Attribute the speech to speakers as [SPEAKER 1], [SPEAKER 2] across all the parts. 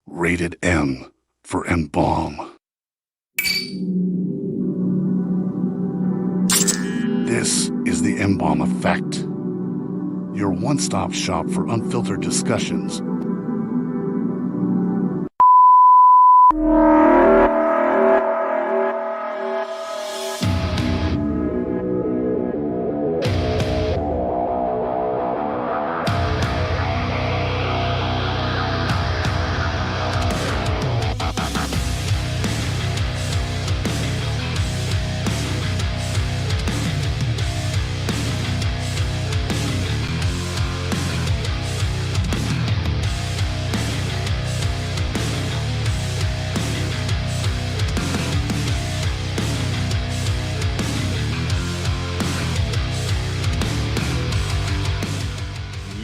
[SPEAKER 1] Rated M for M-Balm. This is the M-Balm Effect, your one-stop shop for unfiltered discussions.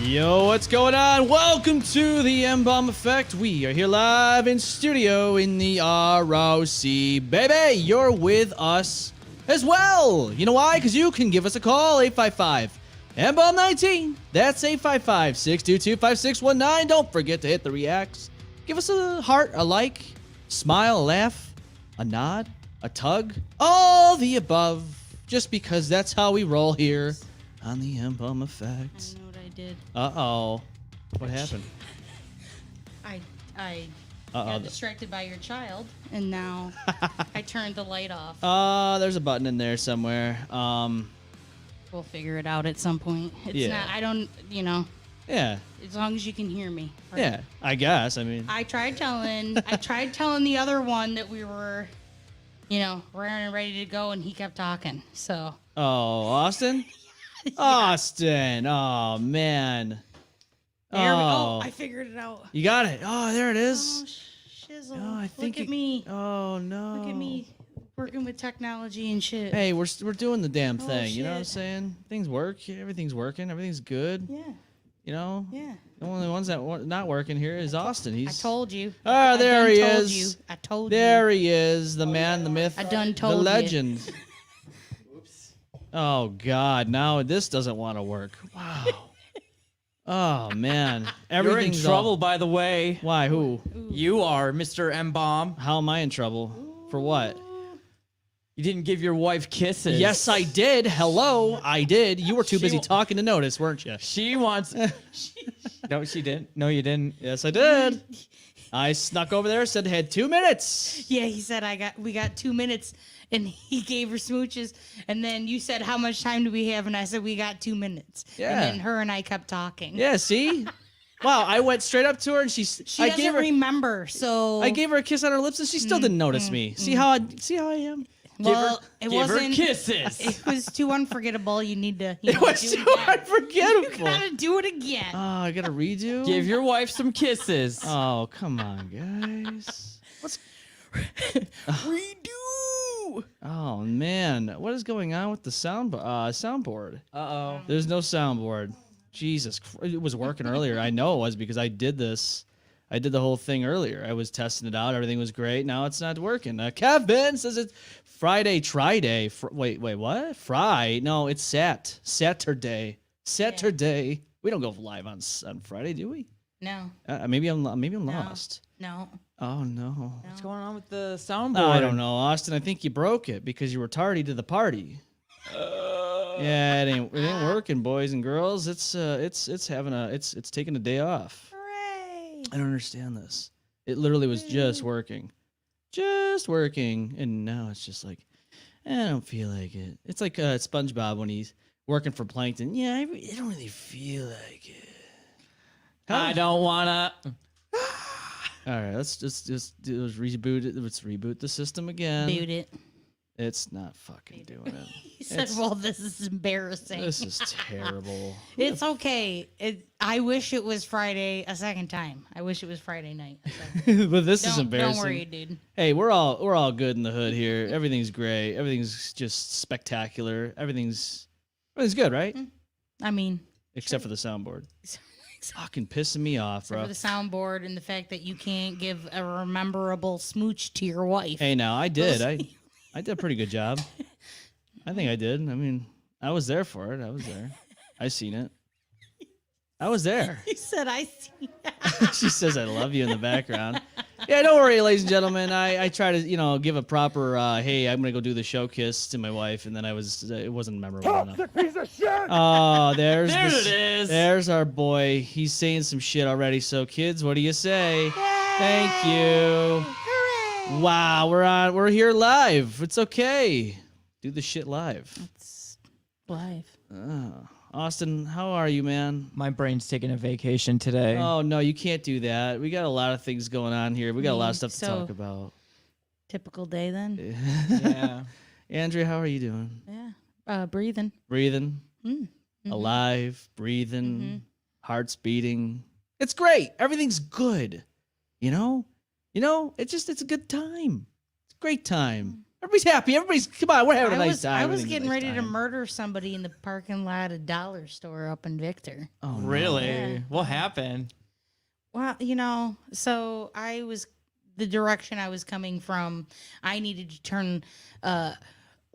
[SPEAKER 2] Yo, what's going on? Welcome to the M-Balm Effect. We are here live in studio in the ROC. Baby, you're with us as well. You know why? Because you can give us a call, 855 M-Balm 19. That's 855-622-5619. Don't forget to hit the reacts. Give us a heart, a like, smile, a laugh, a nod, a tug, all the above. Just because that's how we roll here on the M-Balm Effect.
[SPEAKER 3] Did.
[SPEAKER 2] Uh-oh. What happened?
[SPEAKER 3] I got distracted by your child, and now I turned the light off.
[SPEAKER 2] There's a button in there somewhere.
[SPEAKER 3] We'll figure it out at some point. It's not, I don't,
[SPEAKER 2] Yeah.
[SPEAKER 3] as long as you can hear me. Right?
[SPEAKER 2] Yeah, I guess. I mean.
[SPEAKER 3] I tried telling the other one that we were, raring and ready to go, and he kept talking, so.
[SPEAKER 2] Oh, Austin? Yeah. Austin. Oh, man.
[SPEAKER 3] There we go. I figured it out.
[SPEAKER 2] You got it. Oh, there it is.
[SPEAKER 3] Oh, shizzle.
[SPEAKER 2] Oh, I think
[SPEAKER 3] Look at me.
[SPEAKER 2] Oh, no.
[SPEAKER 3] Look at me working with technology and shit.
[SPEAKER 2] Hey, we're doing the damn thing.
[SPEAKER 3] Shit.
[SPEAKER 2] You know what I'm saying? Things work. Everything's working. Everything's good.
[SPEAKER 3] Yeah.
[SPEAKER 2] You know?
[SPEAKER 3] Yeah.
[SPEAKER 2] The only ones that not working here is Austin.
[SPEAKER 3] I told you.
[SPEAKER 2] Oh, there he
[SPEAKER 3] told
[SPEAKER 2] is.
[SPEAKER 3] You. I told you.
[SPEAKER 2] There he is, the man, the myth,
[SPEAKER 3] I done told
[SPEAKER 2] the
[SPEAKER 3] you.
[SPEAKER 2] legend. Oh, God. Now this doesn't want to work. Wow. Oh, man. Everything's
[SPEAKER 4] You're in trouble, by the way.
[SPEAKER 2] Why? Who?
[SPEAKER 4] You are, Mr. M-Balm.
[SPEAKER 2] How am I in trouble? For what?
[SPEAKER 4] You didn't give your wife kisses.
[SPEAKER 2] Yes, I did. Hello. I did. You were too busy talking to notice, weren't you?
[SPEAKER 4] She wants... No, she didn't. No, you didn't.
[SPEAKER 2] Yes, I did. I snuck over there, said I had 2 minutes.
[SPEAKER 3] Yeah, he said we got 2 minutes, and he gave her smooches, and then you said, how much time do we have? And I said, we got 2 minutes.
[SPEAKER 2] Yeah.
[SPEAKER 3] And then her and I kept talking.
[SPEAKER 2] Yeah, see? Wow, I went straight up to her, and she
[SPEAKER 3] doesn't remember, so...
[SPEAKER 2] I gave her a kiss on her lips, and she still didn't notice me. See how I am?
[SPEAKER 3] Well, it
[SPEAKER 4] give her
[SPEAKER 3] wasn't...
[SPEAKER 4] kisses.
[SPEAKER 3] It was too unforgettable. You need to...
[SPEAKER 2] It was too unforgettable.
[SPEAKER 3] You gotta do it again.
[SPEAKER 2] Oh, I gotta redo?
[SPEAKER 4] Give your wife some kisses.
[SPEAKER 2] Oh, come on, guys. What's...
[SPEAKER 4] Redo.
[SPEAKER 2] Oh, man. What is going on with the soundboard?
[SPEAKER 4] Uh-oh.
[SPEAKER 2] There's no soundboard. Jesus Christ. It was working earlier. I know it was because I did this. I did the whole thing earlier. I was testing it out. Everything was great. Now it's not working. Kevin says it's Friday, Try-Day. Wait, what? No, it's Saturday. Saturday. We don't go live on Friday, do we?
[SPEAKER 3] No.
[SPEAKER 2] Maybe I'm lost.
[SPEAKER 3] No.
[SPEAKER 2] Oh, no.
[SPEAKER 4] What's going on with the soundboard?
[SPEAKER 2] I don't know, Austin. I think you broke it because you were tardy to the party. Yeah, it ain't working, boys and girls. It's taking a day off.
[SPEAKER 3] Hooray!
[SPEAKER 2] I don't understand this. It literally was just working, and now it's just like I don't feel like it. It's like SpongeBob when he's working for Plankton. Yeah, I don't really feel like it.
[SPEAKER 4] I don't wanna.
[SPEAKER 2] All right, let's just reboot it. Let's reboot the system again.
[SPEAKER 3] Boot it.
[SPEAKER 2] It's not fucking doing it.
[SPEAKER 3] He said, well, this is embarrassing.
[SPEAKER 2] This is terrible.
[SPEAKER 3] It's okay. I wish it was Friday a second time. I wish it was Friday night.
[SPEAKER 2] But this is embarrassing.
[SPEAKER 3] Don't worry, dude.
[SPEAKER 2] Hey, we're all good in the hood here. Everything's great. Everything's just spectacular. Everything's good, right?
[SPEAKER 3] I mean,
[SPEAKER 2] except for the soundboard. Fucking pissing me off, bro.
[SPEAKER 3] For the soundboard and the fact that you can't give a rememberable smooch to your wife.
[SPEAKER 2] Hey, now I did. I did a pretty good job. I think I did. I mean, I was there for it. I was there. I seen it. I was there.
[SPEAKER 3] He said, I see.
[SPEAKER 2] She says, I love you in the background. Yeah, don't worry, ladies and gentlemen. I try to, give a proper, hey, I'm gonna go do the show kiss to my wife, and then it wasn't memorable enough.
[SPEAKER 5] Piece of shit!
[SPEAKER 2] Oh, there
[SPEAKER 4] it is.
[SPEAKER 2] There's our boy. He's saying some shit already. So, kids, what do you say? Thank you.
[SPEAKER 3] Hooray!
[SPEAKER 2] Wow, we're here live. It's okay. Do the shit live.
[SPEAKER 3] It's live.
[SPEAKER 2] Austin, how are you, man?
[SPEAKER 4] My brain's taking a vacation today.
[SPEAKER 2] Oh no, you can't do that. We got a lot of things going on here. We got a lot of stuff to
[SPEAKER 3] So-
[SPEAKER 2] talk about.
[SPEAKER 3] Typical day then.
[SPEAKER 4] Yeah.
[SPEAKER 2] Andrea, how are you doing?
[SPEAKER 3] Yeah. Breathing.
[SPEAKER 2] Breathing, alive, breathing, heart's beating. It's great. Everything's good. You know, it's a good time. It's a great time. Everybody's happy. Come on, we're having a nice time.
[SPEAKER 3] I was
[SPEAKER 2] Everything's a
[SPEAKER 3] getting
[SPEAKER 2] nice
[SPEAKER 3] ready to
[SPEAKER 2] time.
[SPEAKER 3] murder somebody in the parking lot of dollar store up in Victor.
[SPEAKER 2] Oh, no.
[SPEAKER 4] Really?
[SPEAKER 3] Yeah.
[SPEAKER 4] What happened?
[SPEAKER 3] Well, so the direction I was coming from, I needed to turn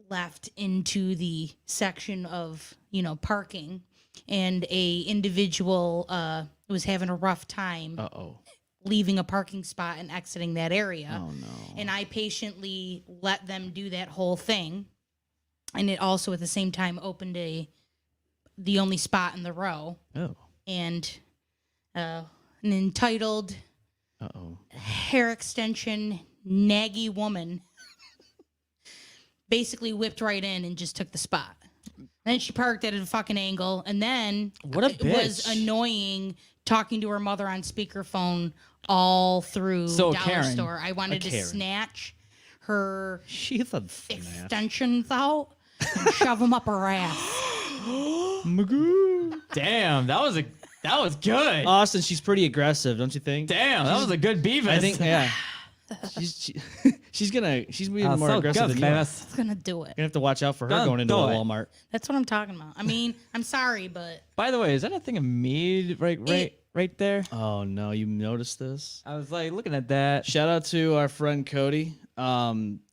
[SPEAKER 3] left into the section of, parking, and a individual was having a rough time
[SPEAKER 2] Uh-oh.
[SPEAKER 3] leaving a parking spot and exiting that area.
[SPEAKER 2] Oh, no.
[SPEAKER 3] And I patiently let them do that whole thing. And it also at the same time opened the only spot in the row.
[SPEAKER 2] Oh.
[SPEAKER 3] And an entitled
[SPEAKER 2] Uh-oh.
[SPEAKER 3] hair extension naggy woman basically whipped right in and just took the spot. And then she parked at a fucking angle, and then
[SPEAKER 4] What a
[SPEAKER 3] it was
[SPEAKER 4] bitch.
[SPEAKER 3] annoying talking to her mother on speakerphone all through
[SPEAKER 4] So,
[SPEAKER 3] dollar
[SPEAKER 4] Karen.
[SPEAKER 3] store. I wanted to
[SPEAKER 2] Karen.
[SPEAKER 3] snatch her
[SPEAKER 2] She's a
[SPEAKER 3] extensions out and shove them up her ass.
[SPEAKER 2] Magoo.
[SPEAKER 4] Damn, that was good.
[SPEAKER 2] Austin, she's pretty aggressive, don't you think?
[SPEAKER 4] Damn, that was a good Beavis.
[SPEAKER 2] I think, yeah. She's being more
[SPEAKER 4] so
[SPEAKER 2] aggressive
[SPEAKER 4] good,
[SPEAKER 2] than you. Are.
[SPEAKER 4] Beavis.
[SPEAKER 3] It's gonna do it.
[SPEAKER 2] You're gonna have to watch out for her
[SPEAKER 4] Don't
[SPEAKER 2] going into
[SPEAKER 4] do
[SPEAKER 2] a
[SPEAKER 4] it.
[SPEAKER 2] Walmart.
[SPEAKER 3] That's what I'm talking about. I mean, I'm sorry, but
[SPEAKER 4] By the way, is that a thing of mead right there?
[SPEAKER 2] Oh no, you noticed this?
[SPEAKER 4] I was like looking at that.
[SPEAKER 2] Shout out to our friend Cody.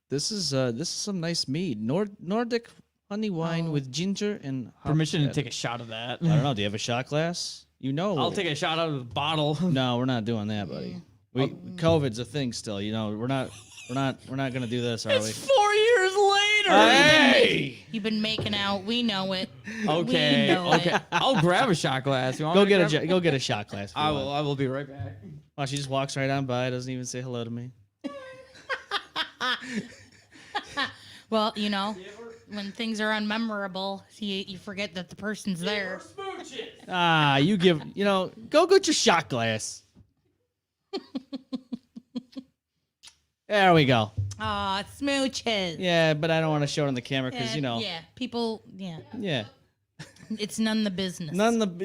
[SPEAKER 2] This is some nice mead. Nordic honey wine with ginger and hops
[SPEAKER 4] Permission to
[SPEAKER 2] added.
[SPEAKER 4] take a shot of that.
[SPEAKER 2] I don't know. Do you have a shot glass?
[SPEAKER 4] I'll take a shot out of the bottle.
[SPEAKER 2] No, we're not doing that, buddy. COVID's a thing still. We're not gonna do this, are we?
[SPEAKER 4] 4 years later.
[SPEAKER 2] Hey!
[SPEAKER 3] you've been making out. We know it.
[SPEAKER 4] Okay.
[SPEAKER 3] We know
[SPEAKER 4] Okay.
[SPEAKER 3] it.
[SPEAKER 4] I'll grab a shot glass. You want
[SPEAKER 2] Go
[SPEAKER 4] me to
[SPEAKER 2] get
[SPEAKER 4] grab-
[SPEAKER 2] go get a shot glass. if you
[SPEAKER 4] I
[SPEAKER 2] want.
[SPEAKER 4] will. I will be right back.
[SPEAKER 2] Wow, she just walks right on by. Doesn't even say hello to me.
[SPEAKER 3] Well, when things are unmemorable, you forget that the person's there.
[SPEAKER 2] Ah, you give. Go get your shot glass. There we go.
[SPEAKER 3] Aw, smooches.
[SPEAKER 2] Yeah, but I don't want to show it on the camera because
[SPEAKER 3] Yeah, people,
[SPEAKER 2] Yeah.
[SPEAKER 3] it's none the business.
[SPEAKER 2] None of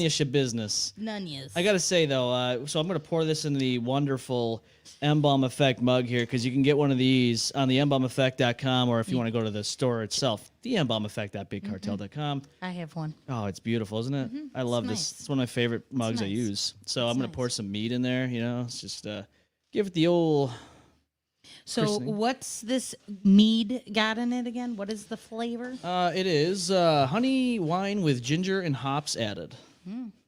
[SPEAKER 2] your shit business.
[SPEAKER 3] None yes.
[SPEAKER 2] I gotta say though, so I'm gonna pour this in the wonderful M-Balm Effect mug here because you can get one of these on the mbalmeffect.com, or if you want to go to the store itself, the mbalmeffect.bigcartel.com.
[SPEAKER 3] I have one.
[SPEAKER 2] Oh, it's beautiful, isn't it? I love
[SPEAKER 3] nice.
[SPEAKER 2] this. It's one of my favorite mugs I
[SPEAKER 3] nice.
[SPEAKER 2] use. So I'm gonna
[SPEAKER 3] nice.
[SPEAKER 2] pour some meat in there. It's just give it the old.
[SPEAKER 3] So
[SPEAKER 2] Christening.
[SPEAKER 3] what's this mead got in it again? What is the flavor?
[SPEAKER 2] It is honey wine with ginger and hops added.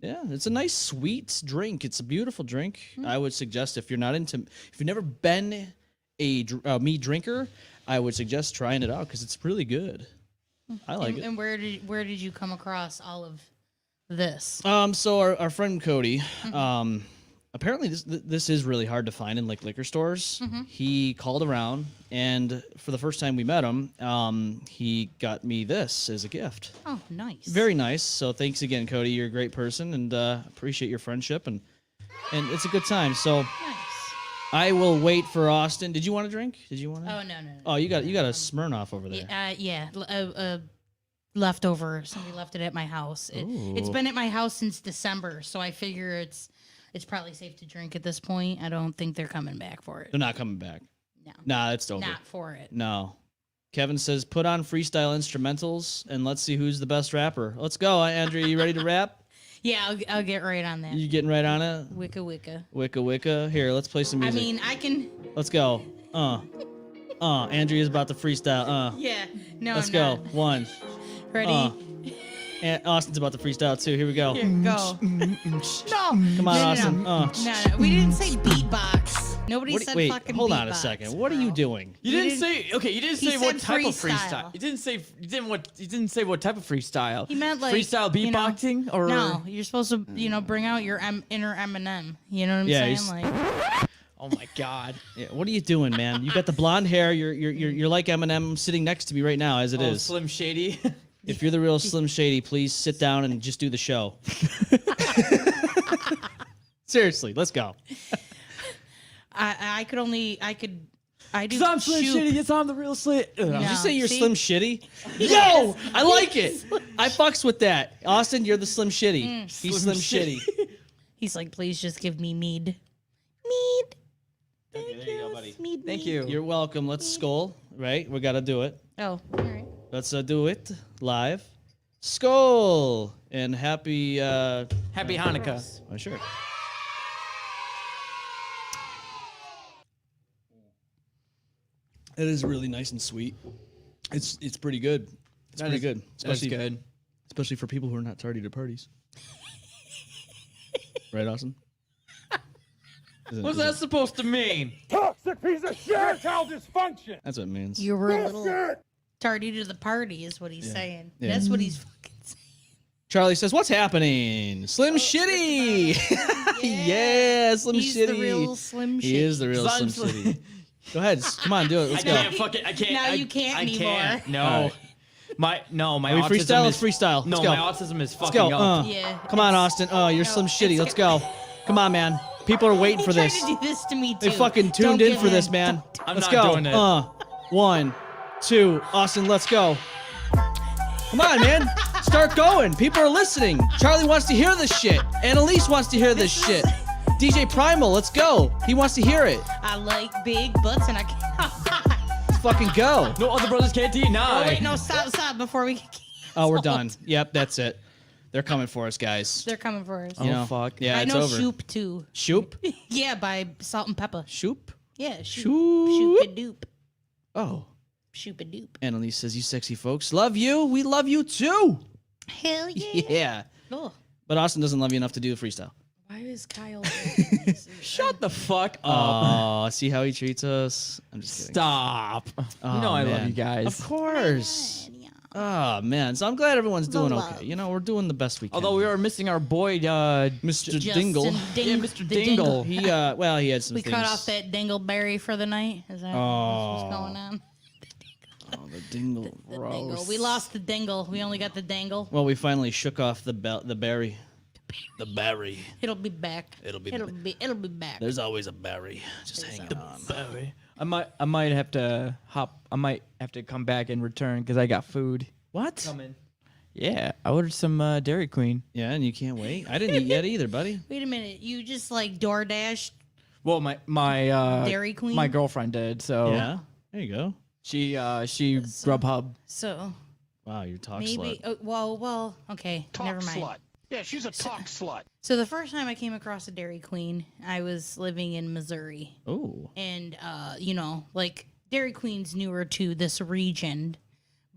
[SPEAKER 2] Yeah, it's a nice sweet drink. It's a beautiful drink. I would suggest if you've never been a mead drinker, I would suggest trying it out because it's really good. I like it.
[SPEAKER 3] And where did you come across all of this?
[SPEAKER 2] So our friend Cody, apparently this is really hard to find in like liquor stores. He called around, and for the first time we met him, he got me this as a gift.
[SPEAKER 3] Oh, nice.
[SPEAKER 2] Very nice. So thanks again, Cody. You're a great person, and appreciate your friendship, and it's a good time. So
[SPEAKER 3] nice.
[SPEAKER 2] I will wait for Austin. Did you want a drink? Did you want to?
[SPEAKER 3] Oh no.
[SPEAKER 2] Oh, you got a Smirnoff over there.
[SPEAKER 3] Yeah. Leftover. Somebody left it at my house. It's been at my house since December, so I figure it's probably safe to drink at this point. I don't think they're coming back for it.
[SPEAKER 2] They're not coming back.
[SPEAKER 3] No.
[SPEAKER 2] Nah, it's over.
[SPEAKER 3] Not for it.
[SPEAKER 2] No. Kevin says, put on freestyle instrumentals and let's see who's the best rapper. Let's go, Andrea. You ready to rap?
[SPEAKER 3] Yeah, I'll get right on that.
[SPEAKER 2] You getting right on it?
[SPEAKER 3] Wicca wicca.
[SPEAKER 2] Wicca wicca. Here, let's play some
[SPEAKER 3] I
[SPEAKER 2] music.
[SPEAKER 3] mean, I can.
[SPEAKER 2] Let's go. Andrea's about to freestyle.
[SPEAKER 3] Yeah. No.
[SPEAKER 2] Let's
[SPEAKER 3] I'm
[SPEAKER 2] go.
[SPEAKER 3] not.
[SPEAKER 2] One.
[SPEAKER 3] Ready?
[SPEAKER 2] And Austin's about to freestyle too. Here we go.
[SPEAKER 3] Here, go. No.
[SPEAKER 2] Come on, Austin.
[SPEAKER 3] No, we didn't say beatbox. Nobody
[SPEAKER 2] What,
[SPEAKER 3] said
[SPEAKER 2] wait,
[SPEAKER 3] fucking
[SPEAKER 2] hold on a
[SPEAKER 3] beatbox,
[SPEAKER 2] second. What are
[SPEAKER 3] bro.
[SPEAKER 2] you doing?
[SPEAKER 4] You didn't say okay. You didn't
[SPEAKER 3] he
[SPEAKER 4] say what
[SPEAKER 3] said
[SPEAKER 4] type of
[SPEAKER 3] freestyle.
[SPEAKER 4] freestyle. You didn't say you didn't say what type of freestyle.
[SPEAKER 3] He meant like
[SPEAKER 4] freestyle
[SPEAKER 3] you know,
[SPEAKER 4] beatboxing or
[SPEAKER 3] no? You're supposed to bring out your inner Eminem. You know what I'm
[SPEAKER 2] Yeah,
[SPEAKER 3] saying?
[SPEAKER 2] he's-
[SPEAKER 3] Like
[SPEAKER 4] Oh my god.
[SPEAKER 2] Yeah, what are you doing, man? You got the blonde hair. You're like Eminem sitting next to me right now, as it is.
[SPEAKER 4] Slim Shady.
[SPEAKER 2] If you're the real Slim Shady, please sit down and just do the show. Seriously, let's go.
[SPEAKER 3] I do
[SPEAKER 4] Cause I'm Slim
[SPEAKER 3] shoot.
[SPEAKER 4] Shady. Yes, I'm the real Slim.
[SPEAKER 2] Did
[SPEAKER 3] No.
[SPEAKER 2] you say you're
[SPEAKER 3] See?
[SPEAKER 2] Slim Shitty?
[SPEAKER 3] Yes.
[SPEAKER 2] Yo, I like it. I fucks with that. Austin, you're the Slim Shitty. He's Slim
[SPEAKER 4] Slim
[SPEAKER 2] Shitty.
[SPEAKER 3] He's like, please just give me mead. Mead.
[SPEAKER 2] Okay, there you go, buddy.
[SPEAKER 3] Mead.
[SPEAKER 4] Thank
[SPEAKER 3] mead.
[SPEAKER 4] you.
[SPEAKER 2] You're welcome. Let's skull, right? We got to do it.
[SPEAKER 3] Oh, all right.
[SPEAKER 2] Let's do it live. Skull and happy,
[SPEAKER 4] Happy Hanukkah.
[SPEAKER 2] oh, sure. It is really nice and sweet. It's pretty good. It's pretty good.
[SPEAKER 4] That's good.
[SPEAKER 2] Especially for people who are not tardy to parties. Right, Austin?
[SPEAKER 4] What's that supposed to mean?
[SPEAKER 5] Toxic piece of shit! Erectile dysfunction!
[SPEAKER 2] That's what it means.
[SPEAKER 3] You were a little tardy to the party, is what he's saying.
[SPEAKER 2] Yeah.
[SPEAKER 3] That's what he's fucking saying.
[SPEAKER 2] Charlie says, "What's happening? Slim Shitty." Yeah, Slim
[SPEAKER 3] He's
[SPEAKER 2] Shitty.
[SPEAKER 3] the real Slim Shitty.
[SPEAKER 2] He is the real
[SPEAKER 4] Son
[SPEAKER 2] Slim
[SPEAKER 4] Slim-
[SPEAKER 2] Shitty. Go ahead, come on, do it. Let's
[SPEAKER 4] I
[SPEAKER 2] go.
[SPEAKER 4] can't. Fuck it. I can't.
[SPEAKER 3] Now
[SPEAKER 4] I,
[SPEAKER 3] you can't
[SPEAKER 4] I
[SPEAKER 3] anymore.
[SPEAKER 4] Can't. No.
[SPEAKER 2] All right.
[SPEAKER 4] My
[SPEAKER 2] Are we
[SPEAKER 4] autism
[SPEAKER 2] freestyle?
[SPEAKER 4] is
[SPEAKER 2] Let's freestyle.
[SPEAKER 4] No,
[SPEAKER 2] Let's go.
[SPEAKER 4] my autism is
[SPEAKER 2] Let's
[SPEAKER 4] fucking
[SPEAKER 2] go.
[SPEAKER 4] up.
[SPEAKER 3] Yeah.
[SPEAKER 2] Come on, Austin. Oh, you're Slim Shitty. Let's go. Come on, man. People are waiting for
[SPEAKER 3] He tried
[SPEAKER 2] this.
[SPEAKER 3] to do this to me too.
[SPEAKER 2] They fucking
[SPEAKER 3] Don't
[SPEAKER 2] tuned in
[SPEAKER 3] give
[SPEAKER 2] for this, man.
[SPEAKER 4] I'm
[SPEAKER 2] Let's
[SPEAKER 4] not
[SPEAKER 2] go.
[SPEAKER 4] doing it.
[SPEAKER 2] 1, 2, Austin, let's go. Come on, man. Start going. People are listening. Charlie wants to hear this shit. Annalise wants to hear this shit. DJ Primal, let's go. He wants to hear it.
[SPEAKER 3] I like big butts and I can't.
[SPEAKER 2] Let's fucking go.
[SPEAKER 4] No other brothers can't deny.
[SPEAKER 3] Oh wait, no, stop before we.
[SPEAKER 2] Oh, we're done. Yep, that's it. They're coming for us, guys.
[SPEAKER 3] They're coming for us.
[SPEAKER 2] You know,
[SPEAKER 4] fuck.
[SPEAKER 2] Yeah,
[SPEAKER 3] I
[SPEAKER 2] it's
[SPEAKER 3] know
[SPEAKER 2] over.
[SPEAKER 3] Shoop too.
[SPEAKER 2] Shoop?
[SPEAKER 3] Yeah, by Salt and Pepper.
[SPEAKER 2] Shoop?
[SPEAKER 3] Yeah, Shoop.
[SPEAKER 2] Shoop.
[SPEAKER 3] Shoop a doop.
[SPEAKER 2] Oh.
[SPEAKER 3] Shoop a doop.
[SPEAKER 2] Annalise says, "You sexy folks. Love you. We love you too."
[SPEAKER 3] Hell yeah.
[SPEAKER 2] Yeah.
[SPEAKER 3] Oh,
[SPEAKER 2] But Austin doesn't love you enough to do the freestyle.
[SPEAKER 3] why is Kyle?
[SPEAKER 4] Shut the fuck up.
[SPEAKER 2] Oh, see how he treats us? I'm just kidding.
[SPEAKER 4] Stop.
[SPEAKER 2] Oh,
[SPEAKER 4] you know I love
[SPEAKER 2] man.
[SPEAKER 4] you guys.
[SPEAKER 2] Of course. Oh, man. So I'm glad everyone's doing
[SPEAKER 3] love.
[SPEAKER 2] okay. You know, we're doing the best we can.
[SPEAKER 4] Although we are missing our boy,
[SPEAKER 2] Mr. Dingle.
[SPEAKER 4] Yeah, Mr.
[SPEAKER 3] the
[SPEAKER 4] Dingle.
[SPEAKER 2] He, well, he had some
[SPEAKER 3] We
[SPEAKER 2] things.
[SPEAKER 3] cut off that dingleberry for the night. Is that what's going on?
[SPEAKER 2] Oh, the Dingle.
[SPEAKER 3] The dingle. We lost the dingle. We only got the dangle.
[SPEAKER 2] Well, we finally shook off the berry. The berry.
[SPEAKER 3] It'll be back.
[SPEAKER 2] It'll be
[SPEAKER 3] It'll be back.
[SPEAKER 2] There's always a berry just hanging on.
[SPEAKER 4] I might have to I might have to come back and return because I got food
[SPEAKER 2] What?
[SPEAKER 4] coming. Yeah, I ordered some Dairy Queen.
[SPEAKER 2] Yeah, and you can't wait? I didn't eat yet either, buddy.
[SPEAKER 3] Wait a minute. You just like DoorDash?
[SPEAKER 4] Well, my
[SPEAKER 3] Dairy Queen?
[SPEAKER 4] my girlfriend did. So
[SPEAKER 2] Yeah. There you go.
[SPEAKER 4] she Grubhub.
[SPEAKER 3] So
[SPEAKER 2] Wow, you're talk
[SPEAKER 3] maybe.
[SPEAKER 2] slut.
[SPEAKER 3] Well. Okay. Never mind.
[SPEAKER 5] Slut. Yeah, she's a talk slut.
[SPEAKER 3] So the first time I came across a Dairy Queen, I was living in Missouri,
[SPEAKER 2] Oh.
[SPEAKER 3] and you know, like Dairy Queen's newer to this region,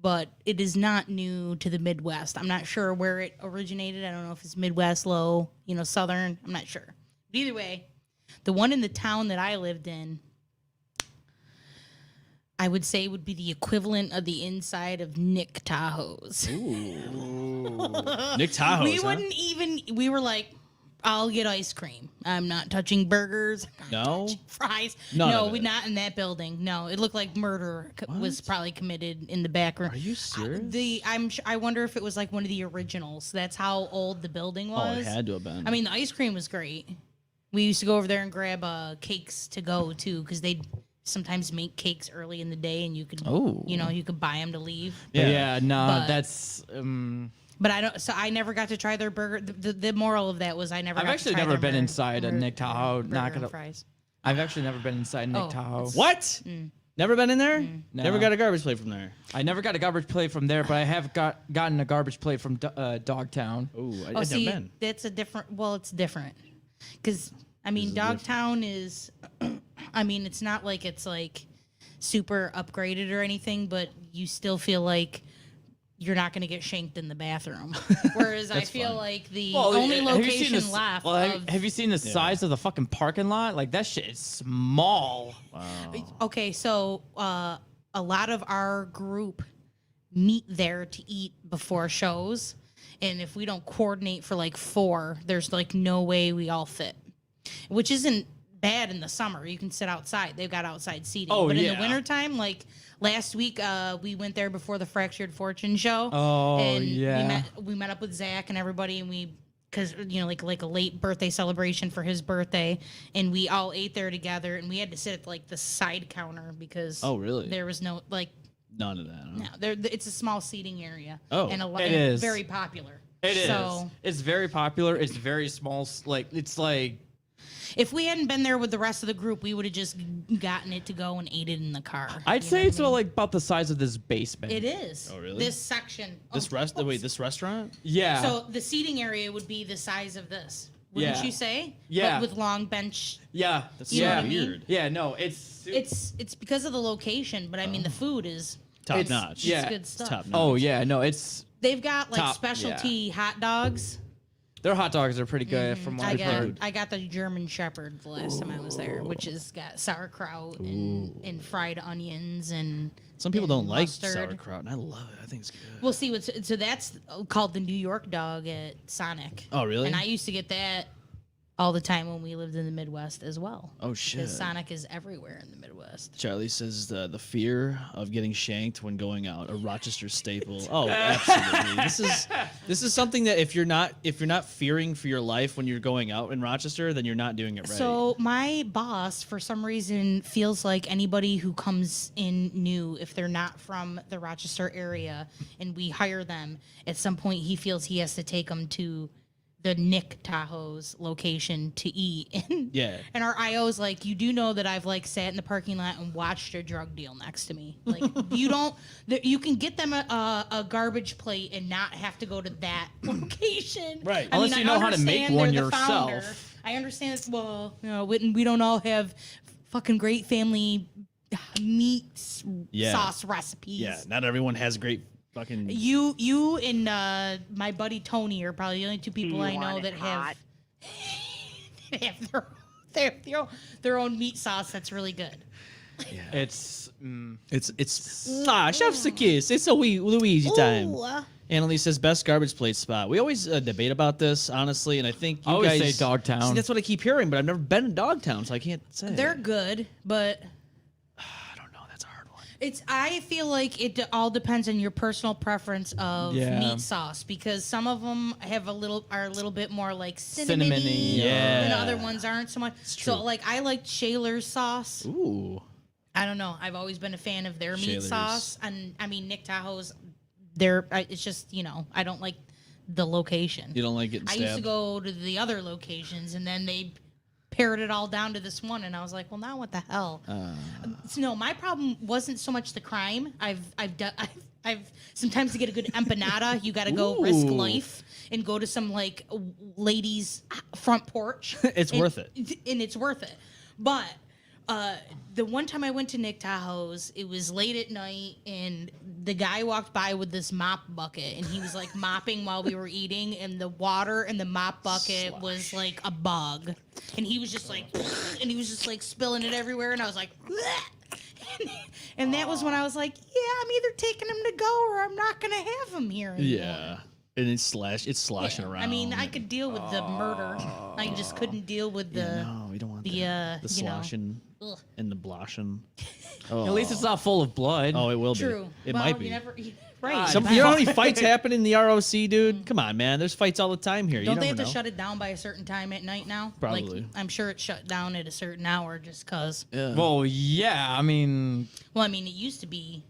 [SPEAKER 3] but it is not new to the Midwest. I'm not sure where it originated. I don't know if it's Midwest, low, you know, Southern. I'm not sure. But either way, the one in the town that I lived in, I would say would be the equivalent of the inside of Nick Tahoe's.
[SPEAKER 2] Nick Tahoe's,
[SPEAKER 3] We
[SPEAKER 2] huh?
[SPEAKER 3] wouldn't even. We were like, "I'll get ice cream. I'm not touching burgers. I'm not
[SPEAKER 2] No?
[SPEAKER 3] touching fries.
[SPEAKER 2] None
[SPEAKER 3] no,
[SPEAKER 2] of
[SPEAKER 3] we
[SPEAKER 2] it.
[SPEAKER 3] not in that building. No, it looked like murder was probably committed in the back room.
[SPEAKER 2] Are you serious?
[SPEAKER 3] I wonder if it was like one of the originals. That's how old the building was.
[SPEAKER 2] Oh, it had to have been.
[SPEAKER 3] I mean, the ice cream was great. We used to go over there and grab cakes to go too, because they'd sometimes make cakes early in the day, and you could,
[SPEAKER 4] Oh.
[SPEAKER 3] you know, you could buy them to leave.
[SPEAKER 4] Yeah, nah,
[SPEAKER 3] But-
[SPEAKER 4] that's.
[SPEAKER 3] But I don't. So I never got to try their burger. The moral of that was I never.
[SPEAKER 4] I've
[SPEAKER 3] got
[SPEAKER 4] actually
[SPEAKER 3] to try
[SPEAKER 4] never
[SPEAKER 3] their
[SPEAKER 4] been inside a Nick Tahoe.
[SPEAKER 3] burger
[SPEAKER 4] Not
[SPEAKER 3] and
[SPEAKER 4] gonna.
[SPEAKER 3] fries.
[SPEAKER 4] I've actually never been inside Nick
[SPEAKER 3] Oh,
[SPEAKER 4] Tahoe.
[SPEAKER 2] What? Never been in there?
[SPEAKER 4] No.
[SPEAKER 2] Never got a garbage plate from there.
[SPEAKER 4] I never got a garbage plate from there, but I have gotten a garbage plate from Dogtown.
[SPEAKER 2] Ooh,
[SPEAKER 3] Oh,
[SPEAKER 2] I've
[SPEAKER 3] see,
[SPEAKER 2] never been.
[SPEAKER 3] that's a different. Well, it's different, because I mean, Dogtown is. I mean, it's not like it's like super upgraded or anything, but you still feel like you're not going to get shanked in the bathroom. Whereas I feel
[SPEAKER 2] fun.
[SPEAKER 3] like the
[SPEAKER 4] Well,
[SPEAKER 3] only
[SPEAKER 4] have you seen
[SPEAKER 3] location
[SPEAKER 4] this-
[SPEAKER 3] left.
[SPEAKER 4] Well,
[SPEAKER 3] of,
[SPEAKER 4] have you seen the size of the fucking parking lot? Like that shit is small.
[SPEAKER 3] Okay, so a lot of our group meet there to eat before shows, and if we don't coordinate for like 4, there's like no way we all fit, which isn't bad in the summer. You can sit outside. They've got outside seating.
[SPEAKER 4] Oh,
[SPEAKER 3] but in
[SPEAKER 4] yeah.
[SPEAKER 3] the wintertime, like last week, we went there before the Fractured Fortune show.
[SPEAKER 4] Oh,
[SPEAKER 3] and
[SPEAKER 4] yeah.
[SPEAKER 3] we met up with Zach and everybody, and we, because like a late birthday celebration for his birthday, and we all ate there together, and we had to sit at like the side counter because
[SPEAKER 2] Oh, really?
[SPEAKER 3] there was no like
[SPEAKER 2] None of that. Huh?
[SPEAKER 3] no there. It's a small seating area.
[SPEAKER 2] Oh.
[SPEAKER 3] and
[SPEAKER 4] It is.
[SPEAKER 3] very popular.
[SPEAKER 4] It is.
[SPEAKER 3] So
[SPEAKER 4] It's very popular. It's very small. Like it's like
[SPEAKER 3] if we hadn't been there with the rest of the group, we would have just gotten it to go and ate it in the car.
[SPEAKER 4] I'd
[SPEAKER 3] You
[SPEAKER 4] say
[SPEAKER 3] know
[SPEAKER 4] it's
[SPEAKER 3] what I mean?
[SPEAKER 4] like about the size of this basement.
[SPEAKER 3] It is.
[SPEAKER 2] Oh, really?
[SPEAKER 3] This section.
[SPEAKER 2] This this restaurant?
[SPEAKER 4] Yeah.
[SPEAKER 3] So the seating area would be the size of this. Wouldn't
[SPEAKER 4] Yeah.
[SPEAKER 3] you say?
[SPEAKER 4] Yeah.
[SPEAKER 3] But with long bench.
[SPEAKER 4] yeah.
[SPEAKER 2] That's
[SPEAKER 3] You know
[SPEAKER 2] so
[SPEAKER 3] what I mean?
[SPEAKER 2] weird.
[SPEAKER 4] Yeah. No. It's.
[SPEAKER 3] It's because of the location, but I mean the food is
[SPEAKER 2] Top
[SPEAKER 4] It's-
[SPEAKER 2] notch.
[SPEAKER 4] yeah.
[SPEAKER 3] it's good
[SPEAKER 2] It's
[SPEAKER 3] stuff.
[SPEAKER 2] top notch.
[SPEAKER 4] Oh yeah. No. It's
[SPEAKER 3] They've got like
[SPEAKER 4] Top,
[SPEAKER 3] specialty hot dogs.
[SPEAKER 4] their hot dogs are pretty good from what I've heard.
[SPEAKER 3] I got the German Shepherd the last time I was there, which has got sauerkraut and fried onions and
[SPEAKER 2] Some people don't like
[SPEAKER 3] mustard.
[SPEAKER 2] sauerkraut, and I love it. I think it's good.
[SPEAKER 3] We'll see what's so that's called the New York dog at Sonic.
[SPEAKER 2] Oh, really?
[SPEAKER 3] And I used to get that all the time when we lived in the Midwest as well.
[SPEAKER 2] Oh, shit.
[SPEAKER 3] Because Sonic is everywhere in the Midwest.
[SPEAKER 2] Charlie says the fear of getting shanked when going out, a Rochester staple. Oh, absolutely. This is something that if you're not fearing for your life when you're going out in Rochester, then you're not doing it right.
[SPEAKER 3] So my boss, for some reason, feels like anybody who comes in new, if they're not from the Rochester area, and we hire them, at some point he feels he has to take them to the Nick Tahoe's location to eat. And,
[SPEAKER 2] Yeah.
[SPEAKER 3] and our IO's like, you do know that I've like sat in the parking lot and watched a drug deal next to me. Like you can get them a garbage plate and not have to go to that location.
[SPEAKER 2] Right.
[SPEAKER 4] Unless you know how to make
[SPEAKER 3] understand
[SPEAKER 4] one
[SPEAKER 3] they're the founder.
[SPEAKER 4] yourself.
[SPEAKER 3] I understand it's, well, you know, we don't all have fucking great family meat sauce recipes.
[SPEAKER 2] yeah, not everyone has great fucking.
[SPEAKER 3] You and my buddy Tony are probably the only two people I know that have they have their own meat sauce that's really good.
[SPEAKER 4] It's.
[SPEAKER 2] It's chef's a kiss. It's a wee Luigi time.
[SPEAKER 3] Ooh,
[SPEAKER 2] Annalise says best garbage plate spot. We always debate about this, honestly, and I think you
[SPEAKER 4] I always
[SPEAKER 2] guys
[SPEAKER 4] say Dogtown.
[SPEAKER 2] See, that's what I keep hearing, but I've never been in Dogtown, so I can't say.
[SPEAKER 3] they're good, but
[SPEAKER 2] I don't know. That's a hard one.
[SPEAKER 3] I feel like it all depends on your personal preference of
[SPEAKER 4] Yeah.
[SPEAKER 3] meat sauce because some of them are a little bit more like cinnamony,
[SPEAKER 4] Cinnamony,
[SPEAKER 2] yeah.
[SPEAKER 3] and other ones aren't so much.
[SPEAKER 2] true.
[SPEAKER 3] So like I like Shaler's sauce.
[SPEAKER 2] Ooh.
[SPEAKER 3] I don't know. I've always been a fan of their meat
[SPEAKER 2] Shaler's.
[SPEAKER 3] sauce, and I mean Nick Tahoe's. It's just I don't like the location.
[SPEAKER 2] You don't like getting
[SPEAKER 3] I
[SPEAKER 2] stabbed?
[SPEAKER 3] used to go to the other locations, and then they pared it all down to this one, and I was like, well, now what the hell? So, no, my problem wasn't so much the crime. I've sometimes to get a good empanada, you got to go risk
[SPEAKER 2] Ooh.
[SPEAKER 3] life and go to some like ladies' front porch.
[SPEAKER 2] It's
[SPEAKER 3] And-
[SPEAKER 2] worth it.
[SPEAKER 3] and it's worth it. But the one time I went to Nick Tahoe's, it was late at night, and the guy walked by with this mop bucket, and he was like mopping while we were eating, and the water in the mop bucket was like a bug, and he was just like spilling it everywhere, and I was like, and that was when I was like, yeah, I'm either taking him to go or I'm not gonna have him here anymore.
[SPEAKER 2] Yeah. And it's sloshing around.
[SPEAKER 3] I mean, I could deal with the murder. I just couldn't deal with the.
[SPEAKER 2] No, we don't want
[SPEAKER 3] the,
[SPEAKER 2] that. The
[SPEAKER 3] you know,
[SPEAKER 2] sloshing
[SPEAKER 3] ugh.
[SPEAKER 2] and the bloshing.
[SPEAKER 4] At least it's not full of blood.
[SPEAKER 2] Oh, it will
[SPEAKER 3] True.
[SPEAKER 2] be. It
[SPEAKER 3] Well,
[SPEAKER 2] might be.
[SPEAKER 3] You never, right.
[SPEAKER 2] You know how many fights happen in the ROC, dude? Come on, man. There's fights all the time here.
[SPEAKER 3] Don't
[SPEAKER 2] you
[SPEAKER 3] they
[SPEAKER 2] never
[SPEAKER 3] have to
[SPEAKER 2] know.
[SPEAKER 3] shut it down by a certain time at night now?
[SPEAKER 2] Probably.
[SPEAKER 3] Like, I'm sure it's shut down at a certain hour just because.
[SPEAKER 2] Yeah.
[SPEAKER 4] Well, yeah. I mean,
[SPEAKER 3] Well, I mean, it used to be,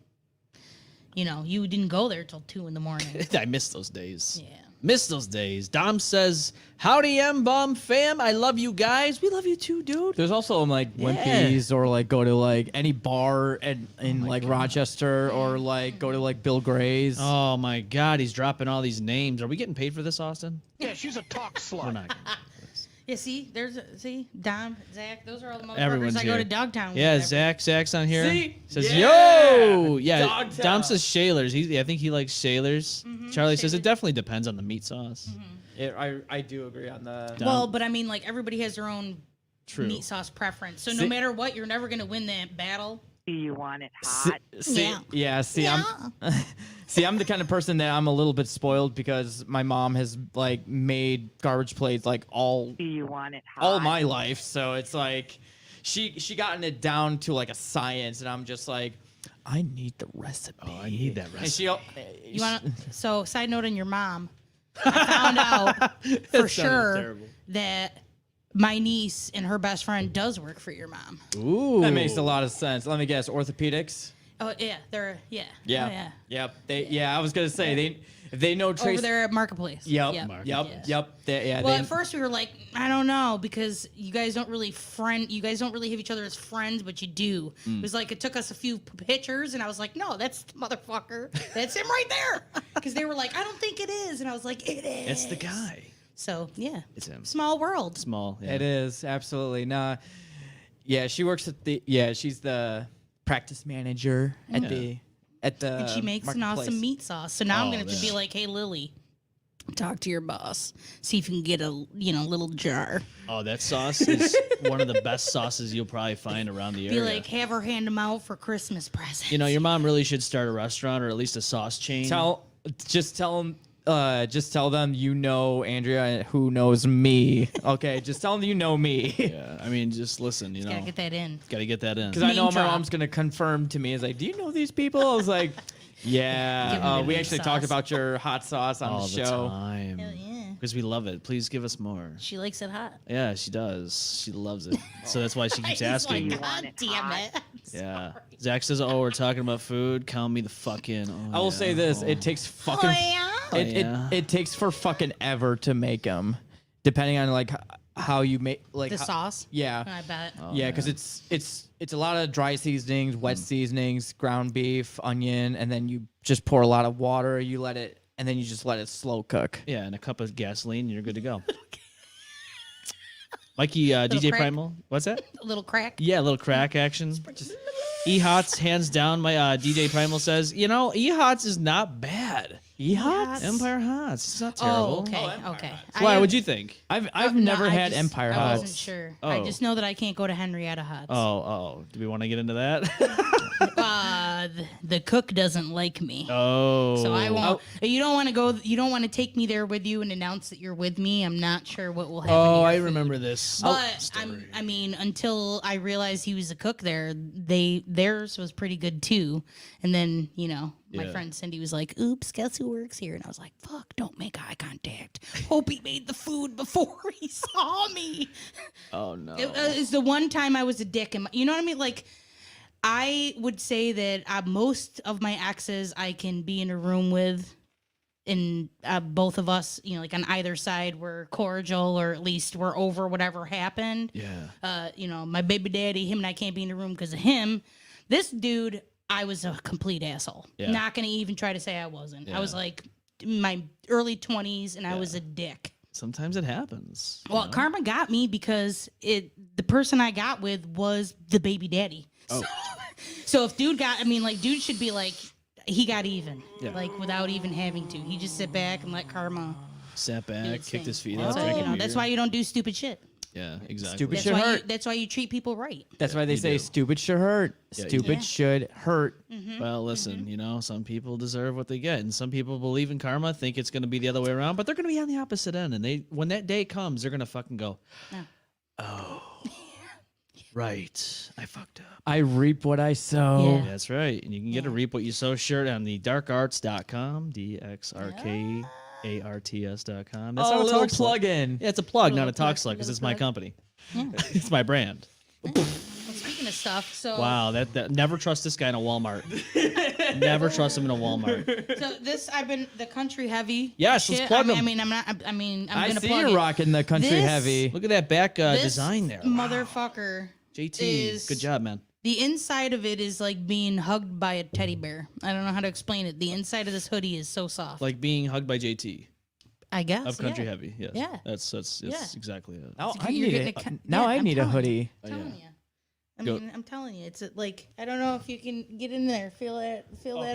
[SPEAKER 3] you didn't go there till 2 a.m.
[SPEAKER 2] I miss those days.
[SPEAKER 3] Yeah.
[SPEAKER 2] Miss those days. Dom says, howdy, M-Balm fam. I love you guys. We love you too, dude.
[SPEAKER 4] there's also like Wimpy's or like go to like any bar in like Rochester or like go to like Bill Gray's.
[SPEAKER 2] Oh, my God. He's dropping all these names. Are we getting paid for this, Austin?
[SPEAKER 5] Yeah, she's a talk slut.
[SPEAKER 2] We're not. Getting paid for this.
[SPEAKER 3] Yeah, see, Dom, Zach, those are all the motherfuckers
[SPEAKER 2] Everyone's
[SPEAKER 3] I go
[SPEAKER 2] here.
[SPEAKER 3] to Dogtown with.
[SPEAKER 2] Yeah,
[SPEAKER 3] every-
[SPEAKER 2] Zach's on here.
[SPEAKER 4] See?
[SPEAKER 2] Says,
[SPEAKER 4] Yeah!
[SPEAKER 2] yo! Yeah,
[SPEAKER 4] Dogtown.
[SPEAKER 2] Dom says Shaler's. I think he likes Shaler's. Charlie says it
[SPEAKER 3] Shaler's.
[SPEAKER 2] definitely depends on the meat sauce.
[SPEAKER 4] I do agree on the.
[SPEAKER 3] Well, but I mean, like, everybody has their own
[SPEAKER 2] True.
[SPEAKER 3] meat sauce preference. So
[SPEAKER 4] See-
[SPEAKER 3] no matter what, you're never going to win that battle.
[SPEAKER 6] Do you want it hot?
[SPEAKER 4] See, I'm the kind of person that I'm a little bit spoiled because my mom has like made garbage plates like all
[SPEAKER 6] Do you want it hot?
[SPEAKER 4] all my life, so it's like she gotten it down to like a science, and I'm just like, I need the recipe.
[SPEAKER 2] Oh, I need that
[SPEAKER 4] And
[SPEAKER 2] recipe.
[SPEAKER 3] You want to? So, side note on your mom, I found out for sure
[SPEAKER 2] terrible.
[SPEAKER 3] that my niece and her best friend does work for your mom.
[SPEAKER 2] Ooh.
[SPEAKER 4] That makes a lot of sense. Let me guess, orthopedics.
[SPEAKER 3] Oh yeah, they're yeah.
[SPEAKER 4] Yeah.
[SPEAKER 3] Oh, yeah.
[SPEAKER 4] Yep. I was gonna say if they know Trace.
[SPEAKER 3] Over there at Marketplace.
[SPEAKER 4] Yep.
[SPEAKER 3] Yep.
[SPEAKER 4] Yep.
[SPEAKER 3] Yes.
[SPEAKER 4] Yep.
[SPEAKER 3] Well, at first we were like, I don't know, because you guys don't really have each other as friends, but you do. It was like it took us a few pictures, and I was like, no, that's the motherfucker. That's him right there. Because they were like, I don't think it is, and I was like, it is.
[SPEAKER 2] It's the guy.
[SPEAKER 3] So yeah,
[SPEAKER 2] It's him.
[SPEAKER 3] small world.
[SPEAKER 2] Small. Yeah.
[SPEAKER 4] It is absolutely nah. Yeah, she works at the. Yeah, she's the practice manager at the.
[SPEAKER 3] And she makes an
[SPEAKER 4] marketplace.
[SPEAKER 3] awesome meat sauce. So now I'm
[SPEAKER 2] Oh,
[SPEAKER 3] gonna have to be
[SPEAKER 2] yeah.
[SPEAKER 3] like, hey Lily, talk to your boss, see if you can get a little jar.
[SPEAKER 2] Oh, that sauce is one of the best sauces you'll probably find around the
[SPEAKER 3] Be
[SPEAKER 2] area.
[SPEAKER 3] like, have her hand them out for Christmas presents.
[SPEAKER 2] You know, your mom really should start a restaurant or at least a sauce chain.
[SPEAKER 4] Just tell them you know Andrea, who knows me. Okay, just tell them you know me.
[SPEAKER 2] Yeah, I mean, just listen. You know,
[SPEAKER 3] Gotta get that in.
[SPEAKER 2] gotta get that in.
[SPEAKER 4] Because I know
[SPEAKER 3] Name
[SPEAKER 4] my
[SPEAKER 3] drop.
[SPEAKER 4] mom's gonna confirm to me. Is like, do you know these people? I was like,
[SPEAKER 3] Give 'em
[SPEAKER 4] yeah.
[SPEAKER 3] the
[SPEAKER 4] We
[SPEAKER 3] meat
[SPEAKER 4] actually
[SPEAKER 3] sauce.
[SPEAKER 4] talked about your hot sauce on
[SPEAKER 2] All
[SPEAKER 4] the
[SPEAKER 2] the
[SPEAKER 4] show.
[SPEAKER 2] time.
[SPEAKER 3] Hell yeah.
[SPEAKER 2] Because we love it. Please give us more.
[SPEAKER 3] She likes it hot.
[SPEAKER 2] Yeah, she does. She loves it. So that's why she keeps
[SPEAKER 3] He's
[SPEAKER 2] asking.
[SPEAKER 3] like,
[SPEAKER 6] want
[SPEAKER 3] God
[SPEAKER 6] it
[SPEAKER 3] damn
[SPEAKER 6] hot."
[SPEAKER 3] it.
[SPEAKER 2] Yeah. Zach says, "Oh, we're talking about food. Count me the fuck in." Oh,
[SPEAKER 4] I will say this:
[SPEAKER 2] Oh.
[SPEAKER 4] it takes fucking. It takes for fucking ever to make them, depending on like how you make like
[SPEAKER 3] The
[SPEAKER 4] how-
[SPEAKER 3] sauce?
[SPEAKER 4] Yeah.
[SPEAKER 3] I bet.
[SPEAKER 4] Yeah, because it's a lot of dry seasonings, wet seasonings, ground beef, onion, and then you just pour a lot of water. You let it, and then you just let it slow cook.
[SPEAKER 2] Yeah, and a cup of gasoline, and you're good to go. Mikey, DJ
[SPEAKER 3] crack?
[SPEAKER 2] Primal, what's that?
[SPEAKER 3] A little crack.
[SPEAKER 2] Yeah, a little crack action. E-Hots, hands down. My DJ Primal says, you know, E-Hots is not bad.
[SPEAKER 4] E-Hots?
[SPEAKER 2] Empire Hots, it's not
[SPEAKER 3] Oh,
[SPEAKER 2] terrible.
[SPEAKER 3] okay, okay.
[SPEAKER 2] Why?
[SPEAKER 3] I-
[SPEAKER 2] What'd you think?
[SPEAKER 4] I've
[SPEAKER 3] no,
[SPEAKER 4] never
[SPEAKER 3] I
[SPEAKER 4] had
[SPEAKER 3] just-
[SPEAKER 4] Empire
[SPEAKER 3] I
[SPEAKER 4] Hots.
[SPEAKER 3] wasn't sure.
[SPEAKER 2] Oh.
[SPEAKER 3] I just know that I can't go to Henrietta Hots.
[SPEAKER 2] Oh, do we want to get into that?
[SPEAKER 3] The cook doesn't like me.
[SPEAKER 2] Oh,
[SPEAKER 3] So I won't. You don't want to go. You don't want to take me there with you and announce that you're with me. I'm not sure what will happen.
[SPEAKER 2] Oh,
[SPEAKER 3] to your
[SPEAKER 2] I
[SPEAKER 3] food.
[SPEAKER 2] remember this.
[SPEAKER 3] But
[SPEAKER 2] story.
[SPEAKER 3] I mean, until I realized he was a cook there, theirs was pretty good too. And then my
[SPEAKER 2] Yeah.
[SPEAKER 3] friend Cindy was like, "Oops, guess who works here?" And I was like, "Fuck, don't make eye contact. Hope he made the food before he saw me."
[SPEAKER 2] Oh no.
[SPEAKER 3] It's the one time I was a dick, and you know what I mean. Like, I would say that most of my exes I can be in a room with, and both of us, like on either side, were cordial, or at least we're over whatever happened.
[SPEAKER 2] Yeah.
[SPEAKER 3] My baby daddy, him and I can't be in a room because of him. This dude, I was a complete asshole.
[SPEAKER 2] Yeah.
[SPEAKER 3] Not gonna even try to say I wasn't. I was
[SPEAKER 2] Yeah.
[SPEAKER 3] like in my early 20s, and I was a dick.
[SPEAKER 2] Sometimes it happens. you
[SPEAKER 3] Well,
[SPEAKER 2] know?
[SPEAKER 3] karma got me because the person I got with was the baby daddy.
[SPEAKER 2] Oh.
[SPEAKER 3] So if dude dude should be like, he got even, like without even having to. He just sit back and let karma.
[SPEAKER 2] Sat
[SPEAKER 3] do
[SPEAKER 2] back,
[SPEAKER 3] its
[SPEAKER 2] kicked
[SPEAKER 3] thing.
[SPEAKER 2] his feet
[SPEAKER 3] That's
[SPEAKER 2] up.
[SPEAKER 3] why,
[SPEAKER 2] drinking
[SPEAKER 3] that's
[SPEAKER 2] beer.
[SPEAKER 3] why you don't do stupid shit.
[SPEAKER 2] Yeah, exactly.
[SPEAKER 4] Stupid
[SPEAKER 3] That's
[SPEAKER 4] should
[SPEAKER 3] why
[SPEAKER 4] hurt.
[SPEAKER 3] that's why you treat people right.
[SPEAKER 4] That's why they
[SPEAKER 2] you
[SPEAKER 4] say
[SPEAKER 2] do.
[SPEAKER 4] stupid should hurt.
[SPEAKER 2] Yeah, you
[SPEAKER 4] Stupid
[SPEAKER 3] do.
[SPEAKER 4] should hurt.
[SPEAKER 2] Well, listen, some people deserve what they get, and some people believe in karma, think it's going to be the other way around, but they're going to be on the opposite end, and when that day comes, they're going to fucking go,
[SPEAKER 3] Yeah.
[SPEAKER 2] oh, right, I fucked up.
[SPEAKER 4] I reap what I sow.
[SPEAKER 3] Yeah.
[SPEAKER 2] That's right, and you can get a Reap What You Sow shirt on the darkarts.com, DXRKARTS.com. That's
[SPEAKER 4] Oh,
[SPEAKER 2] how
[SPEAKER 4] a
[SPEAKER 2] it
[SPEAKER 4] little
[SPEAKER 2] talks like.
[SPEAKER 4] plug-in.
[SPEAKER 2] Yeah, it's a plug, not a
[SPEAKER 3] Little
[SPEAKER 2] talk
[SPEAKER 3] plug,
[SPEAKER 2] slug, because
[SPEAKER 3] little
[SPEAKER 2] it's my
[SPEAKER 3] plug.
[SPEAKER 2] company. It's my brand.
[SPEAKER 3] Well, speaking of stuff, so
[SPEAKER 2] Wow, that never trust this guy in a Walmart. Never trust him in a Walmart.
[SPEAKER 3] so this I've been the country heavy.
[SPEAKER 2] Yes, let's
[SPEAKER 3] shit.
[SPEAKER 2] plug
[SPEAKER 3] I'm
[SPEAKER 2] him.
[SPEAKER 3] I'm
[SPEAKER 4] I
[SPEAKER 3] gonna
[SPEAKER 4] see
[SPEAKER 3] plug
[SPEAKER 4] you
[SPEAKER 3] it.
[SPEAKER 4] rocking the country
[SPEAKER 3] This-
[SPEAKER 4] heavy.
[SPEAKER 2] Look at that back
[SPEAKER 3] This
[SPEAKER 2] design there.
[SPEAKER 3] motherfucker.
[SPEAKER 2] JT,
[SPEAKER 3] is-
[SPEAKER 2] good job, man.
[SPEAKER 3] The inside of it is like being hugged by a teddy bear. I don't know how to explain it. The inside of this hoodie is so soft.
[SPEAKER 2] Like being hugged by JT.
[SPEAKER 3] I guess.
[SPEAKER 2] Of country
[SPEAKER 3] yeah.
[SPEAKER 2] heavy. Yes.
[SPEAKER 3] Yeah.
[SPEAKER 2] That's
[SPEAKER 3] Yeah.
[SPEAKER 2] exactly it.
[SPEAKER 4] Now
[SPEAKER 3] So
[SPEAKER 4] I
[SPEAKER 3] you're
[SPEAKER 4] need
[SPEAKER 3] getting
[SPEAKER 4] a,
[SPEAKER 3] a ca-
[SPEAKER 4] now
[SPEAKER 3] yeah,
[SPEAKER 4] I
[SPEAKER 3] I'm
[SPEAKER 4] need a
[SPEAKER 3] telling
[SPEAKER 4] hoodie.
[SPEAKER 3] I'm telling you. I
[SPEAKER 2] Go.
[SPEAKER 3] mean, I'm telling you, it's like I don't know if you can get in there, feel that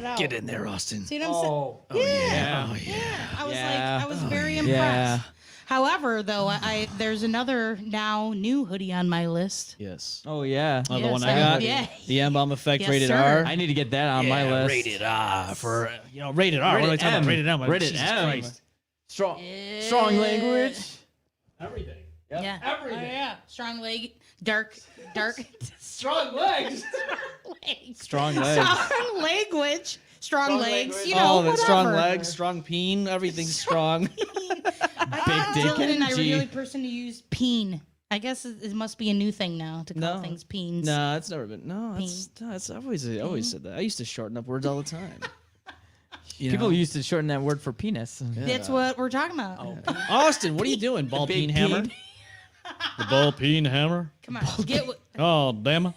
[SPEAKER 3] out.
[SPEAKER 2] Get in there, Austin.
[SPEAKER 3] See what I'm saying?
[SPEAKER 4] Oh,
[SPEAKER 3] Yeah.
[SPEAKER 2] Oh,
[SPEAKER 3] Yeah. I was
[SPEAKER 4] Yeah.
[SPEAKER 3] like, I was very impressed.
[SPEAKER 4] Yeah.
[SPEAKER 3] However, though, there's another now new hoodie on my list.
[SPEAKER 2] Yes.
[SPEAKER 4] Oh yeah.
[SPEAKER 2] Oh, the
[SPEAKER 3] Yes,
[SPEAKER 2] one I got?
[SPEAKER 3] Yeah.
[SPEAKER 2] The M-Balm Effect
[SPEAKER 3] Yes,
[SPEAKER 2] rated
[SPEAKER 3] sir.
[SPEAKER 2] R.
[SPEAKER 4] I need to get that on my list.
[SPEAKER 2] Rated R for rated R. What am I
[SPEAKER 4] Rated
[SPEAKER 2] talking about?
[SPEAKER 4] M.
[SPEAKER 2] Rated M.
[SPEAKER 4] Rated
[SPEAKER 2] Jesus
[SPEAKER 4] M.
[SPEAKER 2] Christ.
[SPEAKER 4] Strong language.
[SPEAKER 2] Everything.
[SPEAKER 3] Yeah.
[SPEAKER 2] Everything.
[SPEAKER 3] Oh, yeah. Strong leg, dark.
[SPEAKER 2] Strong legs.
[SPEAKER 3] legs.
[SPEAKER 4] Strong legs.
[SPEAKER 3] Strong language. Strong legs.
[SPEAKER 4] language.
[SPEAKER 3] You know,
[SPEAKER 2] All of it.
[SPEAKER 3] whatever.
[SPEAKER 2] Strong legs, strong peen, everything's strong.
[SPEAKER 4] Big dick
[SPEAKER 3] Dylan and I were the
[SPEAKER 4] energy.
[SPEAKER 3] only person to use peen. I guess it must be a new thing now to call
[SPEAKER 2] No.
[SPEAKER 3] things peens.
[SPEAKER 2] No, it's never been. No, it's I've always said that. I used to shorten up words all the time. You
[SPEAKER 4] People
[SPEAKER 2] know?
[SPEAKER 4] used to shorten that word for penis.
[SPEAKER 3] That's what we're talking about.
[SPEAKER 2] Oh. Austin, what are you doing? Ball
[SPEAKER 4] big
[SPEAKER 2] peen hammer?
[SPEAKER 4] peen.
[SPEAKER 2] The ball peen hammer?
[SPEAKER 3] Come on, get with
[SPEAKER 2] Oh, damn it.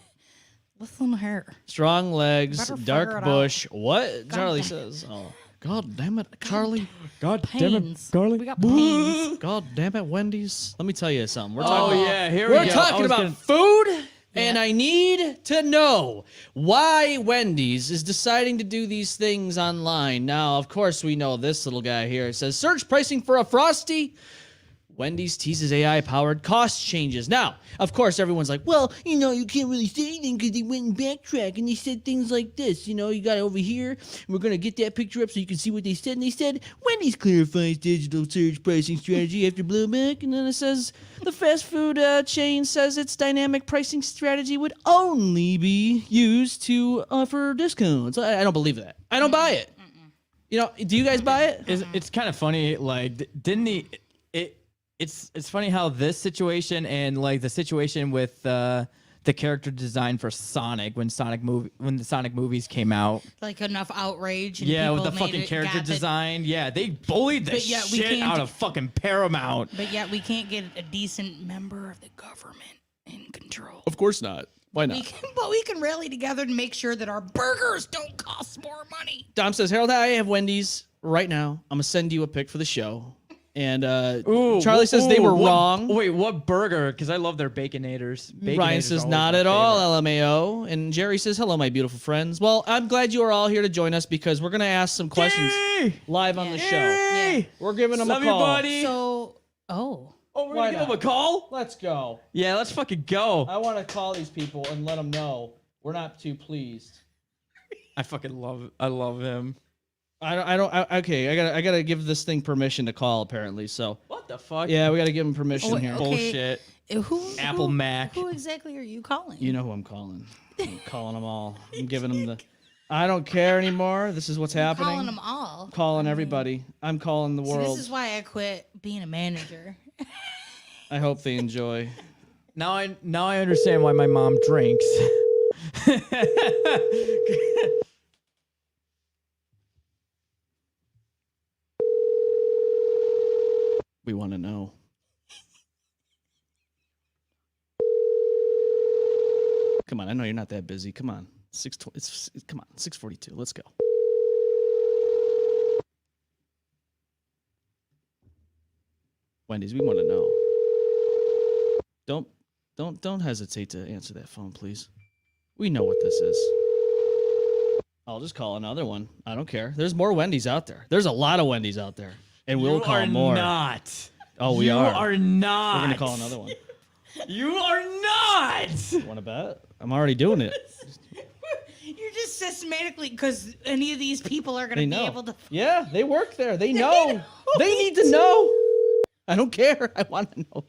[SPEAKER 3] them hair.
[SPEAKER 2] Strong legs,
[SPEAKER 3] Better figure
[SPEAKER 2] dark
[SPEAKER 3] it
[SPEAKER 2] bush. What? Charlie
[SPEAKER 3] damn.
[SPEAKER 2] says. Oh, God damn it, Carly.
[SPEAKER 4] God
[SPEAKER 3] Pains. We got pains.
[SPEAKER 2] God damn it, Wendy's. Let me tell you something. We're
[SPEAKER 4] Oh
[SPEAKER 2] talking.
[SPEAKER 4] yeah, here we
[SPEAKER 2] We're
[SPEAKER 4] go.
[SPEAKER 2] talking
[SPEAKER 4] I was
[SPEAKER 2] about
[SPEAKER 4] gonna-
[SPEAKER 2] food, and I need to know why Wendy's is deciding to do these things online. Now, of course, we know this little guy here. It says, search pricing for a Frosty. Wendy's teases AI-powered cost changes. Now, of course, everyone's like, well, you know, you can't really say anything because they went and backtrack and they said things like this. You know, you got it over here. And we're going to get that picture up so you can see what they said. And they said, Wendy's clarifies digital search pricing strategy after blowback. And then it says, the fast food chain says its dynamic pricing strategy would only be used to offer discounts. I don't believe that. I don't buy it. You know, do you guys buy it?
[SPEAKER 4] It's kind of funny. Like, didn't he? It's funny how this situation and like the situation with the character design for Sonic when the Sonic movies came out.
[SPEAKER 3] Like enough outrage. And
[SPEAKER 4] Yeah, with
[SPEAKER 3] people
[SPEAKER 4] the
[SPEAKER 3] made
[SPEAKER 4] fucking
[SPEAKER 3] it-
[SPEAKER 4] character
[SPEAKER 3] got the-
[SPEAKER 4] design. Yeah, they bullied the
[SPEAKER 3] But yet we
[SPEAKER 4] shit
[SPEAKER 3] can't-
[SPEAKER 4] out of fucking Paramount.
[SPEAKER 3] But yet we can't get a decent member of the government in control.
[SPEAKER 2] Of course not. Why not?
[SPEAKER 3] But we can rally together to make sure that our burgers don't cost more money.
[SPEAKER 2] Dom says, Harold, I have Wendy's right now. I'm going to send you a pic for the show. And
[SPEAKER 4] Ooh,
[SPEAKER 2] Charlie says they were
[SPEAKER 4] what-
[SPEAKER 2] wrong.
[SPEAKER 4] Wait, what burger? Because I love their Baconators.
[SPEAKER 2] Ryan
[SPEAKER 4] Baconators
[SPEAKER 2] says,
[SPEAKER 4] are
[SPEAKER 2] not
[SPEAKER 4] always
[SPEAKER 2] at
[SPEAKER 4] my
[SPEAKER 2] all,
[SPEAKER 4] favorite.
[SPEAKER 2] LMAO. And Jerry says, hello, my beautiful friends. Well, I'm glad you are all here to join us because we're going to ask some questions
[SPEAKER 4] Yay!
[SPEAKER 2] live on the show.
[SPEAKER 4] Yay!
[SPEAKER 2] We're giving them
[SPEAKER 4] Love
[SPEAKER 2] a
[SPEAKER 4] you,
[SPEAKER 2] call.
[SPEAKER 4] buddy.
[SPEAKER 3] So,
[SPEAKER 4] Oh, we're
[SPEAKER 2] Why
[SPEAKER 4] gonna give them a
[SPEAKER 2] not?
[SPEAKER 4] call?
[SPEAKER 2] Let's go.
[SPEAKER 4] Yeah, let's fucking go.
[SPEAKER 2] I want to call these people and let them know we're not too pleased.
[SPEAKER 4] I love him.
[SPEAKER 2] Okay, I gotta give this thing permission to call apparently. So
[SPEAKER 4] What the fuck?
[SPEAKER 2] yeah, we gotta give him permission
[SPEAKER 3] Oh,
[SPEAKER 2] here.
[SPEAKER 3] okay.
[SPEAKER 4] Bullshit. Apple Mac.
[SPEAKER 3] Who exactly are you calling?
[SPEAKER 2] You know who I'm calling. I'm calling them all. I'm giving them the. I don't care anymore. This is what's happening.
[SPEAKER 3] Calling them all.
[SPEAKER 2] Calling everybody. I'm calling the
[SPEAKER 3] See,
[SPEAKER 2] world.
[SPEAKER 3] this is why I quit being a manager.
[SPEAKER 2] I hope they enjoy.
[SPEAKER 4] Now I understand why my mom drinks.
[SPEAKER 2] We want to know. Come on, I know you're not that busy. Come on, 6:20. Come on, 6:42. Let's go. Wendy's, we want to know. Don't hesitate to answer that phone, please. We know what this is. I'll just call another one. I don't care. There's more Wendy's out there. There's a lot of Wendy's out there, and we'll call more.
[SPEAKER 4] Not.
[SPEAKER 2] Oh, we
[SPEAKER 4] You
[SPEAKER 2] are.
[SPEAKER 4] are not.
[SPEAKER 2] We're gonna call another one.
[SPEAKER 4] You are not.
[SPEAKER 2] Want to bet? I'm already doing it.
[SPEAKER 3] You're just systematically because any of these people are going
[SPEAKER 2] They
[SPEAKER 3] to be
[SPEAKER 2] know.
[SPEAKER 3] able to.
[SPEAKER 2] Yeah, they work there. They know. They need to know. I don't care. I want to know.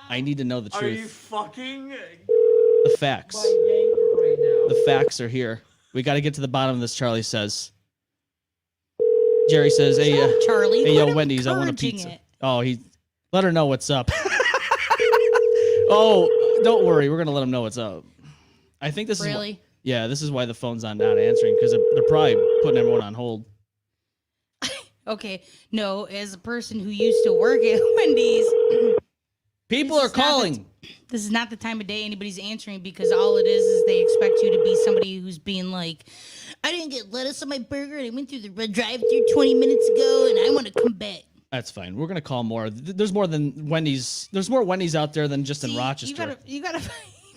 [SPEAKER 2] I need to know the
[SPEAKER 4] Are you
[SPEAKER 2] truth.
[SPEAKER 4] fucking
[SPEAKER 2] The facts.
[SPEAKER 4] right now?
[SPEAKER 2] The facts are here. We got to get to the bottom of this, Charlie says. Jerry says, hey,
[SPEAKER 3] Charlie,
[SPEAKER 2] hey, yo,
[SPEAKER 3] quit
[SPEAKER 2] Wendy's, I want a
[SPEAKER 3] encouraging
[SPEAKER 2] pizza.
[SPEAKER 3] it.
[SPEAKER 2] Oh, let her know what's up. Oh, don't worry. We're going to let him know what's up. I think this is.
[SPEAKER 3] Really?
[SPEAKER 2] Yeah, this is why the phone's not answering because they're probably putting everyone on hold.
[SPEAKER 3] Okay. No, as a person who used to work at Wendy's,
[SPEAKER 2] People
[SPEAKER 3] This
[SPEAKER 2] are
[SPEAKER 3] is not the
[SPEAKER 2] calling.
[SPEAKER 3] this is not the time of day anybody's answering because all it is they expect you to be somebody who's being like, I didn't get lettuce on my burger and I went through the red drive-through 20 minutes ago and I want to come back.
[SPEAKER 2] That's fine. We're gonna call more. There's more than Wendy's. There's more Wendy's out there than just in Rochester.
[SPEAKER 3] You gotta.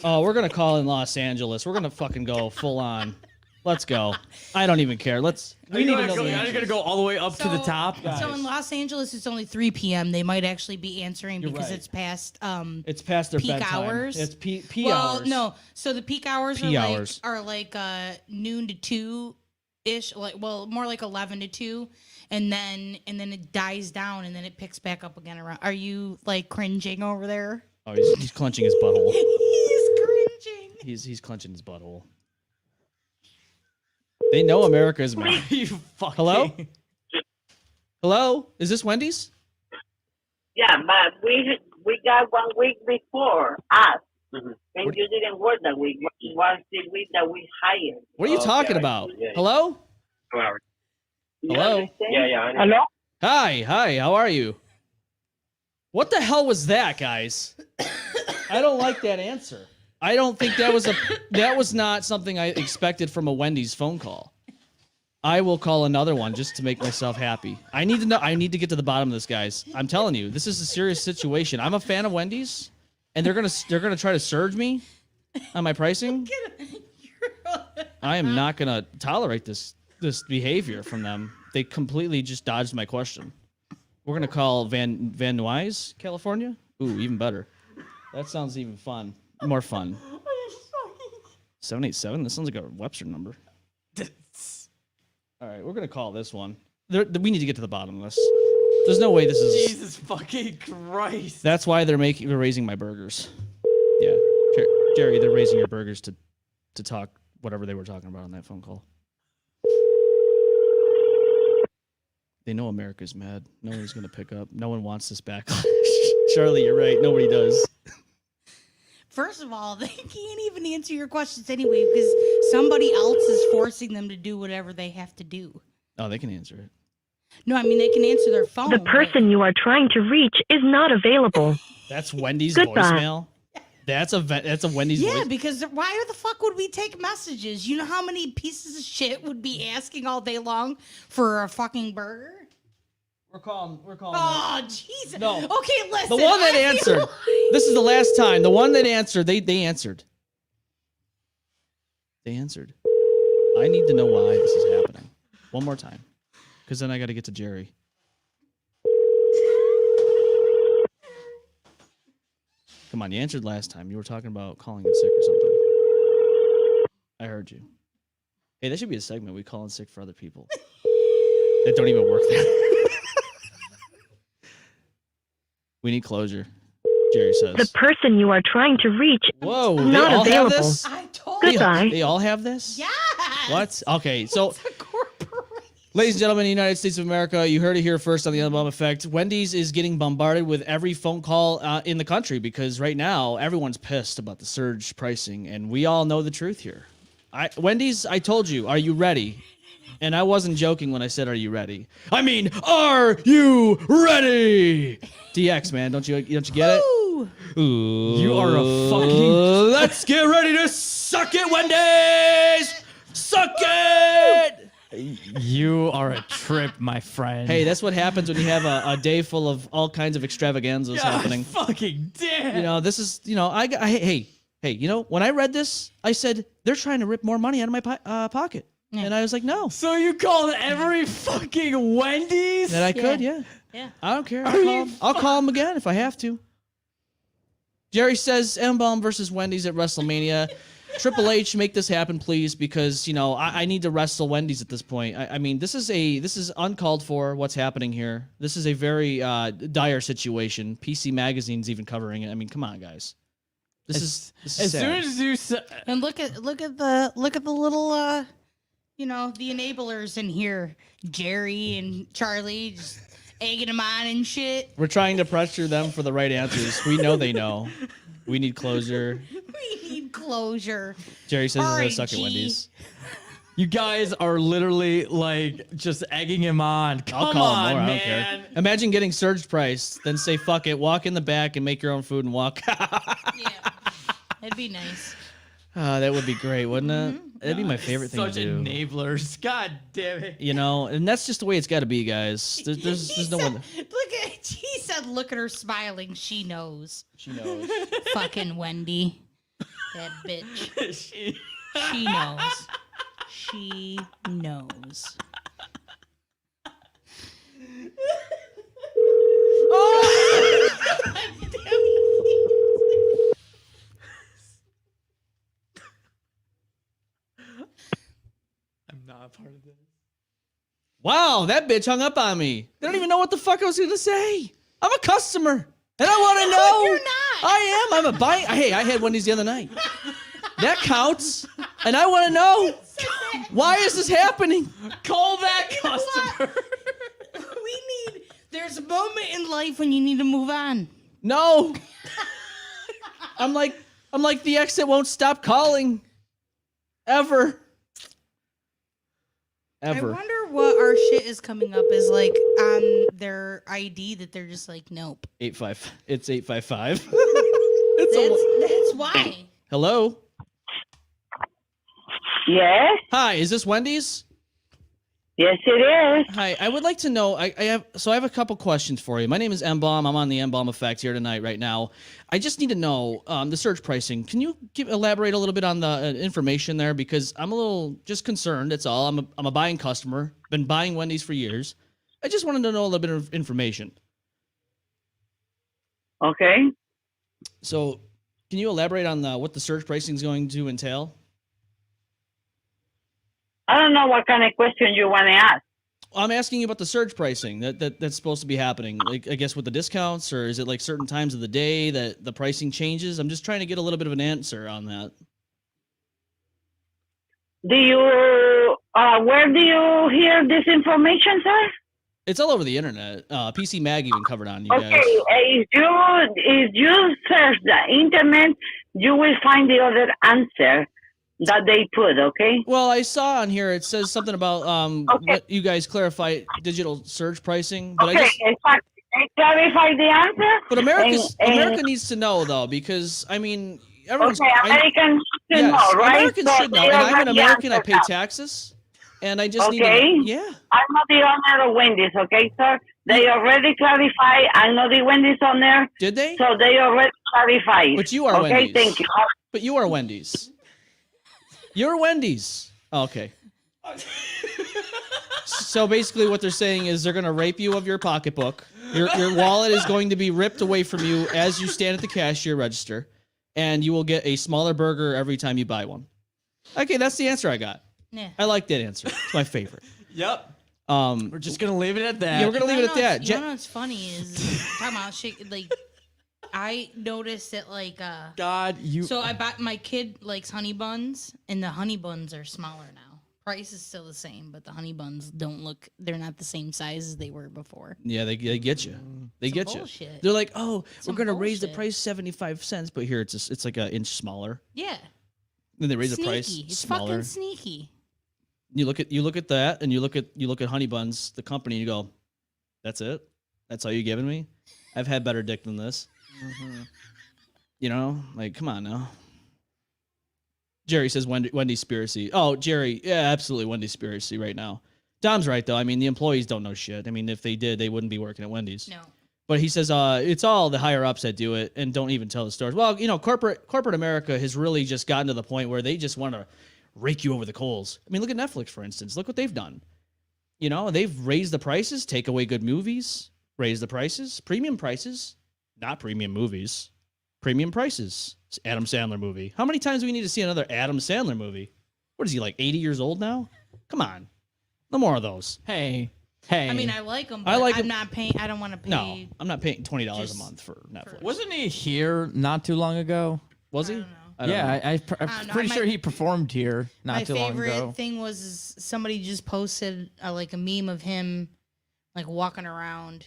[SPEAKER 2] Oh, we're gonna call in Los Angeles. We're gonna fucking go full on. Let's go. I don't even care. We need to know the
[SPEAKER 4] Are you
[SPEAKER 2] answers.
[SPEAKER 4] gonna go all the way up to the top?
[SPEAKER 3] So in Los Angeles, it's only 3 p.m. They might actually be answering because
[SPEAKER 2] right.
[SPEAKER 3] it's past
[SPEAKER 2] It's past their
[SPEAKER 3] peak
[SPEAKER 2] bedtime.
[SPEAKER 3] hours.
[SPEAKER 2] It's P
[SPEAKER 3] well,
[SPEAKER 2] hours.
[SPEAKER 3] no. So the peak hours
[SPEAKER 2] P
[SPEAKER 3] are
[SPEAKER 2] hours.
[SPEAKER 3] like noon to 2 ish, more like 11 to 2, and then it dies down and then it picks back up again around. Are you like cringing over there?
[SPEAKER 2] Oh, he's clenching his butthole.
[SPEAKER 3] He's cringing.
[SPEAKER 2] He's clenching his butthole. They know America is mad.
[SPEAKER 4] You fucking.
[SPEAKER 2] Hello? Hello? Is this Wendy's?
[SPEAKER 7] Yeah, but we got 1 week before us, and you didn't work that week. It was the week that we hired.
[SPEAKER 2] What are you talking about? Hello?
[SPEAKER 7] You
[SPEAKER 2] Hello?
[SPEAKER 7] understand?
[SPEAKER 5] I know.
[SPEAKER 7] Hello?
[SPEAKER 2] Hi, how are you? What the hell was that, guys? I don't like that answer. I don't think that was not something I expected from a Wendy's phone call. I will call another one just to make myself happy. I need to know. I need to get to the bottom of this, guys. I'm telling you, this is a serious situation. I'm a fan of Wendy's, and they're gonna try to surge me on my pricing. I am not gonna tolerate this behavior from them. They completely just dodged my question. We're gonna call Van Nuys, California. Ooh, even better. That sounds even fun. More fun. 787. That sounds like a Webster number. All right, we're gonna call this one. We need to get to the bottom of this. There's no way this is.
[SPEAKER 4] Jesus fucking Christ.
[SPEAKER 2] That's why they're raising my burgers. Yeah, Jerry, they're raising your burgers to talk whatever they were talking about on that phone call. They know America's mad. No one's gonna pick up. No one wants this back. Charlie, you're right. Nobody does.
[SPEAKER 3] First of all, they can't even answer your questions anyway because somebody else is forcing them to do whatever they have to do.
[SPEAKER 2] Oh, they can answer it.
[SPEAKER 3] No, I mean they can answer their phone.
[SPEAKER 8] The person you are trying to reach is not available.
[SPEAKER 2] That's Wendy's
[SPEAKER 8] Goodbye.
[SPEAKER 2] voicemail. That's a Wendy's
[SPEAKER 3] Yeah,
[SPEAKER 2] voice.
[SPEAKER 3] because why the fuck would we take messages? You know how many pieces of shit would be asking all day long for a fucking burger?
[SPEAKER 2] We're calling.
[SPEAKER 3] Oh, Jesus.
[SPEAKER 2] No.
[SPEAKER 3] Okay, listen.
[SPEAKER 2] The one that
[SPEAKER 3] I feel
[SPEAKER 2] answered.
[SPEAKER 3] like-
[SPEAKER 2] This is the last time. The one that answered. They answered. They answered. I need to know why this is happening. One more time, because then I got to get to Jerry. Come on, you answered last time. You were talking about calling in sick or something. I heard you. Hey, that should be a segment. We call in sick for other people that don't even work there. We need closure, Jerry says.
[SPEAKER 8] The person you are trying to reach
[SPEAKER 2] Whoa,
[SPEAKER 8] is
[SPEAKER 2] they
[SPEAKER 8] not
[SPEAKER 2] all
[SPEAKER 8] available.
[SPEAKER 2] have this?
[SPEAKER 3] I told
[SPEAKER 2] They,
[SPEAKER 3] you.
[SPEAKER 8] Goodbye.
[SPEAKER 2] they all have this?
[SPEAKER 3] Yes.
[SPEAKER 2] What? Okay, so
[SPEAKER 3] It's a corporation.
[SPEAKER 2] ladies and gentlemen, of the United States of America, you heard it here first on the M-Balm Effect. Wendy's is getting bombarded with every phone call in the country because right now everyone's pissed about the surge pricing, and we all know the truth here. Wendy's, I told you, are you ready? And I wasn't joking when I said, "Are you ready?" I mean, are you ready? DX, man, don't you get it?
[SPEAKER 3] Ooh.
[SPEAKER 2] Ooh.
[SPEAKER 4] You are a fucking-
[SPEAKER 2] Let's get ready to suck it, Wendy's. Suck it.
[SPEAKER 4] You are a trip, my friend.
[SPEAKER 2] Hey, that's what happens when you have a day full of all kinds of extravaganzas
[SPEAKER 4] God
[SPEAKER 2] happening.
[SPEAKER 4] fucking damn.
[SPEAKER 2] You know, this is, you know, hey, you know, when I read this, I said, they're trying to rip more money out of my pocket.
[SPEAKER 3] Yeah.
[SPEAKER 2] And I was like, no.
[SPEAKER 4] So you called every fucking Wendy's?
[SPEAKER 2] That I could, yeah.
[SPEAKER 3] Yeah.
[SPEAKER 2] I don't care.
[SPEAKER 4] you
[SPEAKER 2] I'll call him again if I have to. Jerry says M-Balm versus Wendy's at WrestleMania. Triple H, make this happen, please, because you know I need to wrestle Wendy's at this point. I mean, this is uncalled for. What's happening here? This is a very dire situation. PC Magazine's even covering it. I mean, come on, guys. This is
[SPEAKER 4] As
[SPEAKER 2] sad.
[SPEAKER 4] soon as you said,
[SPEAKER 3] And look at the little you know, the enablers in here. Jerry and Charlie just egging them on and shit.
[SPEAKER 2] We're trying to pressure them for the right answers. We know they know. We need closure.
[SPEAKER 3] We need closure.
[SPEAKER 2] Jerry says he's gonna
[SPEAKER 3] R.I.G.
[SPEAKER 2] suck at Wendy's.
[SPEAKER 4] you guys are literally like just egging him on.
[SPEAKER 2] I'll
[SPEAKER 4] Come
[SPEAKER 2] call
[SPEAKER 4] on,
[SPEAKER 2] him more. I don't
[SPEAKER 4] man.
[SPEAKER 2] care. Imagine getting surge price, then say fuck it, walk in the back and make your own food and walk.
[SPEAKER 3] Yeah. It'd be nice.
[SPEAKER 2] That would be great, wouldn't it? That'd be my favorite thing to
[SPEAKER 4] Such
[SPEAKER 2] do.
[SPEAKER 4] enablers. God damn it.
[SPEAKER 2] You know, and that's just the way it's got to be, guys. There's no one.
[SPEAKER 3] He said, look at her smiling. She knows.
[SPEAKER 2] She knows.
[SPEAKER 3] Fucking Wendy. That bitch. She knows. She knows.
[SPEAKER 4] I'm not a part of this.
[SPEAKER 2] Wow, that bitch hung up on me. They don't even know what the fuck I was gonna say. I'm a customer, and I want to know.
[SPEAKER 3] You're not.
[SPEAKER 2] I am. I'm a buy. Hey, I had Wendy's the other night. That counts, and I want to know why is this happening?
[SPEAKER 4] Call that customer.
[SPEAKER 3] There's a moment in life when you need to move on.
[SPEAKER 2] No. I'm like the ex that won't stop calling. Ever.
[SPEAKER 3] I wonder what our shit is coming up as like on their ID that they're just like, nope.
[SPEAKER 2] 85. It's 855.
[SPEAKER 3] That's why.
[SPEAKER 2] Hello.
[SPEAKER 7] Yes,
[SPEAKER 2] Hi, is this Wendy's?
[SPEAKER 7] yes, it is.
[SPEAKER 2] Hi, I would like to know. I have a couple questions for you. My name is M-Balm. I'm on the M-Balm Effect here tonight, right now. I just need to know the surge pricing. Can you elaborate a little bit on the information there? Because I'm a little just concerned. That's all. I'm a buying customer. Been buying Wendy's for years. I just wanted to know a little bit of information.
[SPEAKER 7] Okay.
[SPEAKER 2] So, can you elaborate on what the surge pricing is going to entail?
[SPEAKER 7] I don't know what kind of question you want to ask.
[SPEAKER 2] I'm asking you about the surge pricing that's supposed to be happening. Like, I guess with the discounts, or is it like certain times of the day that the pricing changes? I'm just trying to get a little bit of an answer on that.
[SPEAKER 7] Do you, where do you hear this information, sir?
[SPEAKER 2] It's all over the internet. PC Mag even covered on you guys.
[SPEAKER 7] Okay, if you search the internet, you will find the other answer that they put, okay?
[SPEAKER 2] Well, I saw on here it says something about what you guys clarify digital surge pricing, but
[SPEAKER 7] Okay,
[SPEAKER 2] I just
[SPEAKER 7] exactly. Clarify the answer.
[SPEAKER 2] but
[SPEAKER 7] And-
[SPEAKER 2] America needs to know though, because I mean everyone's
[SPEAKER 7] Okay, Americans should
[SPEAKER 2] yes,
[SPEAKER 7] know, right?
[SPEAKER 2] Americans
[SPEAKER 7] So
[SPEAKER 2] should know.
[SPEAKER 7] they
[SPEAKER 2] And I'm an
[SPEAKER 7] already
[SPEAKER 2] American. I
[SPEAKER 7] answered
[SPEAKER 2] pay
[SPEAKER 7] that.
[SPEAKER 2] taxes, and I just need to
[SPEAKER 7] Okay.
[SPEAKER 2] know. Yeah.
[SPEAKER 7] I'm not the owner of Wendy's, okay, sir? They already clarified. I'm not the Wendy's owner,
[SPEAKER 2] Did they?
[SPEAKER 7] so they already clarified.
[SPEAKER 2] But you are
[SPEAKER 7] okay,
[SPEAKER 2] Wendy's.
[SPEAKER 7] thank you.
[SPEAKER 2] But you are Wendy's. You're Wendy's. Okay. So basically what they're saying is they're going to rape you of your pocketbook. Your wallet is going to be ripped away from you as you stand at the cashier register, and you will get a smaller burger every time you buy one. Okay, that's the answer I got.
[SPEAKER 3] Yeah.
[SPEAKER 2] I like that answer. It's my favorite.
[SPEAKER 4] Yep.
[SPEAKER 2] We're
[SPEAKER 4] We're just gonna leave it at that.
[SPEAKER 2] Yeah, we're gonna leave it at that.
[SPEAKER 3] You know what's funny is talking about shit like I noticed that like
[SPEAKER 4] God, you.
[SPEAKER 3] so I bought my kid likes honey buns and the honey buns are smaller now. Price is still the same, but the honey buns they're not the same size as they were before.
[SPEAKER 2] Yeah, they get you. They
[SPEAKER 3] Some
[SPEAKER 2] get
[SPEAKER 3] bullshit.
[SPEAKER 2] you. They're like, oh,
[SPEAKER 3] Some
[SPEAKER 2] we're gonna raise the
[SPEAKER 3] bullshit.
[SPEAKER 2] price 75 cents, but here it's like an inch smaller.
[SPEAKER 3] Yeah.
[SPEAKER 2] Then they raise the
[SPEAKER 3] Sneaky.
[SPEAKER 2] price
[SPEAKER 3] It's
[SPEAKER 2] smaller.
[SPEAKER 3] fucking sneaky.
[SPEAKER 2] You look at that, and you look at Honey Buns, the company, and you go, "That's it? That's all you giving me? I've had better dick than this." You know, like, come on now. Jerry says Wendy's spiracy. Oh, Jerry, yeah, absolutely Wendy's spiracy right now. Dom's right though. I mean, the employees don't know shit. I mean, if they did, they wouldn't be working at Wendy's.
[SPEAKER 3] No.
[SPEAKER 2] But he says it's all the higher ups that do it and don't even tell the stores. Well, you know, corporate America has really just gotten to the point where they just want to rake you over the coals. I mean, look at Netflix, for instance. Look what they've done. You know, they've raised the prices, take away good movies, raise the prices, premium prices, not premium movies, premium prices. It's Adam Sandler movie. How many times do we need to see another Adam Sandler movie? What is he, like 80 years old now? Come on. No more of those.
[SPEAKER 4] Hey.
[SPEAKER 3] I mean, I like them, but
[SPEAKER 2] I like
[SPEAKER 3] I'm
[SPEAKER 2] 'em.
[SPEAKER 3] not paying. I don't want to pay.
[SPEAKER 2] No, I'm not paying $20 a
[SPEAKER 3] just
[SPEAKER 2] month for Netflix.
[SPEAKER 4] wasn't he here not too long ago?
[SPEAKER 2] Was he?
[SPEAKER 3] I don't know.
[SPEAKER 2] I don't know.
[SPEAKER 4] I'm
[SPEAKER 3] don't know.
[SPEAKER 4] pretty
[SPEAKER 3] My-
[SPEAKER 4] sure he performed here not
[SPEAKER 3] My
[SPEAKER 4] too long
[SPEAKER 3] favorite
[SPEAKER 4] ago.
[SPEAKER 3] thing was somebody just posted like a meme of him like walking around.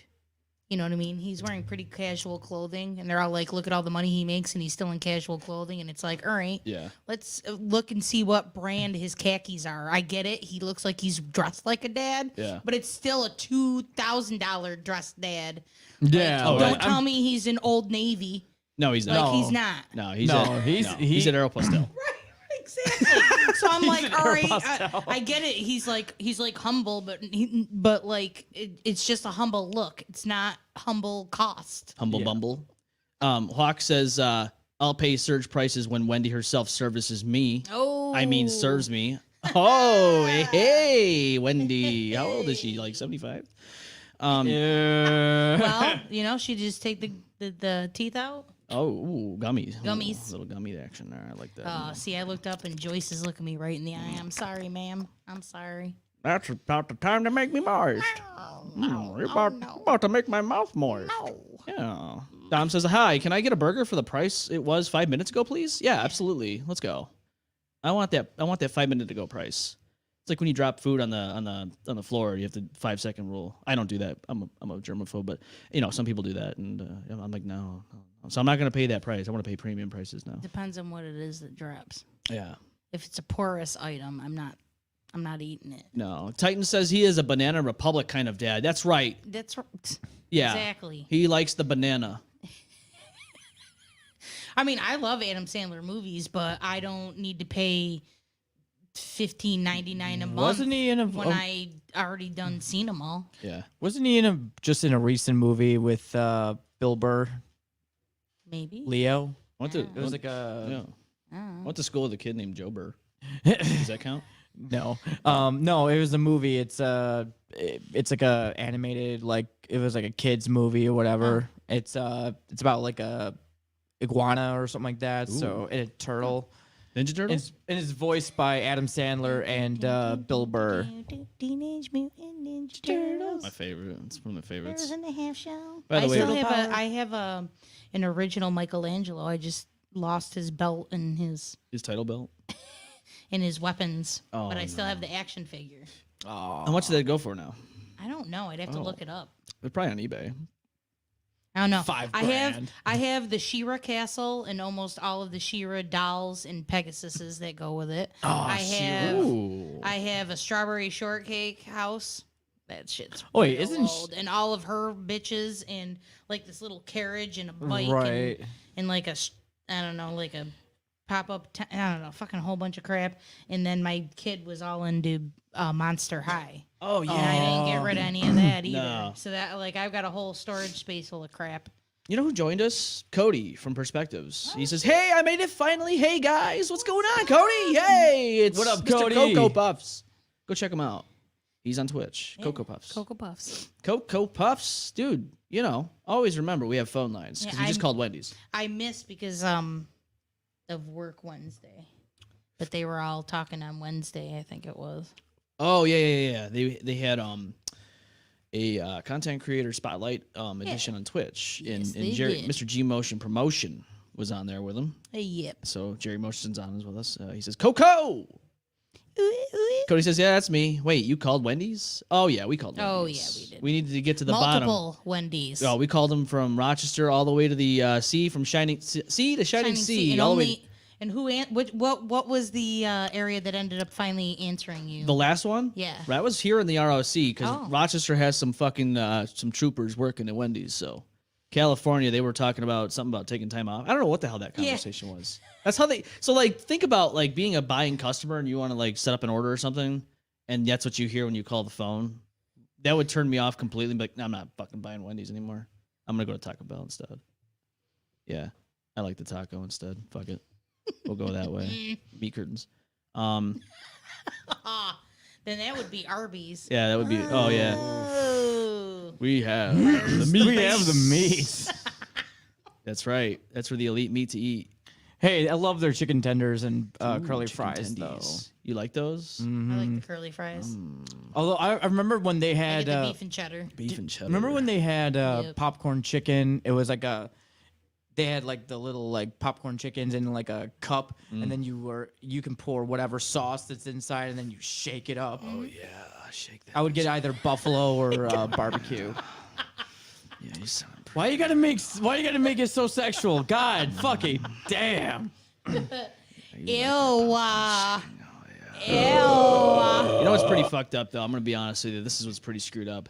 [SPEAKER 3] You know what I mean? He's wearing pretty casual clothing, and they're all like, "Look at all the money he makes, and he's still in casual clothing." And it's like, all right,
[SPEAKER 2] Yeah.
[SPEAKER 3] let's look and see what brand his khakis are. I get it; he looks like he's dressed like a dad,
[SPEAKER 2] Yeah.
[SPEAKER 3] but it's still a $2,000 dressed dad.
[SPEAKER 4] Yeah.
[SPEAKER 2] Oh,
[SPEAKER 3] Don't
[SPEAKER 2] right.
[SPEAKER 3] tell me he's in Old Navy.
[SPEAKER 2] No, he's
[SPEAKER 3] Like
[SPEAKER 2] not.
[SPEAKER 3] he's not.
[SPEAKER 2] No, he's
[SPEAKER 4] No,
[SPEAKER 2] at,
[SPEAKER 4] he's-
[SPEAKER 2] he's at Aeropostale.
[SPEAKER 3] Exactly. So I'm like, all right,
[SPEAKER 4] Aeropostale.
[SPEAKER 3] I get it. He's like humble, but like it's just a humble look. It's not humble cost.
[SPEAKER 2] Humble Bumble. Hawk says, I'll pay surge prices when Wendy herself services me.
[SPEAKER 3] Oh,
[SPEAKER 2] I mean, serves me. Oh, hey, Wendy. How old is she? Like 75?
[SPEAKER 3] Well, she just take the teeth out.
[SPEAKER 2] Oh, ooh, gummies.
[SPEAKER 3] Gummies.
[SPEAKER 2] Little gummy action there. I like that.
[SPEAKER 3] See, I looked up and Joyce is looking me right in the eye. I'm sorry, ma'am. I'm sorry.
[SPEAKER 2] That's about the time to make me moist. You're about to make my mouth moist.
[SPEAKER 3] No.
[SPEAKER 2] Yeah. Dom says, hi, can I get a burger for the price it was 5 minutes ago, please? Yeah, absolutely. Let's go. I want that 5 minute to go price. It's like when you drop food on the floor, you have the 5 second rule. I don't do that. I'm a germaphobe, but some people do that, and I'm like, no. So I'm not gonna pay that price. I want to pay premium prices now.
[SPEAKER 3] Depends on what it is that drops.
[SPEAKER 2] Yeah.
[SPEAKER 3] If it's a porous item, I'm not eating it.
[SPEAKER 2] No. Titan says he is a Banana Republic kind of dad. That's right.
[SPEAKER 3] That's right.
[SPEAKER 2] Yeah.
[SPEAKER 3] Exactly.
[SPEAKER 2] He likes the banana.
[SPEAKER 3] I mean, I love Adam Sandler movies, but I don't need to pay $15.99 a month.
[SPEAKER 4] Wasn't he in a?
[SPEAKER 3] when I already done seen them all?
[SPEAKER 2] Yeah.
[SPEAKER 4] Wasn't he just in a recent movie with Bill Burr,
[SPEAKER 3] Maybe.
[SPEAKER 4] Leo?
[SPEAKER 2] It
[SPEAKER 4] was like a.
[SPEAKER 2] Went to school with a kid named Joe Burr. Does that count?
[SPEAKER 4] No, no, it was a movie. It's like a animated, like it was like a kids movie or whatever. It's about like a iguana or something like that.
[SPEAKER 2] Ooh.
[SPEAKER 4] So and a turtle.
[SPEAKER 2] Ninja Turtle?
[SPEAKER 4] And it's voiced by Adam Sandler and Bill Burr.
[SPEAKER 3] Teenage Mutant Ninja Turtles.
[SPEAKER 2] My favorite. It's one of my favorites.
[SPEAKER 3] In the half shell.
[SPEAKER 2] By the way-
[SPEAKER 3] I have an original Michelangelo. I just lost his belt and his
[SPEAKER 2] Title belt.
[SPEAKER 3] and his weapons,
[SPEAKER 2] Oh,
[SPEAKER 3] but I still have the action figure.
[SPEAKER 2] How much did that go for now?
[SPEAKER 3] I don't know. I'd have to look it up.
[SPEAKER 2] They're probably on eBay.
[SPEAKER 3] I don't know.
[SPEAKER 4] $5,000.
[SPEAKER 3] I have the She-Ra castle and almost all of the She-Ra dolls and Pegasuses that go with it.
[SPEAKER 2] Ooh.
[SPEAKER 3] I have a strawberry shortcake house. That shit's
[SPEAKER 4] Wait,
[SPEAKER 3] real
[SPEAKER 4] isn't
[SPEAKER 3] old. And all of her bitches and like this little carriage and a bike
[SPEAKER 4] Right.
[SPEAKER 3] and like I don't know, like a pop-up I don't know, fucking whole bunch of crap. And then my kid was all into Monster High.
[SPEAKER 2] Oh, yeah.
[SPEAKER 3] And I didn't get rid of any of that either.
[SPEAKER 2] No.
[SPEAKER 3] So that like I've got a whole storage space full of crap.
[SPEAKER 2] You know who joined us? Cody from Perspectives. He says, hey, I made it finally. Hey, guys. What's going on, Cody? Hey, it's
[SPEAKER 4] What up,
[SPEAKER 2] Mr.
[SPEAKER 4] Cody?
[SPEAKER 2] Cocoa Puffs. Go check him out. He's on Twitch. Cocoa Puffs.
[SPEAKER 3] Cocoa Puffs.
[SPEAKER 2] Cocoa Puffs. Dude, always remember we have phone lines because
[SPEAKER 3] Yeah,
[SPEAKER 2] you just called Wendy's.
[SPEAKER 3] I missed because of work Wednesday. But they were all talking on Wednesday, I think it was.
[SPEAKER 2] Oh, yeah. They had a content creator spotlight edition on Twitch.
[SPEAKER 3] Yes,
[SPEAKER 2] and
[SPEAKER 3] they
[SPEAKER 2] Jerry,
[SPEAKER 3] did.
[SPEAKER 2] Mr. G Motion Promotion was on there with him.
[SPEAKER 3] Yep.
[SPEAKER 2] So Jerry Motion's on with us. He says, Coco! Cody says, yeah, that's me. Wait, you called Wendy's? Oh, yeah, we called Wendy's.
[SPEAKER 3] Oh, yeah, we did.
[SPEAKER 2] We needed to get to the bottom.
[SPEAKER 3] Multiple Wendy's.
[SPEAKER 2] Oh, we called them from Rochester all the way to the sea, from Shining Sea to Shining Sea.
[SPEAKER 3] And
[SPEAKER 2] all the way.
[SPEAKER 3] only and what was the area that ended up finally answering you?
[SPEAKER 2] The last one?
[SPEAKER 3] Yeah.
[SPEAKER 2] That was here in the ROC because
[SPEAKER 3] Oh.
[SPEAKER 2] Rochester has some fucking some troopers working at Wendy's. So California, they were talking about something about taking time off. I don't know what the hell that conversation was. That's how they. So like, think about like being a buying customer and you want to like set up an order or something, and that's what you hear when you call the phone. That would turn me off completely. But like, no, I'm not fucking buying Wendy's anymore. I'm gonna go to Taco Bell instead. Yeah, I like the taco instead. Fuck it. We'll go that way. Meat curtains.
[SPEAKER 3] Then that would be Arby's.
[SPEAKER 2] Yeah, that would be. Oh yeah.
[SPEAKER 3] Oh.
[SPEAKER 2] We have the meat.
[SPEAKER 4] We have the meat.
[SPEAKER 2] That's right. That's where the elite meat to eat.
[SPEAKER 4] Hey, I love their chicken tenders and curly
[SPEAKER 2] Chicken
[SPEAKER 4] fries,
[SPEAKER 2] tendies. You like those?
[SPEAKER 3] I like the curly fries.
[SPEAKER 4] Although I remember when they
[SPEAKER 3] I
[SPEAKER 4] had
[SPEAKER 3] get the beef and cheddar.
[SPEAKER 2] Beef and cheddar.
[SPEAKER 4] remember when they had
[SPEAKER 3] Yep.
[SPEAKER 4] popcorn chicken? It was like they had like the little like popcorn chickens in like a cup, and then you can pour whatever sauce that's inside, and then you shake it up.
[SPEAKER 2] Oh yeah, shake that.
[SPEAKER 4] I would get either buffalo or barbecue.
[SPEAKER 2] Yeah, you sound
[SPEAKER 4] Why you gotta make it so sexual? God, fucking damn.
[SPEAKER 3] Ew. Ew.
[SPEAKER 2] You know what's pretty fucked up though? I'm gonna be honest with you. This is what's pretty screwed up.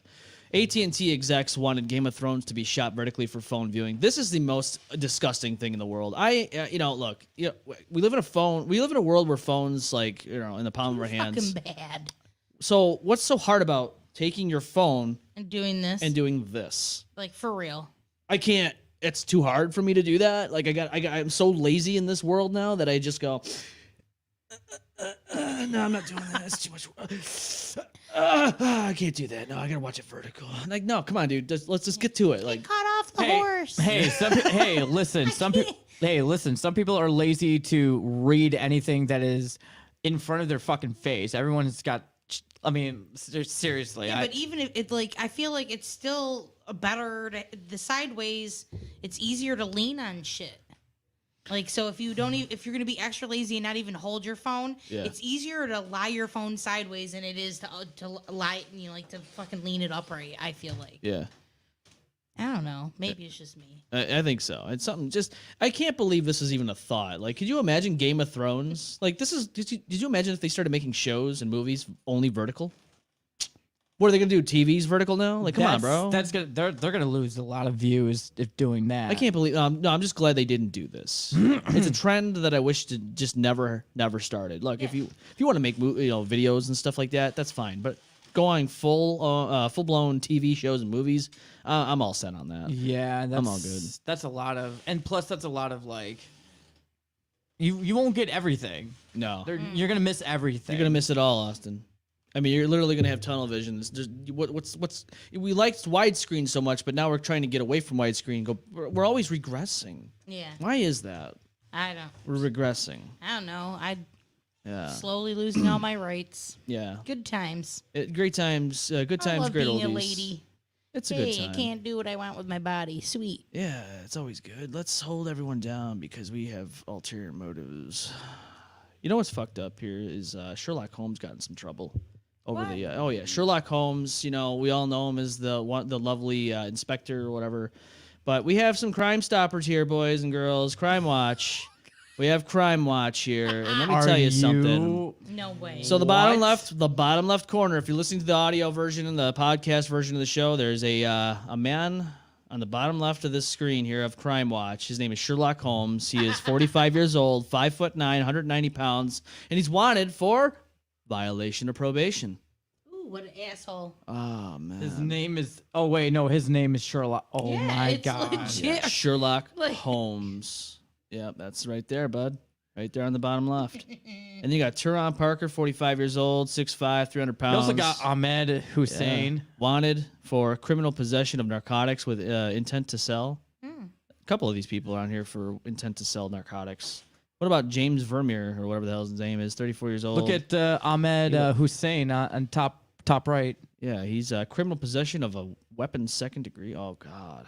[SPEAKER 2] AT&T execs wanted Game of Thrones to be shot vertically for phone viewing. This is the most disgusting thing in the world. Look, we live in a world where phones, like, in the palm of our hands.
[SPEAKER 3] Fucking bad.
[SPEAKER 2] So what's so hard about taking your phone
[SPEAKER 3] And doing this.
[SPEAKER 2] and doing this?
[SPEAKER 3] Like, for real.
[SPEAKER 2] I can't. It's too hard for me to do that. Like, I'm so lazy in this world now that I just go. No, I'm not doing that. It's too much. I can't do that. No, I gotta watch it vertical. Like, no, come on, dude. Let's just get to it. Like,
[SPEAKER 3] Cut off the horse.
[SPEAKER 4] Hey, listen. Some people are lazy to read anything that is in front of their fucking face. Everyone's got. I mean, seriously.
[SPEAKER 3] Yeah, but even if it's like, I feel like it's still the sideways. It's easier to lean on shit. Like, so if you don't even, if you're gonna be extra lazy and not even hold your phone, it's easier to lie your phone sideways than it is to lie, like to fucking lean it upright. I feel like.
[SPEAKER 2] yeah.
[SPEAKER 3] I don't know. Maybe it's just me.
[SPEAKER 2] I think so. It's something I can't believe this is even a thought. Like, could you imagine Game of Thrones? Like, did you imagine if they started making shows and movies only vertical? What are they gonna do? TV's vertical now? Like, come on, bro.
[SPEAKER 4] They're gonna lose a lot of views if doing that.
[SPEAKER 2] I can't believe. No, I'm just glad they didn't do this. It's a trend that I wish to just never started. Look, if you want to make videos and stuff like that, that's fine. But going full blown TV shows and movies, I'm all set on that.
[SPEAKER 4] Yeah,
[SPEAKER 2] I'm all good.
[SPEAKER 4] That's a lot of, and plus that's a lot of like. You won't get everything.
[SPEAKER 2] No,
[SPEAKER 4] you're gonna miss everything.
[SPEAKER 2] You're gonna miss it all, Austin. I mean, you're literally gonna have tunnel vision. It's just, we liked widescreen so much, but now we're trying to get away from widescreen. We're always regressing.
[SPEAKER 3] Yeah.
[SPEAKER 2] Why is that?
[SPEAKER 3] I don't.
[SPEAKER 2] We're regressing.
[SPEAKER 3] I don't know.
[SPEAKER 2] Yeah.
[SPEAKER 3] Slowly losing all my rights.
[SPEAKER 2] Yeah.
[SPEAKER 3] Good times.
[SPEAKER 2] Great times. Good times.
[SPEAKER 3] I love
[SPEAKER 2] great
[SPEAKER 3] being
[SPEAKER 2] oldies.
[SPEAKER 3] a lady.
[SPEAKER 2] It's a good time.
[SPEAKER 3] I can't do what I want with my body. Sweet.
[SPEAKER 2] Yeah, it's always good. Let's hold everyone down because we have ulterior motives. You know what's fucked up here is Sherlock Holmes got in some trouble over the. Sherlock Holmes. We all know him as the lovely inspector or whatever. But we have some Crime Stoppers here, boys and girls. Crime Watch. We have Crime Watch here, and let me tell you something.
[SPEAKER 3] No way.
[SPEAKER 2] So the bottom left corner, if you're listening to the audio version and the podcast version of the show, there's a man on the bottom left of this screen here of Crime Watch. His name is Sherlock Holmes. He is 45 years old, 5'9", 190 pounds, and he's wanted for violation of probation.
[SPEAKER 3] Ooh, what an asshole.
[SPEAKER 2] Oh man.
[SPEAKER 4] His name is. Oh wait, no, his name is Sherlock. Oh
[SPEAKER 3] Yeah,
[SPEAKER 4] my
[SPEAKER 3] it's
[SPEAKER 4] god.
[SPEAKER 3] legit.
[SPEAKER 2] Yeah, Sherlock
[SPEAKER 3] Like-
[SPEAKER 2] Holmes. Yep, that's right there, bud. Right there on the bottom left. And you got Turan Parker, 45 years old, 6'5", 300 pounds.
[SPEAKER 4] We also got Ahmed Hussein.
[SPEAKER 2] Wanted for criminal possession of narcotics with intent to sell. A couple of these people are on here for intent to sell narcotics. What about James Vermeer, or whatever the hell his name is, 34 years old?
[SPEAKER 4] Look at Ahmed Hussein on top right.
[SPEAKER 2] Yeah, he's criminal possession of a weapon second degree. Oh, God.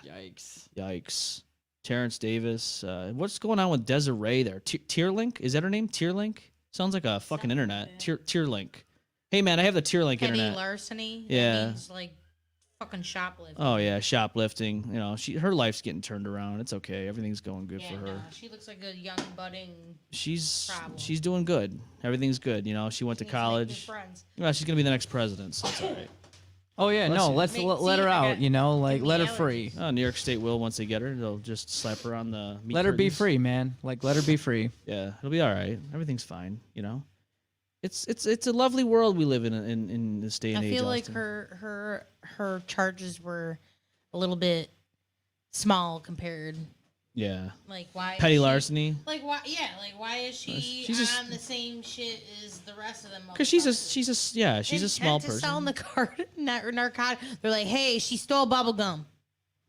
[SPEAKER 4] Yikes.
[SPEAKER 2] Terrence Davis. What's going on with Desiree there? Tierlink? Is that her name? Tierlink? Sounds like a fucking internet. Tierlink. Hey, man, I have the Tierlink
[SPEAKER 3] Petty
[SPEAKER 2] internet.
[SPEAKER 3] larceny.
[SPEAKER 2] Yeah.
[SPEAKER 3] That means like fucking shoplifting.
[SPEAKER 2] Oh, yeah, shoplifting. Her life's getting turned around. It's okay. Everything's going good for her.
[SPEAKER 3] No, she looks like a young budding.
[SPEAKER 2] She's
[SPEAKER 3] problem.
[SPEAKER 2] doing good. Everything's good. She went to
[SPEAKER 3] needs to make new
[SPEAKER 2] college.
[SPEAKER 3] friends.
[SPEAKER 2] Well, she's going to be the next president, so it's all right.
[SPEAKER 4] Oh yeah,
[SPEAKER 2] Bless
[SPEAKER 4] no,
[SPEAKER 2] you.
[SPEAKER 4] let's let her out. Let her free.
[SPEAKER 2] New York State will, once they get her, they'll just slap her on the meat
[SPEAKER 4] Let her be
[SPEAKER 2] curtains.
[SPEAKER 4] free, man. Let her be free.
[SPEAKER 2] Yeah, it'll be all right. Everything's fine. It's a lovely world we live in this day and age.
[SPEAKER 3] I feel like
[SPEAKER 2] Austin.
[SPEAKER 3] her charges were a little bit small compared.
[SPEAKER 2] Yeah.
[SPEAKER 3] Like, why?
[SPEAKER 2] Petty
[SPEAKER 3] is she-
[SPEAKER 2] larceny.
[SPEAKER 3] Like, why? Yeah, like, why is she
[SPEAKER 2] She's just-
[SPEAKER 3] on the same shit as the rest of them?
[SPEAKER 2] Because she's a small
[SPEAKER 3] Intent to
[SPEAKER 2] person.
[SPEAKER 3] sell narcotic. They're like, hey, she stole bubble gum.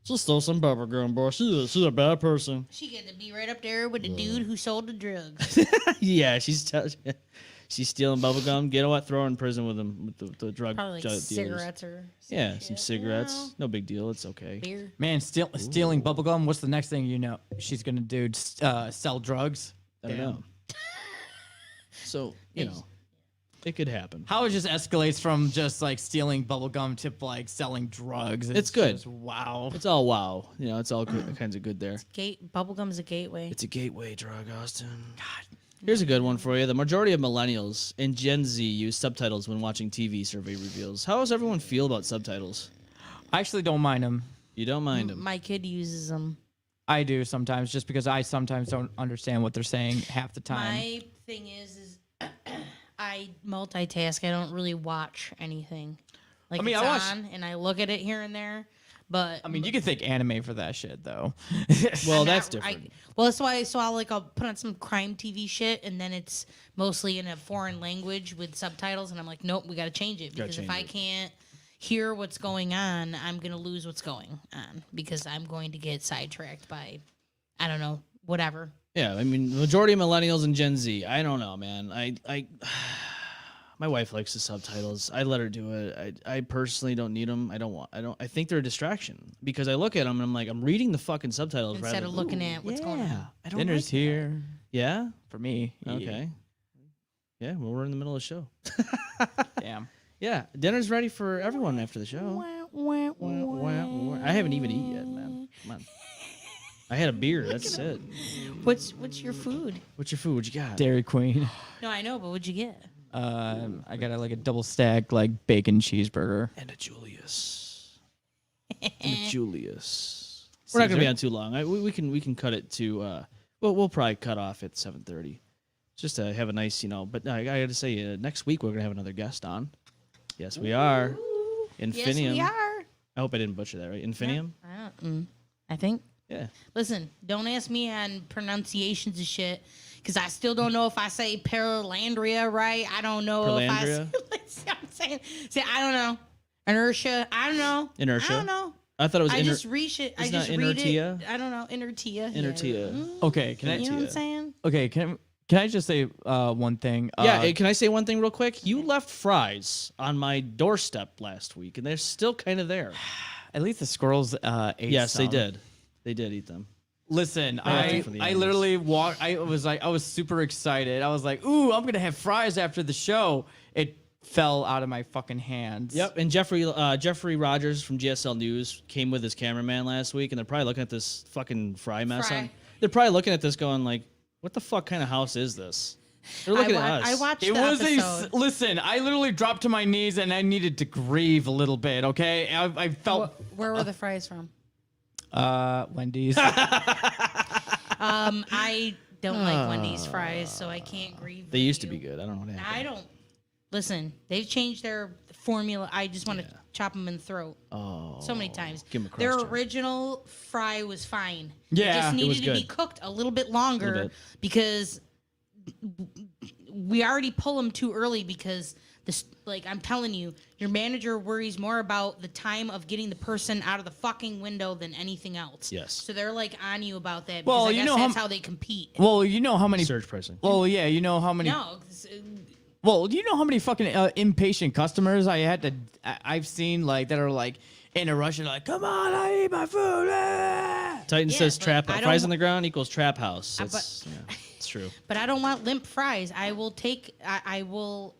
[SPEAKER 2] She stole some bubble gum, boy. She's a bad person.
[SPEAKER 3] She get to be right up there with the dude who sold the drugs.
[SPEAKER 2] Yeah, she's stealing bubble gum. Get what? Throw her in prison with him with the drug
[SPEAKER 3] Probably like
[SPEAKER 2] dealers.
[SPEAKER 3] cigarettes or
[SPEAKER 2] Yeah,
[SPEAKER 3] shit.
[SPEAKER 2] some cigarettes. No big deal. It's okay.
[SPEAKER 3] Beer.
[SPEAKER 4] Man, stealing bubblegum. What's the next thing you know she's gonna do? Sell drugs.
[SPEAKER 2] I don't know. So it could happen.
[SPEAKER 4] How it just escalates from just like stealing bubblegum to like selling drugs.
[SPEAKER 2] It's good.
[SPEAKER 4] just, wow.
[SPEAKER 2] It's all wow. It's all good, kinds of good there.
[SPEAKER 3] Bubblegum is a gateway.
[SPEAKER 2] It's a gateway drug, Austin. God. Here's a good one for you. The majority of millennials and Gen Z use subtitles when watching TV, survey reveals. How does everyone feel about subtitles?
[SPEAKER 4] I actually don't mind them.
[SPEAKER 2] You don't mind them.
[SPEAKER 3] My kid uses them.
[SPEAKER 4] I do sometimes, just because I sometimes don't understand what they're saying half the time.
[SPEAKER 3] My thing is I multitask. I don't really watch anything. Like,
[SPEAKER 4] I mean,
[SPEAKER 3] it's
[SPEAKER 4] I watch-
[SPEAKER 3] on, and I look at it here and there. But
[SPEAKER 4] I mean, you can think anime for that shit, though.
[SPEAKER 2] Well,
[SPEAKER 3] I'm
[SPEAKER 2] that's
[SPEAKER 3] not-
[SPEAKER 2] different.
[SPEAKER 3] well, that's why. So I'll put on some crime TV shit, and then it's mostly in a foreign language with subtitles, and I'm like, nope, we got to change it because if
[SPEAKER 2] change
[SPEAKER 3] I
[SPEAKER 2] it.
[SPEAKER 3] can't hear what's going on, I'm gonna lose what's going on because I'm going to get sidetracked by, I don't know, whatever.
[SPEAKER 2] Yeah, I mean, majority of millennials and Gen Z. I don't know, man. My wife likes the subtitles. I let her do it. I personally don't need them. I think they're a distraction because I look at them and I'm like, I'm reading the fucking subtitles
[SPEAKER 3] Instead of looking at what's going on.
[SPEAKER 2] I don't
[SPEAKER 4] Dinner's
[SPEAKER 2] like
[SPEAKER 4] here
[SPEAKER 2] that. Yeah.
[SPEAKER 4] for me.
[SPEAKER 2] Okay. Yeah, well, we're in the middle of the show.
[SPEAKER 4] Damn.
[SPEAKER 2] Yeah, dinner's ready for everyone after the show. I haven't even eaten yet, man. Come on. I had a beer. That's it.
[SPEAKER 3] What's your food?
[SPEAKER 2] What's your food? What you got?
[SPEAKER 4] Dairy Queen.
[SPEAKER 3] No, I know, but what'd you get?
[SPEAKER 4] I got a double stack bacon cheeseburger.
[SPEAKER 2] And a Julius. We're not gonna be on too long. We can cut it to. We'll probably cut off at 7:30, just to have a nice, But I gotta say, next week we're gonna have another guest on. Yes, we are. Infinium.
[SPEAKER 3] Yes, we are.
[SPEAKER 2] I hope I didn't butcher that, right? Infinium.
[SPEAKER 3] I think.
[SPEAKER 2] Yeah.
[SPEAKER 3] Listen, don't ask me on pronunciations and shit, because I still don't know if I say Pelandria right. I don't know if I say, I'm saying. See, I don't know. Inertia. I don't know.
[SPEAKER 2] Inertia?
[SPEAKER 3] I don't know.
[SPEAKER 2] I thought it was.
[SPEAKER 3] I just reach it. I
[SPEAKER 2] Isn't
[SPEAKER 3] just
[SPEAKER 2] that
[SPEAKER 3] read
[SPEAKER 2] inertia?
[SPEAKER 3] it. I don't know. Inertia.
[SPEAKER 2] Inertia.
[SPEAKER 3] Yeah.
[SPEAKER 4] Okay, can
[SPEAKER 3] You know what I'm
[SPEAKER 2] Inertia.
[SPEAKER 3] saying?
[SPEAKER 4] Okay, can I just say one thing?
[SPEAKER 2] Yeah, can I say one thing real quick? You left fries on my doorstep last week, and they're still kind of there.
[SPEAKER 4] At least the squirrels ate
[SPEAKER 2] Yes, they
[SPEAKER 4] some.
[SPEAKER 2] did. They did eat them.
[SPEAKER 4] Listen,
[SPEAKER 2] Nothing for the
[SPEAKER 4] I
[SPEAKER 2] animals.
[SPEAKER 4] literally walked. I was super excited. I was like, "Ooh, I'm gonna have fries after the show." It fell out of my fucking hands.
[SPEAKER 2] Yep, and Jeffrey Rogers from GSL News came with his cameraman last week, and they're probably looking at this fucking fry mess.
[SPEAKER 3] Fry.
[SPEAKER 2] They're probably looking at this going like, what the fuck kind of house is this? They're looking at us.
[SPEAKER 3] I watched
[SPEAKER 4] It
[SPEAKER 3] the
[SPEAKER 4] was
[SPEAKER 3] episode.
[SPEAKER 4] listen. I literally dropped to my knees and I needed to grieve a little bit. Okay, I felt
[SPEAKER 3] Where were the fries from?
[SPEAKER 4] Wendy's.
[SPEAKER 3] I don't like Wendy's fries, so I can't grieve.
[SPEAKER 2] They
[SPEAKER 3] with
[SPEAKER 2] used to
[SPEAKER 3] you.
[SPEAKER 2] be good. I don't know what happened.
[SPEAKER 3] I don't. Listen, they've changed their formula. I just want to chop them in the throat.
[SPEAKER 2] Oh,
[SPEAKER 3] So many times.
[SPEAKER 2] give 'em a
[SPEAKER 3] Their
[SPEAKER 2] cross check.
[SPEAKER 3] original fry was fine.
[SPEAKER 4] Yeah,
[SPEAKER 3] it just
[SPEAKER 4] it
[SPEAKER 3] needed
[SPEAKER 2] was
[SPEAKER 3] to be
[SPEAKER 2] good.
[SPEAKER 3] cooked a little bit longer
[SPEAKER 2] Little bit.
[SPEAKER 3] because we already pull them too early because this, like I'm telling you, your manager worries more about the time of getting the person out of the fucking window than anything else.
[SPEAKER 2] Yes.
[SPEAKER 3] So they're like on you about that because
[SPEAKER 4] Well,
[SPEAKER 3] I
[SPEAKER 4] you
[SPEAKER 3] guess
[SPEAKER 4] know
[SPEAKER 3] that's
[SPEAKER 4] how-
[SPEAKER 3] how they compete.
[SPEAKER 4] Well, you know how many.
[SPEAKER 2] Surge pricing.
[SPEAKER 4] Well, yeah, you know how many.
[SPEAKER 3] No,
[SPEAKER 4] Well, you know how many fucking impatient customers I've seen that are in a rush and like, come on, I need my food. Ah!
[SPEAKER 2] Titan
[SPEAKER 3] Yeah,
[SPEAKER 2] says
[SPEAKER 3] but
[SPEAKER 2] trap
[SPEAKER 3] I
[SPEAKER 2] fries
[SPEAKER 3] don't-
[SPEAKER 2] on the ground equals trap house.
[SPEAKER 3] but-
[SPEAKER 2] That's, yeah, it's true.
[SPEAKER 3] but I don't want limp fries. I will take. I will.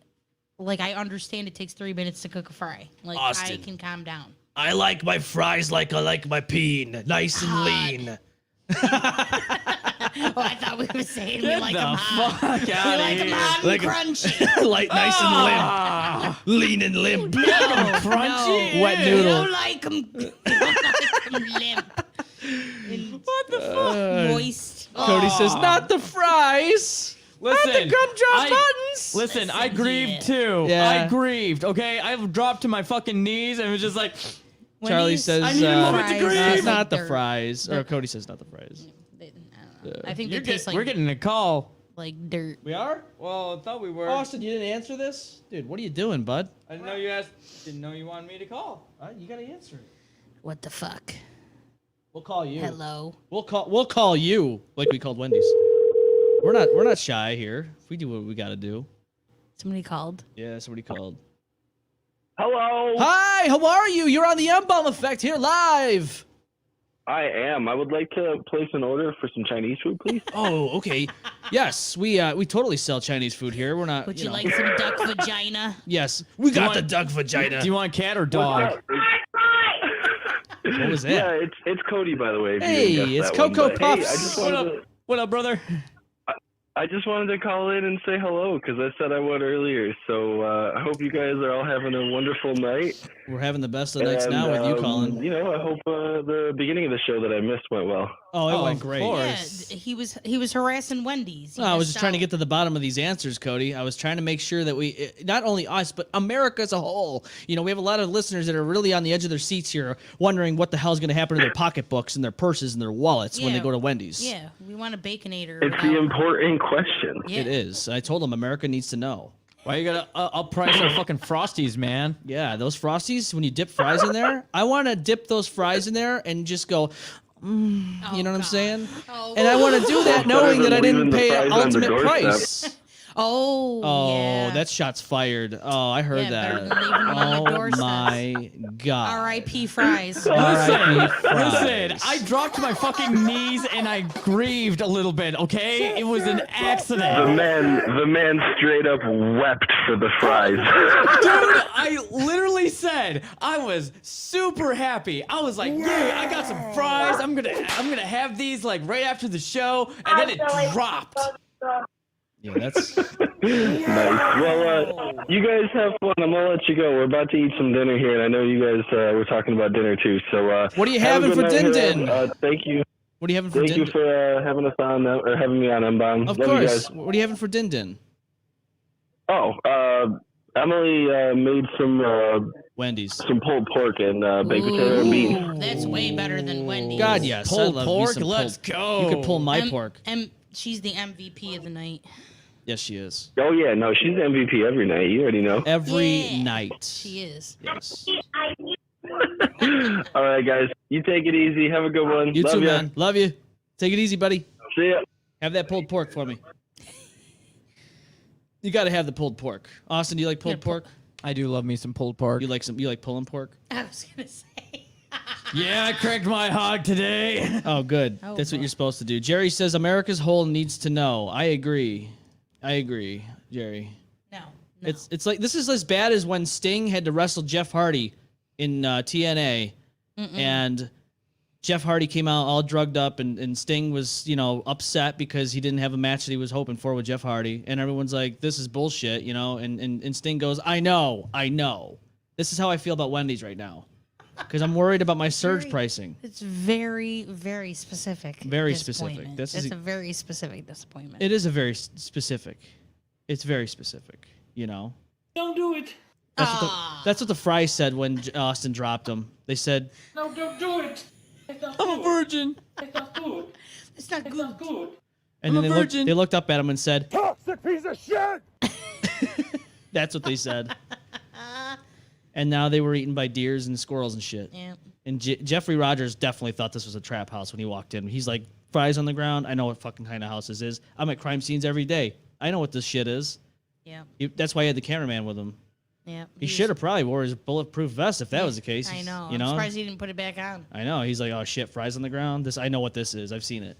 [SPEAKER 3] Like I understand it takes 3 minutes to cook a fry. Like I
[SPEAKER 2] Austin.
[SPEAKER 3] can calm down.
[SPEAKER 2] I like my fries like I like my peen, nice and lean.
[SPEAKER 3] Oh, I thought we were saying we like them hot.
[SPEAKER 4] Fuck
[SPEAKER 3] We
[SPEAKER 4] outta
[SPEAKER 3] like them
[SPEAKER 4] here.
[SPEAKER 3] hot and
[SPEAKER 2] Like 'em-
[SPEAKER 3] crunchy.
[SPEAKER 2] Like nice
[SPEAKER 4] Ah!
[SPEAKER 2] and limp, lean and limp.
[SPEAKER 4] Crunchy.
[SPEAKER 2] Wet
[SPEAKER 3] We
[SPEAKER 2] noodle.
[SPEAKER 3] don't like them. We don't like them limp. What the fuck? Moist.
[SPEAKER 2] Cody says, not the fries.
[SPEAKER 4] Listen,
[SPEAKER 2] Not the gumdrop buttons.
[SPEAKER 4] Listen, I
[SPEAKER 3] Listen,
[SPEAKER 4] grieved
[SPEAKER 3] yeah.
[SPEAKER 4] too.
[SPEAKER 2] Yeah.
[SPEAKER 4] I grieved. Okay, I dropped to my fucking knees and was just like,
[SPEAKER 2] Charlie
[SPEAKER 3] Wendy's
[SPEAKER 2] says,
[SPEAKER 4] I need a moment to
[SPEAKER 3] fries
[SPEAKER 4] grieve.
[SPEAKER 3] taste
[SPEAKER 2] it's
[SPEAKER 3] like
[SPEAKER 2] not the
[SPEAKER 3] dirt.
[SPEAKER 2] fries. Or Cody says, not the fries.
[SPEAKER 3] I don't know. I think they taste
[SPEAKER 4] we're getting a call.
[SPEAKER 3] like dirt.
[SPEAKER 2] We are?
[SPEAKER 4] Well, I thought we were.
[SPEAKER 2] Austin, you didn't answer this? Dude, what are you doing, bud?
[SPEAKER 4] I didn't know you asked. Didn't know you wanted me to call.
[SPEAKER 2] You gotta answer it.
[SPEAKER 3] What the fuck?
[SPEAKER 2] We'll call you.
[SPEAKER 3] Hello.
[SPEAKER 2] We'll call you like we called Wendy's. We're not shy here. We do what we gotta do.
[SPEAKER 3] Somebody called.
[SPEAKER 2] Yeah, somebody called.
[SPEAKER 5] Hello.
[SPEAKER 2] Hi, how are you? You're on the M-Balm Effect here live.
[SPEAKER 5] I am. I would like to place an order for some Chinese food, please.
[SPEAKER 2] Oh, okay. Yes, we totally sell Chinese food here. We're not.
[SPEAKER 3] Would you
[SPEAKER 2] know.
[SPEAKER 3] like some duck vagina?
[SPEAKER 2] Yes, we got
[SPEAKER 4] want-
[SPEAKER 2] the duck vagina.
[SPEAKER 4] Do you want cat or dog?
[SPEAKER 2] What was that?
[SPEAKER 5] Yeah, it's Cody, by the way. if you
[SPEAKER 2] Hey,
[SPEAKER 5] didn't guess
[SPEAKER 2] it's
[SPEAKER 5] that one,
[SPEAKER 2] Cocoa
[SPEAKER 5] but, hey, I
[SPEAKER 2] Puffs.
[SPEAKER 5] just
[SPEAKER 4] What
[SPEAKER 5] wanted
[SPEAKER 4] up? What up, brother?
[SPEAKER 5] I just wanted to call in and say hello because I said I would earlier. So I hope you guys are all having a wonderful night.
[SPEAKER 2] We're having the best of nights now with you calling.
[SPEAKER 5] You know, I hope the beginning of the show that I missed went well.
[SPEAKER 2] Oh, it went
[SPEAKER 4] of
[SPEAKER 2] great.
[SPEAKER 4] course.
[SPEAKER 3] Yeah, he was harassing Wendy's.
[SPEAKER 2] No, I was just trying to get to the bottom of these answers, Cody. I was trying to make sure that we, not only us, but America as a whole. You know, we have a lot of listeners that are really on the edge of their seats here, wondering what the hell's going to happen to their pocketbooks and their purses and their wallets when they go to Wendy's.
[SPEAKER 3] Yeah, we want a Baconator.
[SPEAKER 5] It's the important question.
[SPEAKER 3] Yeah.
[SPEAKER 2] It is. I told them America needs to know.
[SPEAKER 4] Why you gotta upprice our fucking Frosties, man?
[SPEAKER 2] Yeah, those Frosties, when you dip fries in there, I want to dip those fries in there and just go, you know what I'm saying?
[SPEAKER 3] Oh,
[SPEAKER 2] And I want to do that knowing that I didn't pay
[SPEAKER 5] Leaving the fries on the
[SPEAKER 2] ultimate
[SPEAKER 5] doorstep.
[SPEAKER 2] price.
[SPEAKER 3] Oh, yeah.
[SPEAKER 2] That shot's fired. Oh, I heard
[SPEAKER 3] Yeah, better
[SPEAKER 2] that.
[SPEAKER 3] than leaving them on the
[SPEAKER 2] Oh
[SPEAKER 3] doorstep.
[SPEAKER 2] my God.
[SPEAKER 3] R.I.P. fries.
[SPEAKER 2] R.I.P.
[SPEAKER 4] Listen,
[SPEAKER 2] fries.
[SPEAKER 4] I dropped my fucking knees and I grieved a little bit, okay? It was an accident.
[SPEAKER 5] The man straight up wept for the fries.
[SPEAKER 4] Dude, I literally said I was super happy. I was like, "Yay, I got some fries. I'm going to have these like right after the show." And then it dropped.
[SPEAKER 2] Yeah, that's
[SPEAKER 5] Nice. Well, you guys have fun. I'm gonna let you go. We're about to eat some dinner here, and I know you guys were talking about dinner too. So,
[SPEAKER 2] What are you
[SPEAKER 5] have a
[SPEAKER 2] having
[SPEAKER 5] good
[SPEAKER 2] for
[SPEAKER 5] night,
[SPEAKER 2] din-din?
[SPEAKER 5] Thank you.
[SPEAKER 2] what are you having for
[SPEAKER 5] Thank you
[SPEAKER 2] din?
[SPEAKER 5] for having us on or having me on M-Balm.
[SPEAKER 2] Of
[SPEAKER 5] Love you
[SPEAKER 2] course.
[SPEAKER 5] guys.
[SPEAKER 2] What are you having for din?
[SPEAKER 5] Oh, Emily made some
[SPEAKER 2] Wendy's.
[SPEAKER 5] pulled pork and baked potato and beans.
[SPEAKER 3] That's way better than Wendy's.
[SPEAKER 2] God, yes. I
[SPEAKER 4] Pulled
[SPEAKER 2] love me
[SPEAKER 4] pork?
[SPEAKER 2] some
[SPEAKER 4] Let's
[SPEAKER 2] pulled-
[SPEAKER 4] go.
[SPEAKER 2] You could pull my pork.
[SPEAKER 3] She's the MVP of the night.
[SPEAKER 2] Yes, she is.
[SPEAKER 5] Oh yeah, no, she's MVP every night. You already know.
[SPEAKER 2] Every
[SPEAKER 3] Yeah,
[SPEAKER 2] night.
[SPEAKER 3] She is.
[SPEAKER 2] Yes.
[SPEAKER 5] All right, guys, you take it easy. Have a good one.
[SPEAKER 2] You
[SPEAKER 5] Love
[SPEAKER 2] too,
[SPEAKER 5] ya.
[SPEAKER 2] man. Love you. Take it easy, buddy.
[SPEAKER 5] See ya.
[SPEAKER 2] Have that pulled pork for me. You got to have the pulled pork. Austin, do you like pulled pork?
[SPEAKER 4] I do love me some pulled pork.
[SPEAKER 2] You like pulling pork?
[SPEAKER 3] I was gonna say.
[SPEAKER 4] Yeah, I cracked my hog today.
[SPEAKER 2] Oh, good.
[SPEAKER 3] Oh,
[SPEAKER 2] That's what
[SPEAKER 3] boy.
[SPEAKER 2] you're supposed to do. Jerry says America's whole needs to know. I agree, Jerry.
[SPEAKER 3] No.
[SPEAKER 2] It's like this is as bad as when Sting had to wrestle Jeff Hardy in TNA, and Jeff Hardy came out all drugged up, and Sting was upset because he didn't have a match that he was hoping for with Jeff Hardy, and everyone's like, this is bullshit, and Sting goes, I know. This is how I feel about Wendy's right now, because I'm worried about my surge pricing.
[SPEAKER 3] It's very, very specific.
[SPEAKER 2] Very specific.
[SPEAKER 3] disappointment.
[SPEAKER 2] This
[SPEAKER 3] That's
[SPEAKER 2] is-
[SPEAKER 3] a very specific disappointment.
[SPEAKER 2] It is a very specific. It's very specific,
[SPEAKER 9] Don't do it.
[SPEAKER 2] That's what the Fries said when Austin dropped him. They said,
[SPEAKER 9] No, don't do it. It's not
[SPEAKER 4] I'm a
[SPEAKER 9] good.
[SPEAKER 4] virgin.
[SPEAKER 9] It's not good.
[SPEAKER 3] It's not
[SPEAKER 9] It's
[SPEAKER 3] good.
[SPEAKER 9] not good.
[SPEAKER 2] and then
[SPEAKER 4] I'm a virgin.
[SPEAKER 2] they looked up at him and said,
[SPEAKER 10] Toxic piece of shit!
[SPEAKER 2] that's what they said. And now they were eaten by deers and squirrels and shit.
[SPEAKER 3] Yeah.
[SPEAKER 2] And Jeffrey Rogers definitely thought this was a trap house when he walked in. He's like, fries on the ground. I know what fucking kind of house this is. I'm at crime scenes every day. I know what this shit is.
[SPEAKER 3] Yeah.
[SPEAKER 2] That's why he had the cameraman with him.
[SPEAKER 3] Yeah.
[SPEAKER 2] He should have probably wore his bulletproof vest if that was the case.
[SPEAKER 3] I know.
[SPEAKER 2] You
[SPEAKER 3] I'm
[SPEAKER 2] know?
[SPEAKER 3] surprised he didn't put it back on.
[SPEAKER 2] I know. He's like, oh shit, fries on the ground. I know what this is. I've seen it.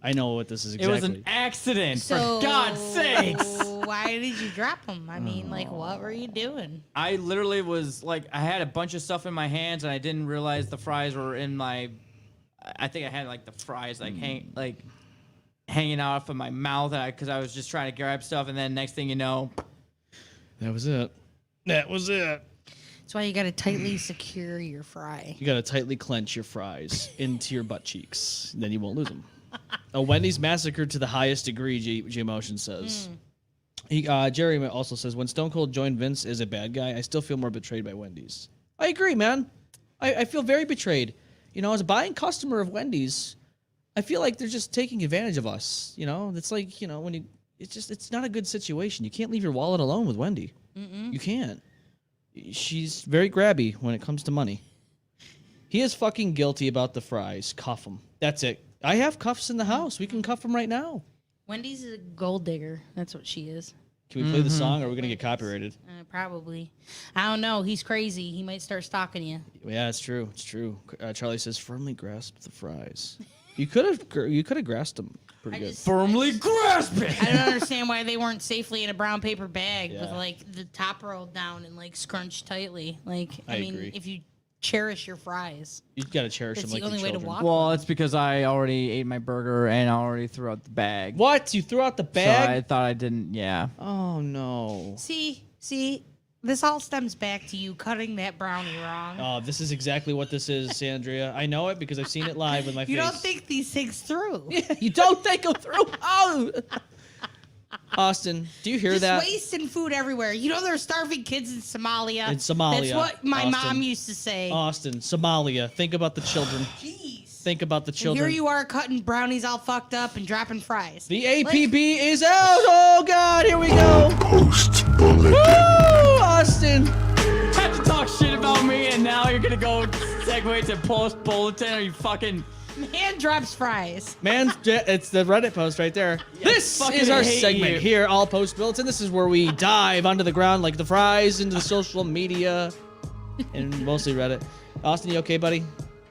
[SPEAKER 2] I know what this is exactly.
[SPEAKER 4] It was an accident,
[SPEAKER 3] So,
[SPEAKER 4] for God's sakes.
[SPEAKER 3] Why did you drop him? I mean, what were you doing?
[SPEAKER 4] I literally was like, I had a bunch of stuff in my hands, and I didn't realize the fries were in my. I think I had like the fries hanging off of my mouth, because I was just trying to grab stuff, and then next thing you know,
[SPEAKER 2] That was it. That was it.
[SPEAKER 3] That's why you got to tightly secure your fry.
[SPEAKER 2] You got to tightly clench your fries into your butt cheeks. Then you won't lose them. A Wendy's massacred to the highest degree, G Motion says. Jerry also says, when Stone Cold joined Vince as a bad guy, I still feel more betrayed by Wendy's. I agree, man. I feel very betrayed. As a buying customer of Wendy's, I feel like they're just taking advantage of us. It's like, when you, it's not a good situation. You can't leave your wallet alone with Wendy. You can't. She's very grabby when it comes to money. He is fucking guilty about the fries. Cuff him. That's it. I have cuffs in the house. We can cuff him right now.
[SPEAKER 3] Wendy's is a gold digger. That's what she is.
[SPEAKER 2] Can we play the song or are we going to get copyrighted?
[SPEAKER 3] Probably. I don't know. He's crazy. He might start stalking you.
[SPEAKER 2] Yeah, it's true. It's true. Charlie says, firmly grasp the fries. You could have grasped them pretty good.
[SPEAKER 4] firmly grasp it.
[SPEAKER 3] I don't understand why they weren't safely in a brown paper bag with
[SPEAKER 2] Yeah.
[SPEAKER 3] the top rolled down and scrunched tightly.
[SPEAKER 2] I
[SPEAKER 3] I mean,
[SPEAKER 2] agree.
[SPEAKER 3] if you cherish your fries.
[SPEAKER 2] You gotta cherish
[SPEAKER 3] It's
[SPEAKER 2] them
[SPEAKER 3] the
[SPEAKER 2] like
[SPEAKER 3] only
[SPEAKER 2] your
[SPEAKER 3] way to
[SPEAKER 2] children.
[SPEAKER 3] walk.
[SPEAKER 4] Well, it's because I already ate my burger and I already threw out the bag.
[SPEAKER 2] What? You threw out the
[SPEAKER 4] So
[SPEAKER 2] bag?
[SPEAKER 4] I thought I didn't. Yeah.
[SPEAKER 2] Oh no.
[SPEAKER 3] See, this all stems back to you cutting that brownie wrong.
[SPEAKER 2] Oh, this is exactly what this is, Andrea. I know it because I've seen it live with my
[SPEAKER 3] You
[SPEAKER 2] face.
[SPEAKER 3] don't think these things through.
[SPEAKER 2] Yeah, you don't think them through. Oh. Austin, do you hear
[SPEAKER 3] Just
[SPEAKER 2] that?
[SPEAKER 3] wasting food everywhere. You know there's starving kids in Somalia.
[SPEAKER 2] In Somalia,
[SPEAKER 3] That's what my
[SPEAKER 2] Austin.
[SPEAKER 3] mom used to say.
[SPEAKER 2] Austin, Somalia. Think about the children.
[SPEAKER 3] Jeez.
[SPEAKER 2] Think about the
[SPEAKER 3] And
[SPEAKER 2] children.
[SPEAKER 3] here you are cutting brownies all fucked up and dropping fries.
[SPEAKER 2] The APB is out. Oh God, here we go.
[SPEAKER 1] Post bullet.
[SPEAKER 2] Woo, Austin.
[SPEAKER 4] Have to talk shit about me, and now you're gonna go segue to post bulletin? Are you fucking?
[SPEAKER 3] Man drops fries.
[SPEAKER 2] Man, it's the Reddit post right there. This
[SPEAKER 4] fucking
[SPEAKER 2] is our
[SPEAKER 4] hate
[SPEAKER 2] segment
[SPEAKER 4] you.
[SPEAKER 2] here, All Post Bulletin. This is where we dive onto the ground like the fries into the social media and mostly Reddit. Austin, you okay, buddy?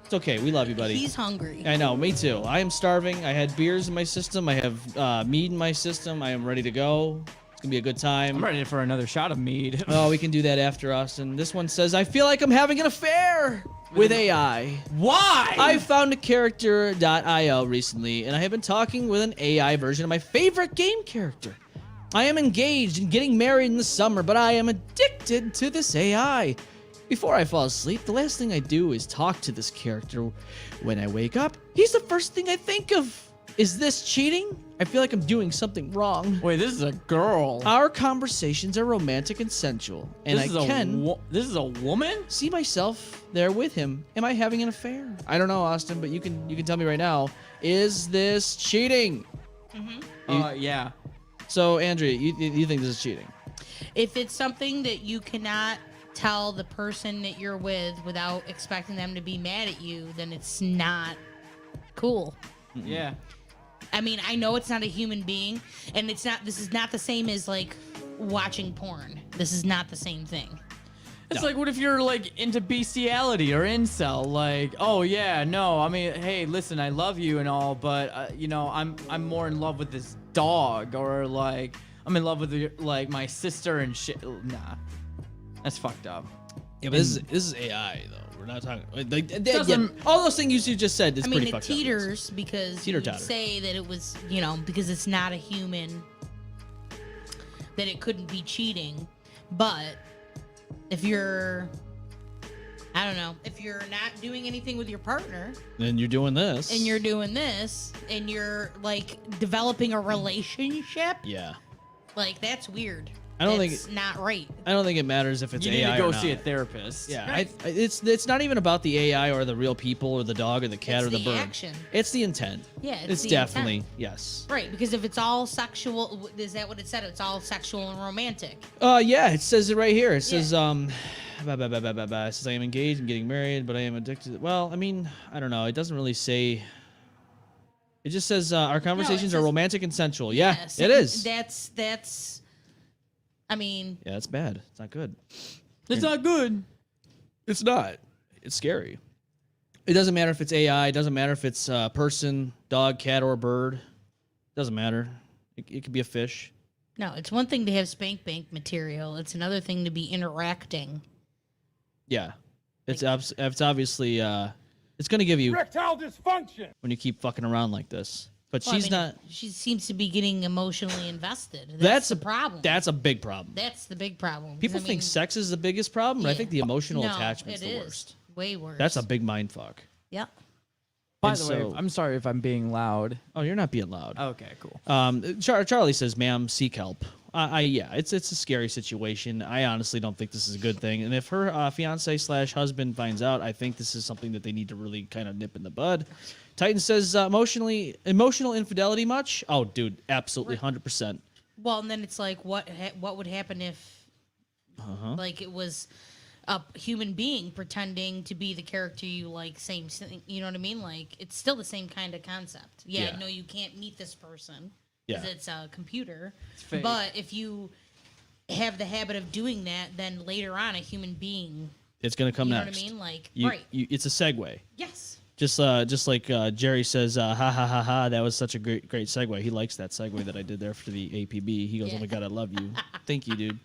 [SPEAKER 2] It's okay. We love you, buddy.
[SPEAKER 3] He's hungry.
[SPEAKER 2] I know, me too. I am starving. I had beers in my system. I have mead in my system. I am ready to go. It's gonna be a good time.
[SPEAKER 4] I'm ready for another shot of mead.
[SPEAKER 2] Oh, we can do that after, Austin. This one says, I feel like I'm having an affair with AI.
[SPEAKER 4] Why?
[SPEAKER 2] I found a character.io recently, and I have been talking with an AI version of my favorite game character. I am engaged and getting married in the summer, but I am addicted to this AI. Before I fall asleep, the last thing I do is talk to this character. When I wake up, he's the first thing I think of. Is this cheating? I feel like I'm doing something wrong.
[SPEAKER 4] Wait, this is a girl.
[SPEAKER 2] Our conversations are romantic and sensual, and
[SPEAKER 4] this is
[SPEAKER 2] I can
[SPEAKER 4] this is a woman?
[SPEAKER 2] see myself there with him. Am I having an affair? I don't know, Austin, but you can tell me right now. Is this cheating?
[SPEAKER 4] Yeah.
[SPEAKER 2] So, Andrea, you think this is cheating?
[SPEAKER 3] If it's something that you cannot tell the person that you're with without expecting them to be mad at you, then it's not cool.
[SPEAKER 4] Yeah.
[SPEAKER 3] I mean, I know it's not a human being, and this is not the same as like watching porn. This is not the same thing.
[SPEAKER 4] It's like, what if you're like into bestiality or incel? Like, oh yeah, no, I mean, hey, listen, I love you and all, but you know, I'm more in love with this dog, or like I'm in love with like my sister and shit. Nah, that's fucked up.
[SPEAKER 2] Yeah, but this is AI though. We're not talking all those things you just said. Is
[SPEAKER 3] I mean,
[SPEAKER 2] pretty
[SPEAKER 3] it
[SPEAKER 2] fucked
[SPEAKER 3] teeters because you
[SPEAKER 2] Teeter-totter.
[SPEAKER 3] say that it was, because it's not a human, that it couldn't be cheating. But if you're, I don't know, if you're not doing anything with your partner
[SPEAKER 2] up. Then you're doing this.
[SPEAKER 3] and you're doing this and you're like developing a relationship,
[SPEAKER 2] yeah.
[SPEAKER 3] like that's weird.
[SPEAKER 2] I don't think
[SPEAKER 3] It's not right.
[SPEAKER 2] I don't think it matters if it's
[SPEAKER 4] You need
[SPEAKER 2] AI
[SPEAKER 4] to go
[SPEAKER 2] or
[SPEAKER 4] see a
[SPEAKER 2] not.
[SPEAKER 4] therapist.
[SPEAKER 2] Yeah, it's not even about the AI or the real people or the dog or the cat
[SPEAKER 3] It's
[SPEAKER 2] or the
[SPEAKER 3] the
[SPEAKER 2] bird.
[SPEAKER 3] action.
[SPEAKER 2] It's the intent.
[SPEAKER 3] Yeah,
[SPEAKER 2] it's
[SPEAKER 3] the
[SPEAKER 2] definitely
[SPEAKER 3] intent.
[SPEAKER 2] yes.
[SPEAKER 3] Right, because if it's all sexual, is that what it said? It's all sexual and romantic.
[SPEAKER 2] Yeah, it says it right here. It says
[SPEAKER 3] Yeah.
[SPEAKER 2] it says I am engaged and getting married, but I am addicted. Well, I mean, I don't know. It doesn't really say. It just says our conversations are
[SPEAKER 3] says-
[SPEAKER 2] romantic and sensual. Yeah,
[SPEAKER 3] Yes,
[SPEAKER 2] it is.
[SPEAKER 3] That's. I mean,
[SPEAKER 2] Yeah, it's bad. It's not good.
[SPEAKER 4] It's not good.
[SPEAKER 2] It's not. It's scary. It doesn't matter if it's AI. It doesn't matter if it's person, dog, cat, or bird. Doesn't matter. It could be a fish.
[SPEAKER 3] no, it's one thing to have spank bank material. It's another thing to be interacting.
[SPEAKER 2] Yeah, it's obviously it's gonna give you
[SPEAKER 9] Erectile dysfunction.
[SPEAKER 2] when you keep fucking around like this. But
[SPEAKER 3] Well, I
[SPEAKER 2] she's
[SPEAKER 3] mean,
[SPEAKER 2] not.
[SPEAKER 3] She seems to be getting emotionally invested.
[SPEAKER 2] That's
[SPEAKER 3] the problem.
[SPEAKER 2] That's a big problem.
[SPEAKER 3] That's the big problem. 'Cause,
[SPEAKER 2] People
[SPEAKER 3] I
[SPEAKER 2] think
[SPEAKER 3] mean,
[SPEAKER 2] sex is the biggest problem, but I
[SPEAKER 3] yeah.
[SPEAKER 2] think the emotional
[SPEAKER 3] No,
[SPEAKER 2] attachment's
[SPEAKER 3] it
[SPEAKER 2] the
[SPEAKER 3] is.
[SPEAKER 2] worst.
[SPEAKER 3] Way worse.
[SPEAKER 2] That's a big mind fuck.
[SPEAKER 3] Yep.
[SPEAKER 4] By
[SPEAKER 2] And
[SPEAKER 4] the
[SPEAKER 2] so-
[SPEAKER 4] way, I'm sorry if I'm being loud.
[SPEAKER 2] Oh, you're not being loud.
[SPEAKER 4] Okay, cool.
[SPEAKER 2] Charlie says, "Ma'am, seek help." Yeah, it's a scary situation. I honestly don't think this is a good thing. And if her fiance/husband finds out, I think this is something that they need to really kind of nip in the bud. Titan says, emotional infidelity much? Oh, dude, absolutely, 100%.
[SPEAKER 3] Well, and then it's like, what would happen if, like, it was a human being pretending to be the character you like? Same thing, you know what I mean? Like, it's still the same kind of concept. Yeah,
[SPEAKER 2] Yeah.
[SPEAKER 3] no, you can't meet this person
[SPEAKER 2] Yeah.
[SPEAKER 3] because it's a computer.
[SPEAKER 4] fake.
[SPEAKER 3] But if you have the habit of doing that, then later on, a human being,
[SPEAKER 2] It's gonna come
[SPEAKER 3] you know
[SPEAKER 2] next.
[SPEAKER 3] what I mean? Like,
[SPEAKER 2] You-
[SPEAKER 3] right?
[SPEAKER 2] it's a segue.
[SPEAKER 3] Yes.
[SPEAKER 2] Just like Jerry says, ha ha ha ha. That was such a great segue. He likes that segue that I did there for the APB. He goes,
[SPEAKER 3] Yeah.
[SPEAKER 2] "Oh my god, I love you." Thank you, dude.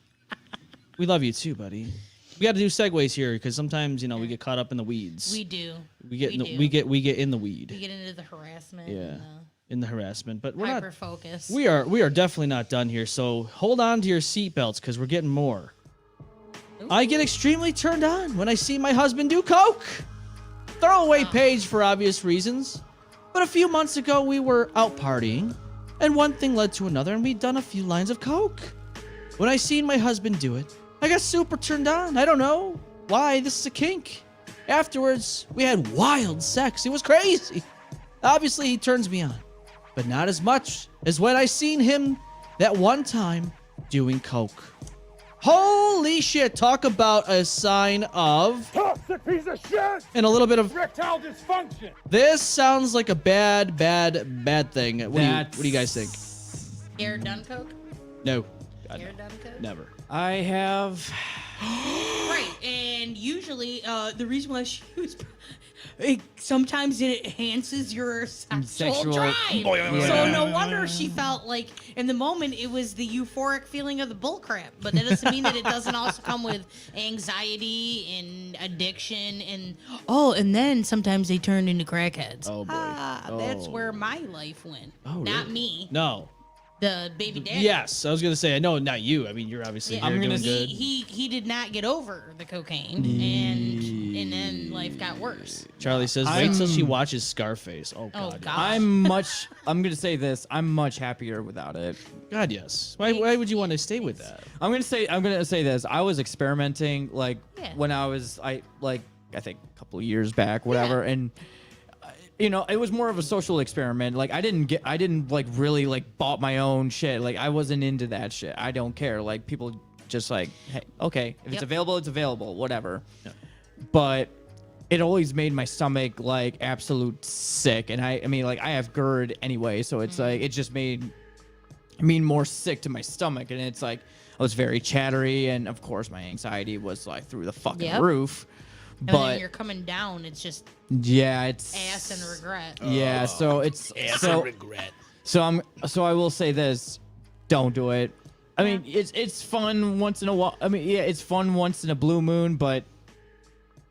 [SPEAKER 2] We love you too, buddy. We got to do segues here because sometimes we get caught up in the weeds.
[SPEAKER 3] We do.
[SPEAKER 2] We get in the weed.
[SPEAKER 3] We get into the harassment.
[SPEAKER 2] Yeah.
[SPEAKER 3] And
[SPEAKER 2] in the harassment, but we're
[SPEAKER 3] hyper
[SPEAKER 2] not.
[SPEAKER 3] focus.
[SPEAKER 2] We are definitely not done here. So hold on to your seatbelts because we're getting more.
[SPEAKER 3] Ooh.
[SPEAKER 2] I get extremely turned on when I see my husband do coke. Throwaway page for obvious reasons. But a few months ago, we were out partying, and one thing led to another, and we'd done a few lines of coke. When I seen my husband do it, I got super turned on. I don't know why. This is a kink. Afterwards, we had wild sex. It was crazy. Obviously, he turns me on, but not as much as when I seen him that one time doing coke. Holy shit, talk about a sign of
[SPEAKER 9] Toxic piece of shit!
[SPEAKER 2] and a little bit of
[SPEAKER 9] Erectile dysfunction!
[SPEAKER 2] this sounds like a bad thing. What do you guys think?
[SPEAKER 3] Air done coke?
[SPEAKER 2] No.
[SPEAKER 3] Air done coke?
[SPEAKER 2] Never.
[SPEAKER 4] I have.
[SPEAKER 3] Right, and usually the reason why she was sometimes it enhances your sexual drive. So no wonder she felt like in the moment it was the euphoric feeling of the bullcrap. But that doesn't mean that it doesn't also come with anxiety and addiction and then sometimes they turn into crackheads.
[SPEAKER 2] Oh boy.
[SPEAKER 3] That's where my life went.
[SPEAKER 2] Oh,
[SPEAKER 3] Not
[SPEAKER 2] really?
[SPEAKER 3] me.
[SPEAKER 2] No.
[SPEAKER 3] The baby daddy.
[SPEAKER 2] Yes, I was gonna say. I know, not you. I mean, you're obviously
[SPEAKER 3] Yeah.
[SPEAKER 2] here doing good.
[SPEAKER 3] He did not get over the cocaine, and then life got worse.
[SPEAKER 2] Charlie says, wait till she watches Scarface. Oh
[SPEAKER 3] Oh
[SPEAKER 2] God.
[SPEAKER 3] gosh.
[SPEAKER 4] I'm gonna say this. I'm much happier without it.
[SPEAKER 2] God, yes. Why would you want to stay with that?
[SPEAKER 4] I'm gonna say this. I was experimenting
[SPEAKER 3] Yeah.
[SPEAKER 4] when I think a couple of years back, whatever, and it was more of a social experiment. Like I didn't like really like bought my own shit. Like I wasn't into that shit. I don't care. Like people just like, hey, okay, if it's available, it's available, whatever.
[SPEAKER 2] Yeah.
[SPEAKER 4] But it always made my stomach like absolute sick, and I mean like I have GERD anyway, so it's like it just made me more sick to my stomach, and it's like I was very chattery, and of course my anxiety was like through the fucking roof.
[SPEAKER 3] And
[SPEAKER 4] But
[SPEAKER 3] then you're coming down. It's just
[SPEAKER 4] it's
[SPEAKER 3] ass and regret.
[SPEAKER 4] Yeah, so it's
[SPEAKER 2] Ass and regret.
[SPEAKER 4] So I will say this: don't do it. I mean, it's fun once in a while. I mean, yeah, it's fun once in a blue moon, but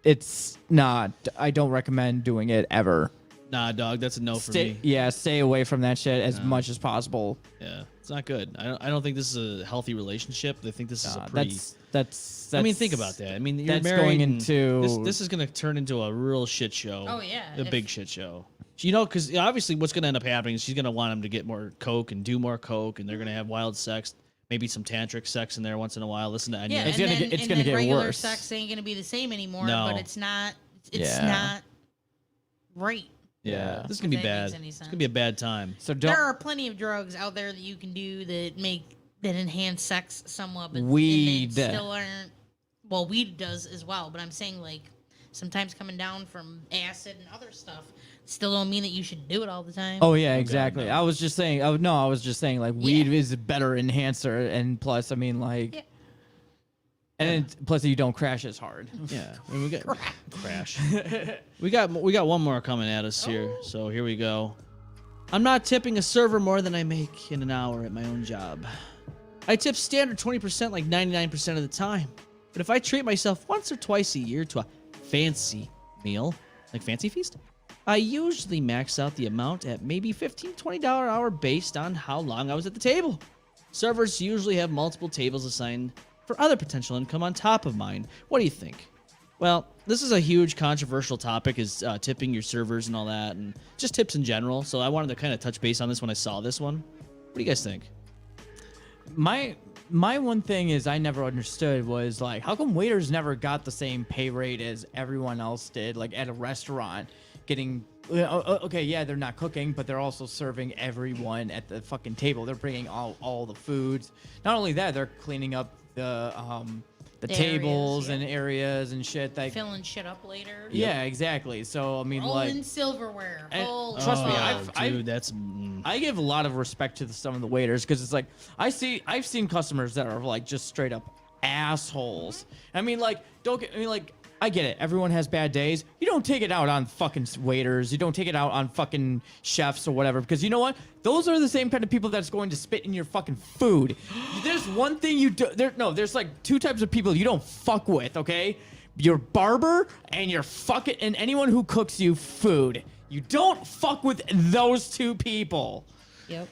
[SPEAKER 4] it's not. I don't recommend doing it ever.
[SPEAKER 2] Nah, dog, that's a no for me.
[SPEAKER 4] Yeah, stay away from that shit as much as possible.
[SPEAKER 2] Yeah, it's not good. I don't think this is a healthy relationship. I think this is a pretty.
[SPEAKER 4] That's.
[SPEAKER 2] I mean, think about that. I mean, you're
[SPEAKER 4] that's
[SPEAKER 2] married
[SPEAKER 4] going
[SPEAKER 2] and
[SPEAKER 4] into
[SPEAKER 2] this is going to turn into a real shit show.
[SPEAKER 3] Oh, yeah,
[SPEAKER 2] a big shit show. Because obviously, what's going to end up happening is she's going to want him to get more coke and do more coke, and they're going to have wild sex, maybe some tantric sex in there once in a while. Listen to Anya.
[SPEAKER 3] Yeah,
[SPEAKER 4] it's gonna get
[SPEAKER 3] regular
[SPEAKER 4] worse.
[SPEAKER 3] sex ain't gonna be the same anymore.
[SPEAKER 2] No.
[SPEAKER 3] But it's not. It's
[SPEAKER 4] Yeah.
[SPEAKER 3] not right.
[SPEAKER 2] Yeah, this is going to be
[SPEAKER 3] If that
[SPEAKER 2] bad.
[SPEAKER 3] makes any
[SPEAKER 2] It's
[SPEAKER 3] sense.
[SPEAKER 2] going to be a bad time.
[SPEAKER 4] So
[SPEAKER 3] There
[SPEAKER 4] don't.
[SPEAKER 3] are plenty of drugs out there that you can do that enhance sex somewhat, but
[SPEAKER 4] Weed.
[SPEAKER 3] and they still aren't. Well, weed does as well, but I'm saying like sometimes coming down from acid and other stuff still don't mean that you should do it all the time.
[SPEAKER 4] Oh yeah, exactly.
[SPEAKER 2] no.
[SPEAKER 4] I was just saying. I was just saying like weed is a better enhancer, and plus, I mean like.
[SPEAKER 3] Yeah.
[SPEAKER 4] And plus, you don't crash as hard.
[SPEAKER 2] Yeah, I mean, we got crash. we got one more coming at us here. So here we go. I'm not tipping a server more than I make in an hour at my own job. I tip standard 20% like 99% of the time. But if I treat myself once or twice a year to a fancy meal, like Fancy Feast, I usually max out the amount at maybe $15, $20 an hour based on how long I was at the table. Servers usually have multiple tables assigned for other potential income on top of mine. What do you think? Well, this is a huge controversial topic, is tipping your servers and all that, and just tips in general. So I wanted to kind of touch base on this when I saw this one. What do you guys think?
[SPEAKER 4] My one thing is I never understood was like, how come waiters never got the same pay rate as everyone else did, like at a restaurant, getting okay, yeah, they're not cooking, but they're also serving everyone at the fucking table. They're bringing all the foods. Not only that, they're cleaning up the tables
[SPEAKER 3] areas,
[SPEAKER 4] and areas and shit. Like,
[SPEAKER 3] Filling shit up later.
[SPEAKER 4] yeah, exactly. So I mean,
[SPEAKER 3] Rolling
[SPEAKER 4] like,
[SPEAKER 3] silverware.
[SPEAKER 4] and
[SPEAKER 3] Holy
[SPEAKER 4] trust me,
[SPEAKER 3] shit.
[SPEAKER 2] Dude, that's
[SPEAKER 4] I give a lot of respect to some of the waiters because it's like I've seen customers that are like just straight up assholes. I mean, like, don't get I mean, like, I get it. Everyone has bad days. You don't take it out on fucking waiters. You don't take it out on fucking chefs or whatever. Because you know what? Those are the same kind of people that's going to spit in your fucking food. There's one thing you do. There's like 2 types of people you don't fuck with, okay? Your barber and and anyone who cooks you food. You don't fuck with those 2 people.
[SPEAKER 3] Yep.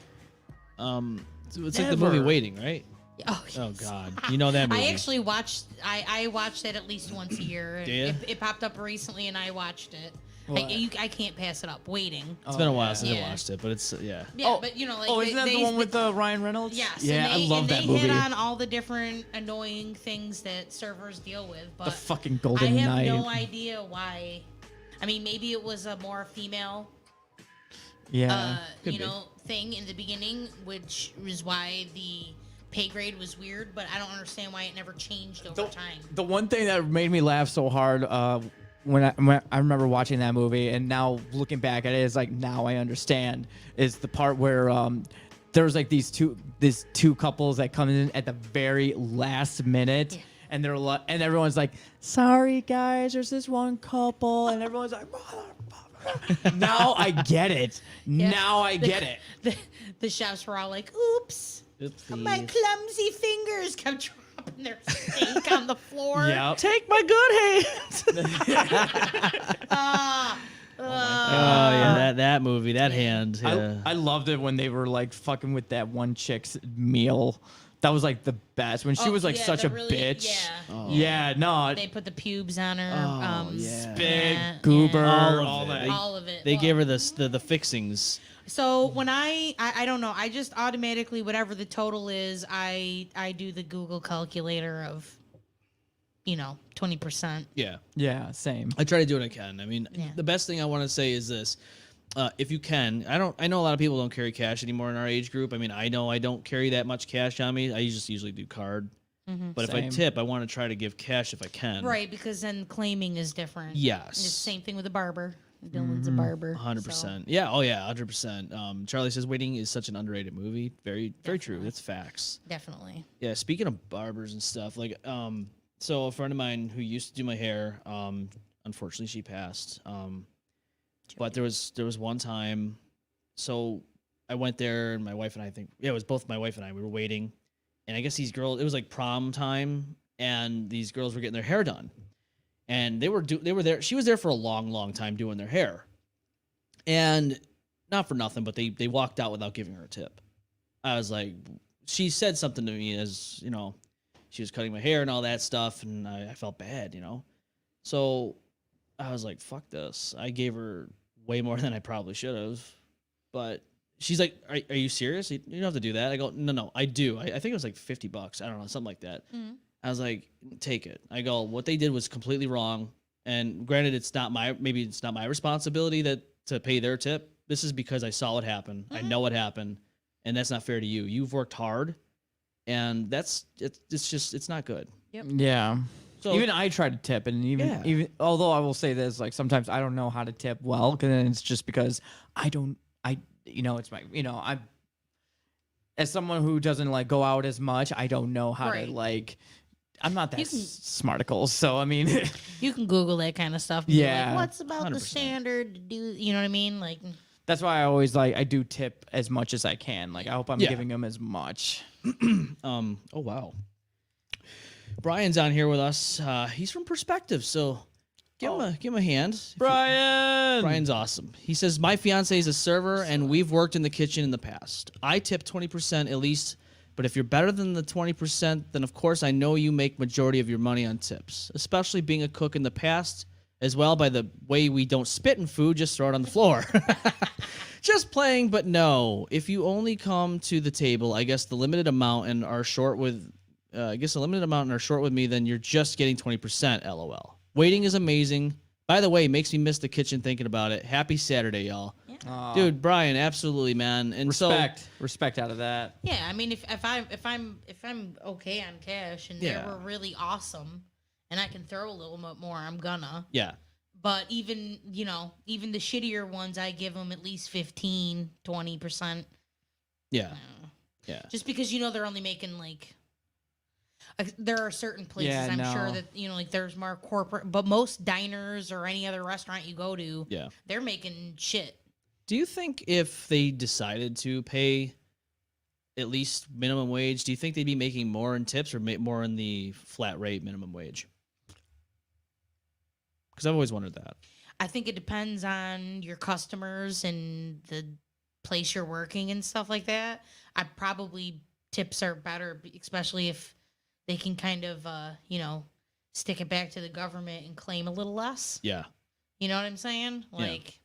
[SPEAKER 2] It's like the movie Waiting, right?
[SPEAKER 3] Oh,
[SPEAKER 2] Oh God, you know that movie.
[SPEAKER 3] I actually watched. I watched it at least once a year.
[SPEAKER 2] Do ya?
[SPEAKER 3] It popped up recently, and I watched it.
[SPEAKER 4] Well,
[SPEAKER 3] I can't pass it up. Waiting.
[SPEAKER 2] It's been a while since I
[SPEAKER 3] Yeah.
[SPEAKER 2] watched it, but it's yeah.
[SPEAKER 3] Yeah, but you know, like
[SPEAKER 4] isn't that the one with Ryan Reynolds?
[SPEAKER 3] Yes.
[SPEAKER 4] Yeah,
[SPEAKER 3] and
[SPEAKER 4] I love that
[SPEAKER 3] they
[SPEAKER 4] movie.
[SPEAKER 3] hit on all the different annoying things that servers deal with, but
[SPEAKER 4] The fucking
[SPEAKER 3] I
[SPEAKER 4] Golden
[SPEAKER 3] have
[SPEAKER 4] Knight.
[SPEAKER 3] no idea why. I mean, maybe it was a more female,
[SPEAKER 4] Yeah.
[SPEAKER 3] thing in the beginning, which is why the pay grade was weird. But I don't understand why it never changed over time.
[SPEAKER 4] The one thing that made me laugh so hard when I remember watching that movie, and now looking back at it, is like now I understand, is the part where there's like these two couples that come in at the very last minute.
[SPEAKER 3] Yeah.
[SPEAKER 4] And and everyone's like, "Sorry guys, there's this one couple," and everyone's like, "Motherfucker!" Now I get it.
[SPEAKER 3] Yeah.
[SPEAKER 4] Now I get it.
[SPEAKER 3] The chefs were all like, "Oops,
[SPEAKER 2] Oopsies.
[SPEAKER 3] my clumsy fingers kept dropping their steak on the floor."
[SPEAKER 4] Yep.
[SPEAKER 2] Take my good hand. Oh yeah, that movie, that hand. Yeah.
[SPEAKER 4] I loved it when they were like fucking with that one chick's meal. That was like the best when she was like such a bitch.
[SPEAKER 3] Yeah.
[SPEAKER 4] Yeah, no.
[SPEAKER 3] They put the pubes on her.
[SPEAKER 2] yeah.
[SPEAKER 4] Big
[SPEAKER 3] yeah,
[SPEAKER 4] goober,
[SPEAKER 3] yeah.
[SPEAKER 4] all that.
[SPEAKER 3] All of it.
[SPEAKER 2] They
[SPEAKER 3] Well,
[SPEAKER 2] gave her the fixings.
[SPEAKER 3] So when I don't know, I just automatically, whatever the total is, I do the Google calculator of, 20%.
[SPEAKER 2] Yeah.
[SPEAKER 4] Yeah, same.
[SPEAKER 2] I try to do what I can. I mean,
[SPEAKER 3] Yeah.
[SPEAKER 2] the best thing I want to say is this: if you can, I know a lot of people don't carry cash anymore in our age group. I mean, I know I don't carry that much cash on me. I just usually do card. But if I
[SPEAKER 4] Same.
[SPEAKER 2] tip, I want to try to give cash if I can.
[SPEAKER 3] Right, because then claiming is different.
[SPEAKER 2] Yes.
[SPEAKER 3] It's the same thing with a barber. Dylan's a barber.
[SPEAKER 2] 100%. Yeah. Oh yeah. 100%. Charlie says Waiting is such an underrated movie. Very, very true. That's facts.
[SPEAKER 3] Definitely.
[SPEAKER 2] Yeah. Speaking of barbers and stuff, like, so a friend of mine who used to do my hair, unfortunately she passed. But there was one time, so I went there and my wife and I it was both my wife and I, we were waiting. And I guess these girls, it was like prom time and these girls were getting their hair done. And they were there. She was there for a long, long time doing their hair. And not for nothing, but they walked out without giving her a tip. I was like, she said something to me as, she was cutting my hair and all that stuff. And I felt bad, So I was like, fuck this. I gave her way more than I probably should have. But she's like, are you serious? You don't have to do that. I go, no, I do. I think it was like $50. I don't know, something like that.
[SPEAKER 3] Mm-hmm.
[SPEAKER 2] I was like, take it. I go, what they did was completely wrong. And granted, it's not my responsibility to pay their tip. This is because I saw what happened. I know what happened. And that's not fair to you. You've worked hard. And it's not good.
[SPEAKER 3] Yep.
[SPEAKER 4] Yeah.
[SPEAKER 2] So
[SPEAKER 4] Even I try to tip, and even although I will say this, like sometimes I don't know how to tip well, because it's just because it's my, I'm as someone who doesn't like go out as much, I don't know how
[SPEAKER 3] Right.
[SPEAKER 4] to like. I'm not that
[SPEAKER 3] You can-
[SPEAKER 4] smarticle, so I mean,
[SPEAKER 3] You can Google that kind of stuff. And be
[SPEAKER 4] Yeah.
[SPEAKER 3] like, what's about the
[SPEAKER 2] 100%.
[SPEAKER 3] standard to do? You know what I mean? Like,
[SPEAKER 4] that's why I always I do tip as much as I can. Like I hope I'm
[SPEAKER 2] Yeah.
[SPEAKER 4] giving them as much.
[SPEAKER 2] Oh wow. Brian's on here with us. He's from Perspective, so give him a hand. Brian's awesome. He says, my fiance is a server and we've worked in the kitchen in the past. I tip 20% at least, but if you're better than the 20%, then of course I know you make majority of your money on tips, especially being a cook in the past as well. By the way, we don't spit in food, just throw it on the floor. Just playing, but no. If you only come to the table, I guess the limited amount and are short with me, then you're just getting 20%, LOL. Waiting is amazing. By the way, makes me miss the kitchen thinking about it. Happy Saturday, y'all. Dude, Brian, absolutely, man. And
[SPEAKER 4] Respect out of that.
[SPEAKER 3] yeah, I mean, if I'm okay on cash and
[SPEAKER 2] Yeah.
[SPEAKER 3] they were really awesome, and I can throw a little bit more, I'm gonna.
[SPEAKER 2] yeah.
[SPEAKER 3] But even the shittier ones, I give them at least 15, 20%.
[SPEAKER 2] Yeah. Yeah.
[SPEAKER 3] Just because they're only making like, there are certain places
[SPEAKER 4] Yeah,
[SPEAKER 3] I'm sure
[SPEAKER 4] no.
[SPEAKER 3] that like there's more corporate, but most diners or any other restaurant you go to,
[SPEAKER 2] Yeah.
[SPEAKER 3] they're making shit.
[SPEAKER 2] Do you think if they decided to pay at least minimum wage, do you think they'd be making more in tips or more in the flat rate minimum wage? Because I've always wondered that.
[SPEAKER 3] I think it depends on your customers and the place you're working and stuff like that. I probably tips are better, especially if they can kind of, stick it back to the government and claim a little less.
[SPEAKER 2] Yeah.
[SPEAKER 3] You know what I'm saying? Like,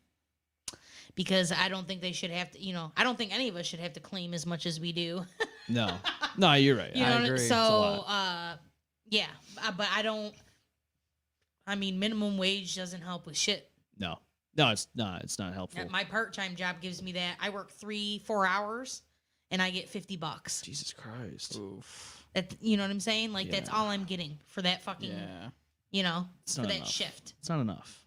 [SPEAKER 3] because I don't think they should have to, I don't think any of us should have to claim as much as we do.
[SPEAKER 2] No, you're right.
[SPEAKER 3] You know,
[SPEAKER 2] I agree.
[SPEAKER 3] so, but I don't. I mean, minimum wage doesn't help with shit.
[SPEAKER 2] No, it's not. It's not helpful.
[SPEAKER 3] My part-time job gives me that. I work 3-4 hours, and I get $50.
[SPEAKER 2] Jesus Christ.
[SPEAKER 4] Oof.
[SPEAKER 3] That, you know what I'm saying? Like that's all I'm getting for that fucking.
[SPEAKER 4] Yeah.
[SPEAKER 2] It's
[SPEAKER 3] for
[SPEAKER 2] not
[SPEAKER 3] that
[SPEAKER 2] enough.
[SPEAKER 3] shift.
[SPEAKER 2] It's not enough.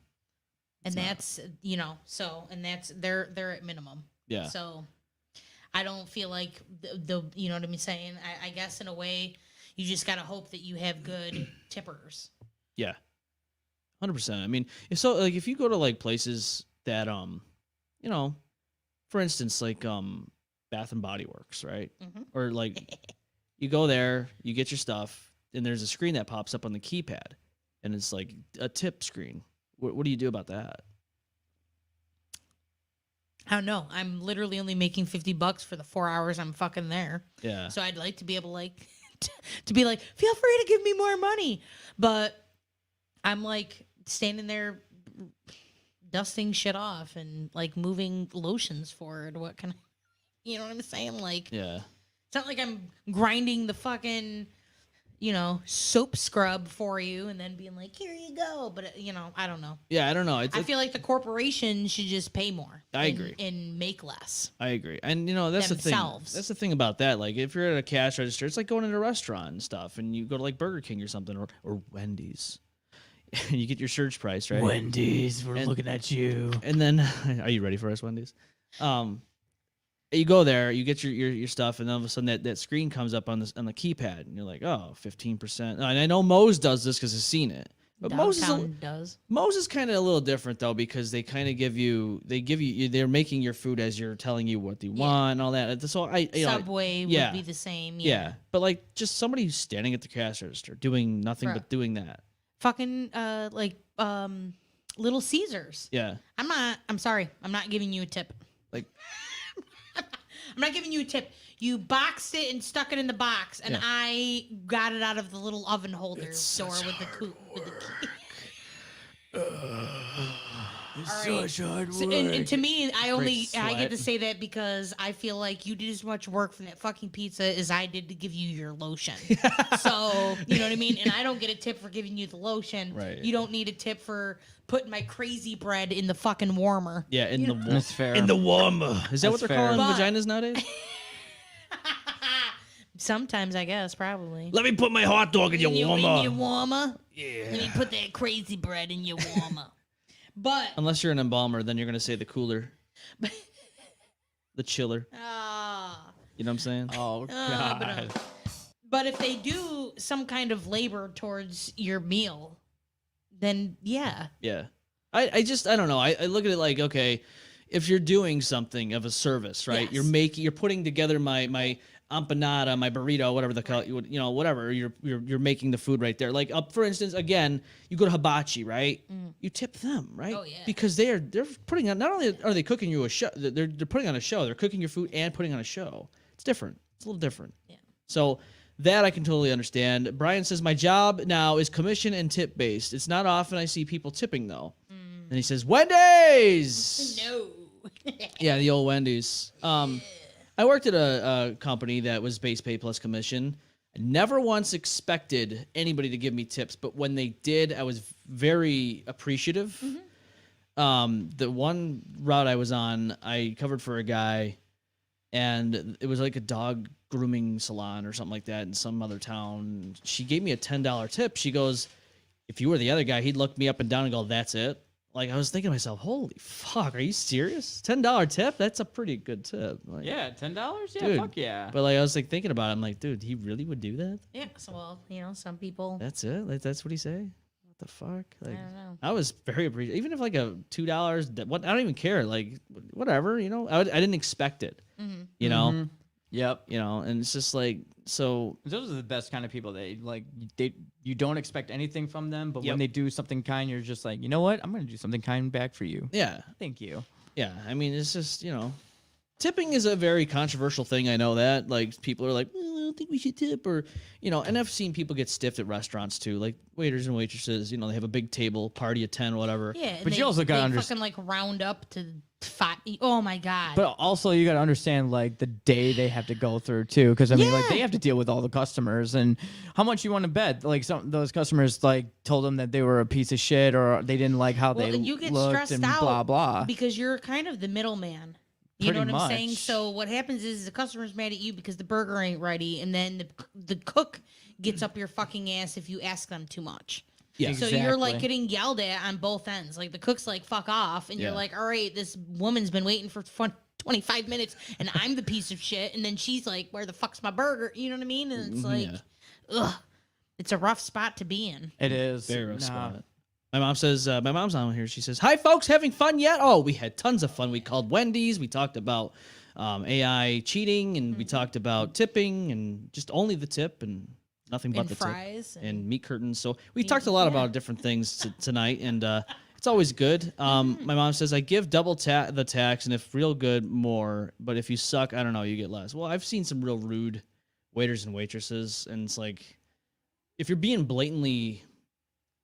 [SPEAKER 3] And that's and that's they're at minimum.
[SPEAKER 2] Yeah.
[SPEAKER 3] So I don't feel like the you know what I'm saying. I guess in a way you just gotta hope that you have good tippers.
[SPEAKER 2] Yeah. 100%. I mean, if you go to like places that for instance, like Bath and Body Works, right?
[SPEAKER 3] Mhm.
[SPEAKER 2] Or like you go there, you get your stuff, and there's a screen that pops up on the keypad, and it's like a tip screen. What do you do about that?
[SPEAKER 3] I don't know. I'm literally only making $50 for the 4 hours I'm fucking there.
[SPEAKER 2] Yeah.
[SPEAKER 3] So I'd like to be able like to be like, feel free to give me more money. But I'm like standing there dusting shit off and like moving lotions forward. What can I, you know what I'm saying? Like,
[SPEAKER 2] Yeah.
[SPEAKER 3] it's not like I'm grinding the fucking, soap scrub for you and then being like, here you go. But, I don't know.
[SPEAKER 2] Yeah, I don't know.
[SPEAKER 3] I feel like the corporation should just pay more.
[SPEAKER 2] I agree.
[SPEAKER 3] And make less.
[SPEAKER 2] I agree. And that's
[SPEAKER 3] Themselves.
[SPEAKER 2] the thing. That's the thing about that. Like if you're at a cash register, it's like going into a restaurant and stuff, and you go to like Burger King or something or Wendy's. And you get your surge price, right?
[SPEAKER 4] Wendy's, we're looking at you.
[SPEAKER 2] And then are you ready for us, Wendy's? You go there, you get your stuff, and then all of a sudden that screen comes up on the keypad, and you're like, oh, 15%. And I know Moe's does this because I've seen it. But Moe's is kind of a little different though, because they kind of they're making your food as you're telling you what they want and all that. So
[SPEAKER 3] Subway would be the same.
[SPEAKER 2] Yeah. But like just somebody who's standing at the cash register doing nothing but doing that.
[SPEAKER 3] Fucking Little Caesars.
[SPEAKER 2] Yeah.
[SPEAKER 3] I'm sorry. I'm not giving you a tip.
[SPEAKER 2] Like
[SPEAKER 3] I'm not giving you a tip. You boxed it and stuck it in the box, and I got it out of the little oven holder door with the key.
[SPEAKER 4] Such hard work.
[SPEAKER 3] And to me, I get to
[SPEAKER 4] sweat.
[SPEAKER 3] say that because I feel like you did as much work for that fucking pizza as I did to give you your lotion. So, you know what I mean? And I don't get a tip for giving you the lotion.
[SPEAKER 2] Right.
[SPEAKER 3] You don't need a tip for putting my crazy bread in the fucking warmer.
[SPEAKER 2] Yeah, in the
[SPEAKER 4] That's fair.
[SPEAKER 2] in the warmer. Is that what they're
[SPEAKER 4] fair.
[SPEAKER 2] calling
[SPEAKER 3] But-
[SPEAKER 2] vaginas nowadays?
[SPEAKER 3] Sometimes, I guess, probably.
[SPEAKER 2] Let me put my hot dog in your
[SPEAKER 3] In your
[SPEAKER 2] warmer.
[SPEAKER 3] warmer?
[SPEAKER 2] Yeah.
[SPEAKER 3] Let me put that crazy bread in your warmer. But,
[SPEAKER 2] Unless you're an embalmer, then you're gonna say the cooler, the chiller. You know what I'm saying?
[SPEAKER 4] Oh, God.
[SPEAKER 3] but if they do some kind of labor towards your meal, then yeah.
[SPEAKER 2] Yeah. I don't know. I look at it like, okay, if you're doing something of a service, right?
[SPEAKER 3] Yes.
[SPEAKER 2] You're putting together my empanada, my burrito, whatever the color, whatever. You're making the food right there. Like for instance, again, you go to hibachi, right? You tip them, right?
[SPEAKER 3] Oh, yeah.
[SPEAKER 2] Because they're putting on, not only are they cooking you a show, they're putting on a show. They're cooking your food and putting on a show. It's different. It's a little different.
[SPEAKER 3] Yeah.
[SPEAKER 2] So that I can totally understand. Brian says, my job now is commission and tip based. It's not often I see people tipping though. And he says, Wendy's.
[SPEAKER 3] No.
[SPEAKER 2] Yeah, the old Wendy's. I worked at a company that was base pay plus commission. I never once expected anybody to give me tips, but when they did, I was very appreciative. The one route I was on, I covered for a guy, and it was like a dog grooming salon or something like that in some other town. She gave me a $10 tip. She goes, if you were the other guy, he'd look me up and down and go, that's it? like I was thinking to myself, holy fuck, are you serious? $10 tip? That's a pretty good tip. Like,
[SPEAKER 4] Yeah, $10. Yeah,
[SPEAKER 2] dude.
[SPEAKER 4] fuck yeah.
[SPEAKER 2] But like I was like thinking about it, I'm like, dude, he really would do that?
[SPEAKER 3] Yeah. So well, some people.
[SPEAKER 2] That's it? Like that's what he say? What the fuck? Like
[SPEAKER 3] I don't know.
[SPEAKER 2] I was very appreciative. Even if like a $2, what I don't even care. Like whatever, I didn't expect it.
[SPEAKER 3] Mm-hmm.
[SPEAKER 2] You know?
[SPEAKER 4] Mhm. Yep.
[SPEAKER 2] And it's just like so
[SPEAKER 4] Those are the best kind of people. You don't expect anything from them, but
[SPEAKER 2] Yep.
[SPEAKER 4] when they do something kind, you're just like, you know what? I'm gonna do something kind back for you.
[SPEAKER 2] yeah.
[SPEAKER 4] Thank you.
[SPEAKER 2] Yeah. I mean it's just, tipping is a very controversial thing. I know that. Like people are like, I don't think we should tip or and I've seen people get stiffed at restaurants too, like waiters and waitresses, they have a big table, party of 10, whatever.
[SPEAKER 3] Yeah. and
[SPEAKER 4] But you also gotta
[SPEAKER 3] they
[SPEAKER 4] understand.
[SPEAKER 3] fucking like round up to 5. Oh my god.
[SPEAKER 4] But also, you got to understand like the day they have to go through too, because I mean, like they have to deal with all the customers, and how much you want to bet? Like some those customers like told them that they were a piece of shit, or they didn't like how
[SPEAKER 3] Well,
[SPEAKER 4] they
[SPEAKER 3] and you get
[SPEAKER 4] looked,
[SPEAKER 3] stressed
[SPEAKER 4] and
[SPEAKER 3] out
[SPEAKER 4] blah blah.
[SPEAKER 3] because you're kind of the middleman. You
[SPEAKER 4] Pretty
[SPEAKER 3] know what I'm saying?
[SPEAKER 4] much.
[SPEAKER 3] So what happens is the customer's mad at you because the burger ain't ready, and then the cook gets up your fucking ass if you ask them too much.
[SPEAKER 2] Yeah.
[SPEAKER 3] So you're like
[SPEAKER 4] Exactly.
[SPEAKER 3] getting yelled at on both ends. Like the cook's like, fuck off. And
[SPEAKER 2] Yeah.
[SPEAKER 3] you're like, all right, this woman's been waiting for 25 minutes and I'm the piece of shit. And then she's like, where the fuck's my burger? You know what I mean? And it's like, ugh, it's a rough spot to be in.
[SPEAKER 4] It is
[SPEAKER 2] Very rough
[SPEAKER 4] Nah.
[SPEAKER 2] spot. My mom says, my mom's on here. She says, hi, folks, having fun yet? Oh, we had tons of fun. We called Wendy's. We talked about AI cheating, and we talked about tipping, and just only the tip, and nothing but
[SPEAKER 3] And
[SPEAKER 2] the
[SPEAKER 3] fries
[SPEAKER 2] tip. And meat curtains. So we
[SPEAKER 3] meat-
[SPEAKER 2] talked a lot
[SPEAKER 3] yeah.
[SPEAKER 2] about different things tonight, and it's always good. My mom says, I give double the tax, and if real good, more. But if you suck, I don't know, you get less. Well, I've seen some real rude waiters and waitresses, and it's like, if you're being blatantly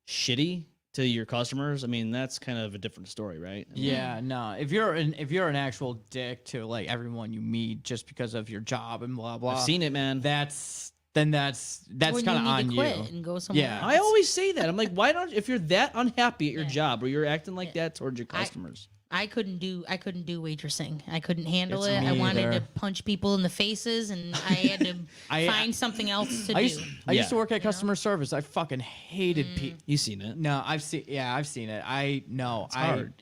[SPEAKER 2] shitty to your customers, I mean, that's kind of a different story, right? I mean,
[SPEAKER 4] Yeah, no. If you're an actual dick to like everyone you meet just because of your job and blah blah,
[SPEAKER 2] I've seen it, man.
[SPEAKER 4] that's
[SPEAKER 3] when
[SPEAKER 4] kind of
[SPEAKER 3] you need
[SPEAKER 4] on
[SPEAKER 3] to
[SPEAKER 4] you.
[SPEAKER 3] quit and go somewhere
[SPEAKER 4] Yeah.
[SPEAKER 3] else.
[SPEAKER 2] I always say that. I'm like, why don't, if you're that unhappy at your job or you're acting like that towards your customers?
[SPEAKER 3] I couldn't do waitressing. I couldn't handle
[SPEAKER 4] It's
[SPEAKER 3] it. I
[SPEAKER 4] me
[SPEAKER 3] wanted
[SPEAKER 4] either.
[SPEAKER 3] to punch people in the faces, and I had to find something else to
[SPEAKER 4] I
[SPEAKER 3] do.
[SPEAKER 4] used to work at customer service. I fucking hated people.
[SPEAKER 2] You seen it?
[SPEAKER 4] No, I've seen it. I know.
[SPEAKER 2] It's hard.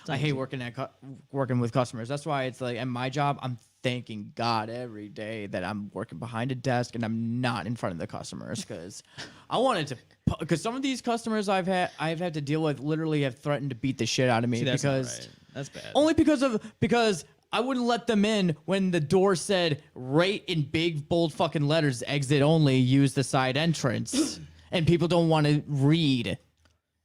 [SPEAKER 4] I hate working with customers. That's why it's like at my job, I'm thanking God every day that I'm working behind a desk and I'm not in front of the customers, because I wanted to. Because some of these customers I've had to deal with literally have threatened to beat the shit out of me.
[SPEAKER 2] See, that's not
[SPEAKER 4] because
[SPEAKER 2] right. That's bad.
[SPEAKER 4] only because I wouldn't let them in when the door said right in big bold fucking letters, exit only, use the side entrance, and people don't want to read.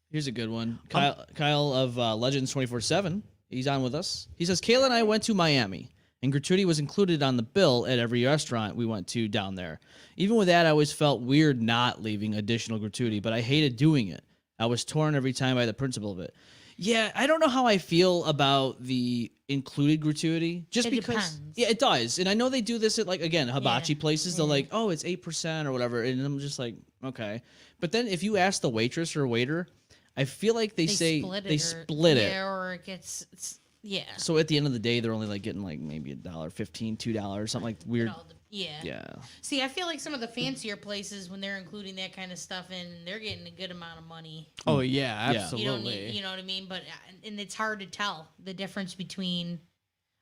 [SPEAKER 2] Here's a good one. Kyle of Legends 24/7. He's on with us. He says, Kayla and I went to Miami, and gratuity was included on the bill at every restaurant we went to down there. Even with that, I always felt weird not leaving additional gratuity, but I hated doing it. I was torn every time by the principle of it. Yeah, I don't know how I feel about the included gratuity. Just
[SPEAKER 3] It
[SPEAKER 2] because,
[SPEAKER 3] depends.
[SPEAKER 2] yeah, it does, and I know they do this at like again hibachi places. They're like, oh, it's 8% or whatever, and I'm just like, okay. But then if you ask the waitress or waiter, I feel like they say they split it.
[SPEAKER 3] Yeah, or it gets yeah.
[SPEAKER 2] So at the end of the day, they're only like getting like maybe $1.15, $2, something like weird.
[SPEAKER 3] Yeah.
[SPEAKER 2] Yeah.
[SPEAKER 3] See, I feel like some of the fancier places, when they're including that kind of stuff in, they're getting a good amount of money.
[SPEAKER 4] Oh yeah,
[SPEAKER 2] Yeah.
[SPEAKER 4] absolutely.
[SPEAKER 3] You don't need, you know what I mean? But and it's hard to tell the difference between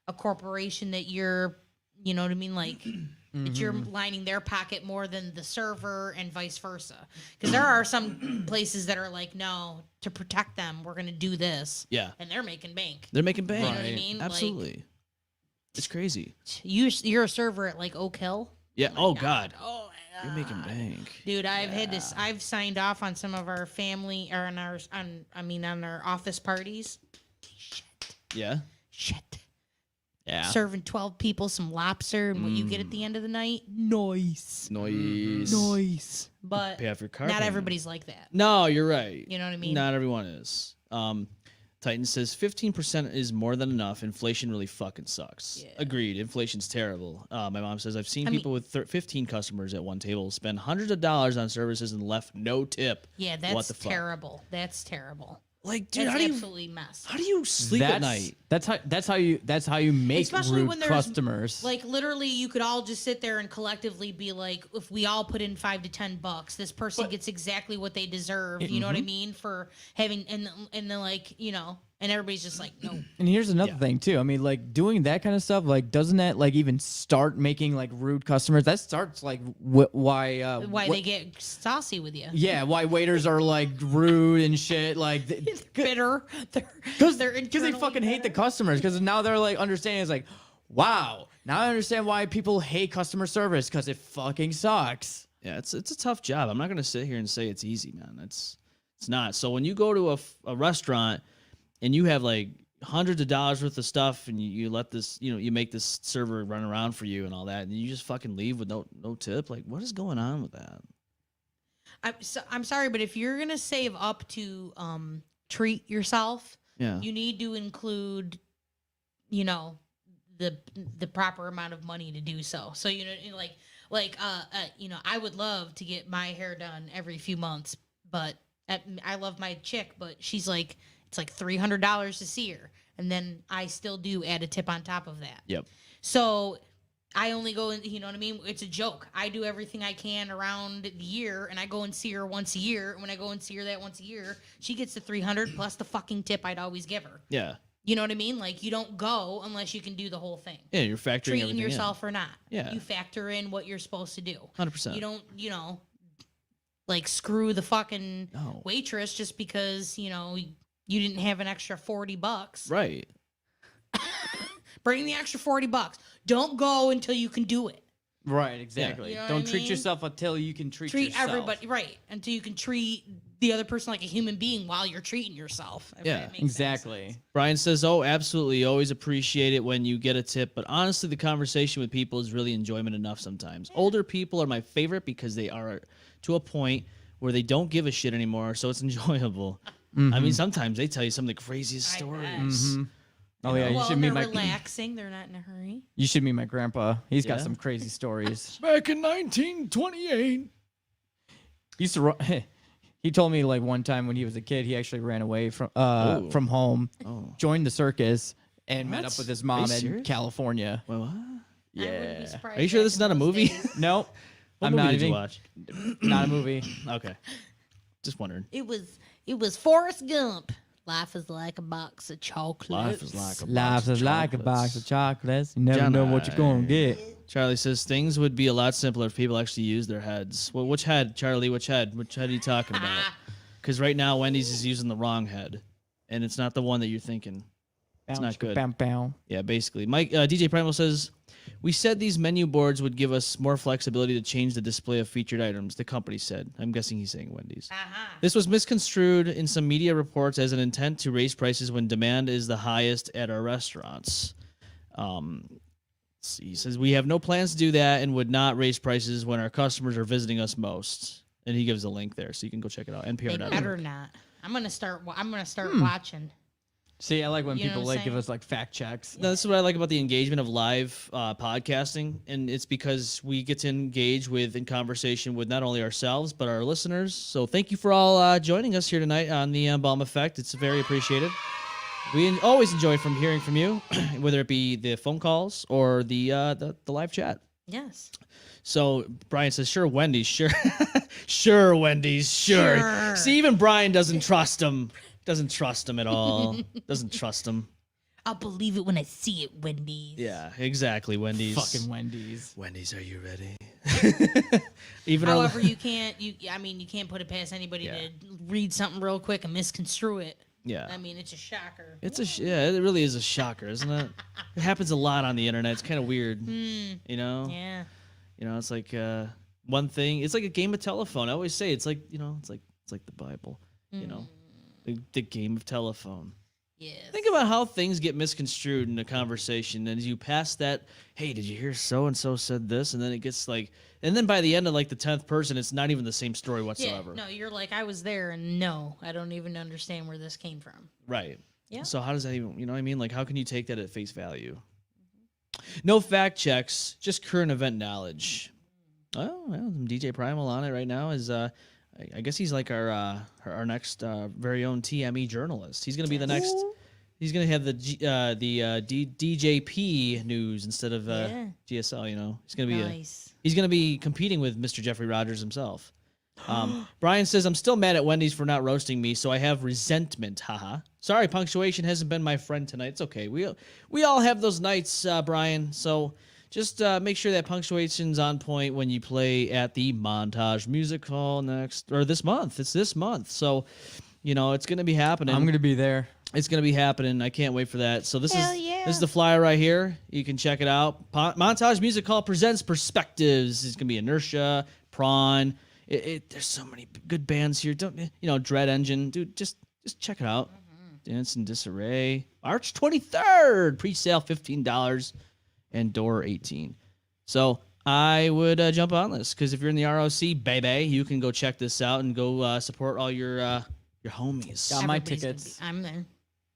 [SPEAKER 3] a corporation that you're, you know what I mean, like that you're lining their pocket more than the server and vice versa. Because there are some places that are like, no, to protect them, we're gonna do this.
[SPEAKER 2] Yeah.
[SPEAKER 3] And they're making bank.
[SPEAKER 2] They're making bank.
[SPEAKER 3] You know what I mean? Like,
[SPEAKER 2] Absolutely. It's crazy.
[SPEAKER 3] you're a server at like Oak Hill.
[SPEAKER 2] Yeah. Oh God.
[SPEAKER 3] Oh my
[SPEAKER 2] You're making bank.
[SPEAKER 3] Dude, I've had this. I've signed off on some of our family or on our office parties.
[SPEAKER 2] Yeah.
[SPEAKER 3] Shit.
[SPEAKER 4] Yeah.
[SPEAKER 3] Serving 12 people some lobster and what you get at the end of the night. Nice.
[SPEAKER 2] Noise.
[SPEAKER 3] Nice. But
[SPEAKER 2] Pay off your car
[SPEAKER 3] not
[SPEAKER 2] payment.
[SPEAKER 3] everybody's like that.
[SPEAKER 2] No, you're right.
[SPEAKER 3] You know what I mean?
[SPEAKER 2] Not everyone is. Titan says 15% is more than enough. Inflation really fucking sucks.
[SPEAKER 3] Yeah.
[SPEAKER 2] Agreed. Inflation's terrible. My mom says I've seen
[SPEAKER 3] I mean-
[SPEAKER 2] people with 15 customers at one table spend hundreds of dollars on services and left no tip.
[SPEAKER 3] Yeah,
[SPEAKER 2] What
[SPEAKER 3] that's
[SPEAKER 2] the fuck?
[SPEAKER 3] terrible. That's terrible.
[SPEAKER 2] Like, dude,
[SPEAKER 3] It's
[SPEAKER 2] how do you
[SPEAKER 3] absolutely mess.
[SPEAKER 2] how do you sleep at night?
[SPEAKER 4] That's how you make
[SPEAKER 3] Especially
[SPEAKER 4] rude
[SPEAKER 3] when there's
[SPEAKER 4] customers.
[SPEAKER 3] like literally, you could all just sit there and collectively be like, if we all put in $5 to $10, this person gets exactly what they deserve. You know what I mean? For having and then like and everybody's just like, no.
[SPEAKER 4] And here's another thing too. I mean, like doing that kind of stuff, like doesn't that like even start making like rude customers? That starts like why
[SPEAKER 3] They get saucy with you.
[SPEAKER 4] yeah, why waiters are like rude and shit, like
[SPEAKER 3] Bitter.
[SPEAKER 4] because they fucking hate the customers. Because now they're like understanding. It's like, wow, now I understand why people hate customer service because it fucking sucks.
[SPEAKER 2] Yeah, it's a tough job. I'm not gonna sit here and say it's easy, man. It's not. So when you go to a restaurant and you have like hundreds of dollars worth of stuff and you let this, you make this server run around for you and all that, and you just fucking leave with no tip, like what is going on with that?
[SPEAKER 3] I'm sorry, but if you're gonna save up to treat yourself,
[SPEAKER 2] Yeah.
[SPEAKER 3] you need to include, the proper amount of money to do so. So I would love to get my hair done every few months, but I love my chick, but she's like, it's like $300 to see her, and then I still do add a tip on top of that.
[SPEAKER 2] Yep.
[SPEAKER 3] So I only go in, you know what I mean? It's a joke. I do everything I can around the year, and I go and see her once a year. And when I go and see her that once a year, she gets the $300 plus the fucking tip I'd always give her.
[SPEAKER 2] Yeah.
[SPEAKER 3] You know what I mean? Like, you don't go unless you can do the whole thing.
[SPEAKER 2] Yeah, you're factoring
[SPEAKER 3] Treating
[SPEAKER 2] everything
[SPEAKER 3] yourself or not.
[SPEAKER 2] Yeah.
[SPEAKER 3] You factor in what you're supposed to do.
[SPEAKER 2] 100%.
[SPEAKER 3] You don't, like screw the fucking
[SPEAKER 2] No.
[SPEAKER 3] waitress just because, you didn't have an extra $40.
[SPEAKER 2] Right.
[SPEAKER 3] Bring the extra $40. Don't go until you can do it.
[SPEAKER 4] Right, exactly.
[SPEAKER 3] You know what
[SPEAKER 4] Don't
[SPEAKER 3] I
[SPEAKER 4] treat
[SPEAKER 3] mean?
[SPEAKER 4] yourself until you can treat yourself.
[SPEAKER 3] Everybody, right? Until you can treat the other person like a human being while you're treating yourself. if
[SPEAKER 2] Yeah,
[SPEAKER 3] that makes
[SPEAKER 4] Exactly.
[SPEAKER 3] sense.
[SPEAKER 2] Brian says, "Oh, absolutely. Always appreciate it when you get a tip, but honestly, the conversation with people is really enjoyment enough sometimes. Older people are my favorite because they are to a point where they don't give a shit anymore, so it's enjoyable. I mean, sometimes they tell you some of the craziest stories.
[SPEAKER 4] Oh yeah, you
[SPEAKER 3] Well,
[SPEAKER 4] should meet
[SPEAKER 3] they're
[SPEAKER 4] my
[SPEAKER 3] relaxing. They're not in a hurry.
[SPEAKER 4] you should meet my grandpa. He's got
[SPEAKER 2] Yeah?
[SPEAKER 4] some crazy stories.
[SPEAKER 2] Back in 1928.
[SPEAKER 4] He used to run. He told me like one time when he was a kid, he actually ran away from home, joined the circus, and met
[SPEAKER 2] What?
[SPEAKER 4] up with his
[SPEAKER 2] Are
[SPEAKER 4] mom
[SPEAKER 2] you
[SPEAKER 4] in
[SPEAKER 2] serious?
[SPEAKER 4] California.
[SPEAKER 2] Wait, what?
[SPEAKER 3] I wouldn't be
[SPEAKER 4] Yeah.
[SPEAKER 3] surprised
[SPEAKER 2] Are you sure
[SPEAKER 3] back
[SPEAKER 2] this is
[SPEAKER 3] in
[SPEAKER 2] not a
[SPEAKER 3] those
[SPEAKER 2] movie?
[SPEAKER 3] days.
[SPEAKER 4] Nope.
[SPEAKER 2] What
[SPEAKER 4] I'm
[SPEAKER 2] movie
[SPEAKER 4] not
[SPEAKER 2] did you
[SPEAKER 4] even
[SPEAKER 2] watch?
[SPEAKER 4] not a movie.
[SPEAKER 2] Okay. Just wondering.
[SPEAKER 3] It was Forrest Gump. Life is like a box of chocolates.
[SPEAKER 2] Life is like a
[SPEAKER 4] Life is like a box of chocolates. You never know what you're gonna get.
[SPEAKER 2] Charlie says things would be a lot simpler if people actually used their heads. Well, which head, Charlie? Which head? Which head are you talking about? Because right now Wendy's is using the wrong head, and it's not the one that you're thinking. It's not good.
[SPEAKER 4] Bam, bam.
[SPEAKER 2] Yeah, basically. Mike DJ Primal says, "We said these menu boards would give us more flexibility to change the display of featured items." The company said. I'm guessing he's saying Wendy's. This was misconstrued in some media reports as an intent to raise prices when demand is the highest at our restaurants. He says, "We have no plans to do that and would not raise prices when our customers are visiting us most." And he gives a link there, so you can go check it out.
[SPEAKER 3] They
[SPEAKER 2] NPR.org.
[SPEAKER 3] better not. I'm gonna start watching.
[SPEAKER 4] See, I like when
[SPEAKER 3] You know
[SPEAKER 4] people
[SPEAKER 3] what I'm
[SPEAKER 4] like give
[SPEAKER 3] saying?
[SPEAKER 4] us like fact checks.
[SPEAKER 2] No, this is what I like about the engagement of live podcasting, and it's because we get to engage in conversation with not only ourselves but our listeners. So thank you for all joining us here tonight on the M-Balm Effect. It's very appreciated. We always enjoy hearing from you, whether it be the phone calls or the live chat.
[SPEAKER 3] Yes.
[SPEAKER 2] So Brian says, "Sure, Wendy's, sure, sure, Wendy's, sure."
[SPEAKER 3] Sure.
[SPEAKER 2] See, even Brian doesn't trust him. Doesn't trust him at all. Doesn't trust him.
[SPEAKER 3] I'll believe it when I see it, Wendy's.
[SPEAKER 2] Yeah, exactly. Wendy's.
[SPEAKER 4] Fucking Wendy's.
[SPEAKER 2] Wendy's, are you ready? Even
[SPEAKER 3] However, you can't put it past anybody
[SPEAKER 2] Yeah.
[SPEAKER 3] to read something real quick and misconstrue it.
[SPEAKER 2] Yeah.
[SPEAKER 3] I mean, it's a shocker.
[SPEAKER 2] Yeah, it really is a shocker, isn't it? It happens a lot on the internet. It's kind of weird. You know?
[SPEAKER 3] Yeah.
[SPEAKER 2] You know, it's like one thing. It's like a game of telephone. I always say it's like it's like the Bible. You know, the game of telephone.
[SPEAKER 3] Yes.
[SPEAKER 2] Think about how things get misconstrued in a conversation, and as you pass that, hey, did you hear so and so said this? And then it gets like, and then by the end of like the 10th person, it's not even the same story whatsoever.
[SPEAKER 3] Yeah, no, you're like, I was there, and no, I don't even understand where this came from.
[SPEAKER 2] Right.
[SPEAKER 3] Yeah.
[SPEAKER 2] So how does that even, you know what I mean? Like, how can you take that at face value? No fact checks, just current event knowledge. Oh, well, DJ Primal on it right now is I guess he's like our next very own TME journalist. He's gonna be the next. He's gonna have the DJP news instead of GSL. You know, he's gonna be he's gonna be competing with Mr. Jeffrey Rogers himself. Brian says, I'm still mad at Wendy's for not roasting me, so I have resentment. Haha. Sorry, punctuation hasn't been my friend tonight. It's okay. We all have those nights, Brian. So just make sure that punctuation's on point when you play at the Montage Music Hall this month. It's this month. So, you know, it's going to be happening.
[SPEAKER 4] I'm going to be there.
[SPEAKER 2] It's going to be happening. I can't wait for that. So this is the flyer right here. You can check it out. Montage Music Hall presents Perspectives. It's going to be Inertia, Prawn. There's so many good bands here. Dread Engine, dude. Just check it out. Dance in Disarray. March 23rd. Pre-sale $15 and door $18. So I would jump on this because if you're in the ROC, baby, you can go check this out and go support all your homies.
[SPEAKER 4] Got my tickets.
[SPEAKER 3] I'm there.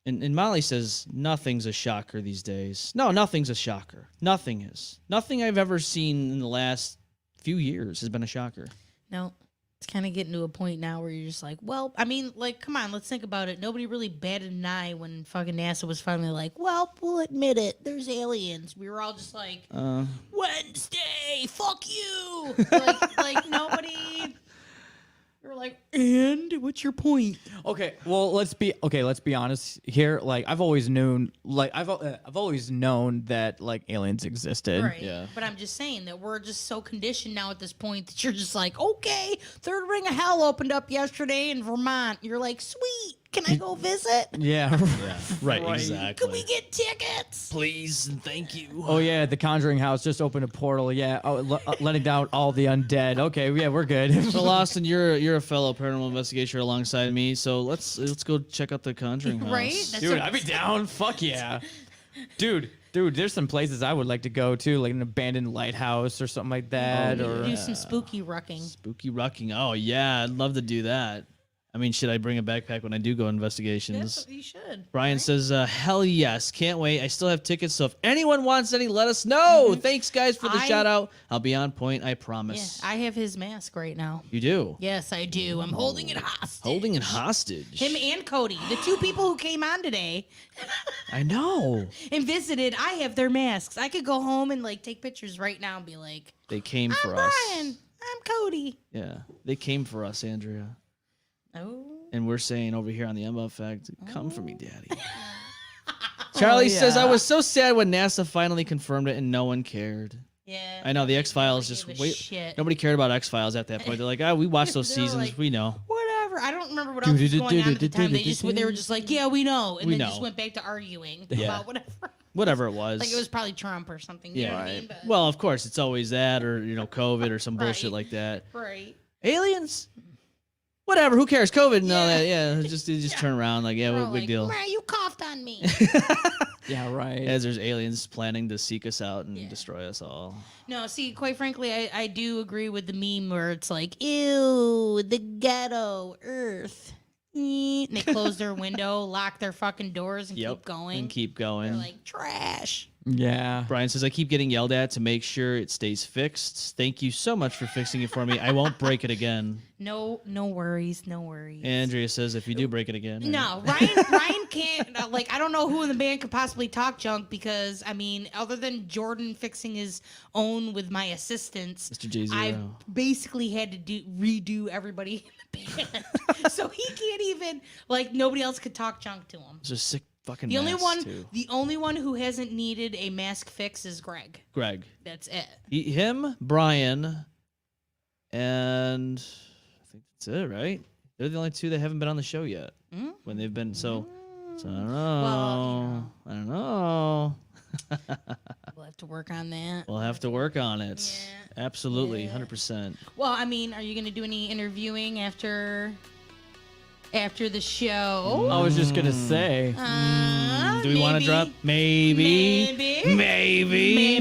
[SPEAKER 2] And Molly says nothing's a shocker these days. No, nothing's a shocker. Nothing is. Nothing I've ever seen in the last few years has been a shocker.
[SPEAKER 3] No, it's kind of getting to a point now where you're just like, well, I mean, like, come on, let's think about it. Nobody really batted an eye when fucking NASA was finally like, well, we'll admit it, there's aliens. We were all just like, Wednesday, fuck you. like nobody. You're like, and what's your point?
[SPEAKER 4] Okay, well, let's be honest here. Like, I've always known that like aliens existed.
[SPEAKER 3] Right. Yeah. But I'm just saying that we're just so conditioned now at this point that you're just like, okay, third ring of hell opened up yesterday in Vermont. You're like, sweet. Can I go visit?
[SPEAKER 4] Yeah.
[SPEAKER 2] Right, exactly.
[SPEAKER 3] Can we get tickets?
[SPEAKER 2] Please and thank you.
[SPEAKER 4] Oh yeah, the Conjuring house just opened a portal. Yeah, letting down all the undead. Okay, yeah, we're good.
[SPEAKER 2] So Austin, you're a fellow paranormal investigator alongside me. So let's go check out the Conjuring house.
[SPEAKER 3] Right?
[SPEAKER 4] Dude, I'd be down. Fuck yeah. Dude, there's some places I would like to go to, like an abandoned lighthouse or something like that. Or
[SPEAKER 3] do some spooky rucking.
[SPEAKER 2] Spooky rucking. Oh yeah, I'd love to do that. I mean, should I bring a backpack when I do go investigations?
[SPEAKER 3] Yes, you should.
[SPEAKER 2] Brian says, hell yes. Can't wait. I still have tickets, so if anyone wants any, let us know. Thanks, guys, for the shout-out. I'll be on point, I promise.
[SPEAKER 3] Yeah, I have his mask right now.
[SPEAKER 2] You do?
[SPEAKER 3] Yes, I do. I'm holding it hostage.
[SPEAKER 2] Holding it hostage?
[SPEAKER 3] Him and Cody, the two people who came on today.
[SPEAKER 2] I know.
[SPEAKER 3] And visited, I have their masks. I could go home and, like, take pictures right now and be like,
[SPEAKER 2] they came for
[SPEAKER 3] I'm
[SPEAKER 2] us.
[SPEAKER 3] Brian. I'm Cody.
[SPEAKER 2] Yeah, they came for us, Andrea.
[SPEAKER 3] Oh.
[SPEAKER 2] And we're saying over here on the M-Balm Effect, come for me, daddy. Charlie says, I was so sad when NASA finally confirmed it and no one cared.
[SPEAKER 3] Yeah.
[SPEAKER 2] I know, the X-Files just, nobody cared about X-Files at that point. They're like, we watched those seasons,
[SPEAKER 3] like,
[SPEAKER 2] we know.
[SPEAKER 3] Whatever. I don't remember what else was going on at the time. They were just like, yeah, we know. And then just went back to arguing about whatever.
[SPEAKER 2] Whatever it was.
[SPEAKER 3] Like it was probably Trump or something. You know what I mean? But,
[SPEAKER 2] well, of course, it's always that or, COVID or some bullshit like that.
[SPEAKER 3] Right.
[SPEAKER 2] Aliens? Whatever, who cares? COVID and all that. Yeah, just turn around like, yeah, what big deal.
[SPEAKER 3] Man, you coughed on me.
[SPEAKER 4] Yeah, right.
[SPEAKER 2] As there's aliens planning to seek us out and destroy us all.
[SPEAKER 3] No, see, quite frankly, I do agree with the meme where it's like, ew, the ghetto, Earth. And they close their window, lock their fucking doors, and keep going.
[SPEAKER 2] And keep going.
[SPEAKER 3] They're like, trash.
[SPEAKER 4] Yeah.
[SPEAKER 2] Brian says, I keep getting yelled at to make sure it stays fixed. Thank you so much for fixing it for me. I won't break it again.
[SPEAKER 3] No worries, no worries.
[SPEAKER 2] Andrea says, if you do break it again.
[SPEAKER 3] No, Ryan can't, I don't know who in the band could possibly talk junk because, I mean, other than Jordan fixing his own with my assistance,
[SPEAKER 2] Mr. J-Zero.
[SPEAKER 3] I basically had to redo everybody in the band. So he can't even, nobody else could talk junk to him.
[SPEAKER 2] It's just sick fucking
[SPEAKER 3] The only one who hasn't needed a mask fix is Greg. That's it.
[SPEAKER 2] Him, Brian, and I think that's it, right? They're the only two that haven't been on the show yet. When they've been so I don't know.
[SPEAKER 3] Well,
[SPEAKER 2] I don't know.
[SPEAKER 3] We'll have to work on that.
[SPEAKER 2] We'll have to work on it.
[SPEAKER 3] Yeah.
[SPEAKER 2] Absolutely, 100%.
[SPEAKER 3] Well, I mean, are you going to do any interviewing after the show?
[SPEAKER 4] I was just gonna say.
[SPEAKER 2] Do we want to drop? Maybe.
[SPEAKER 4] Baby.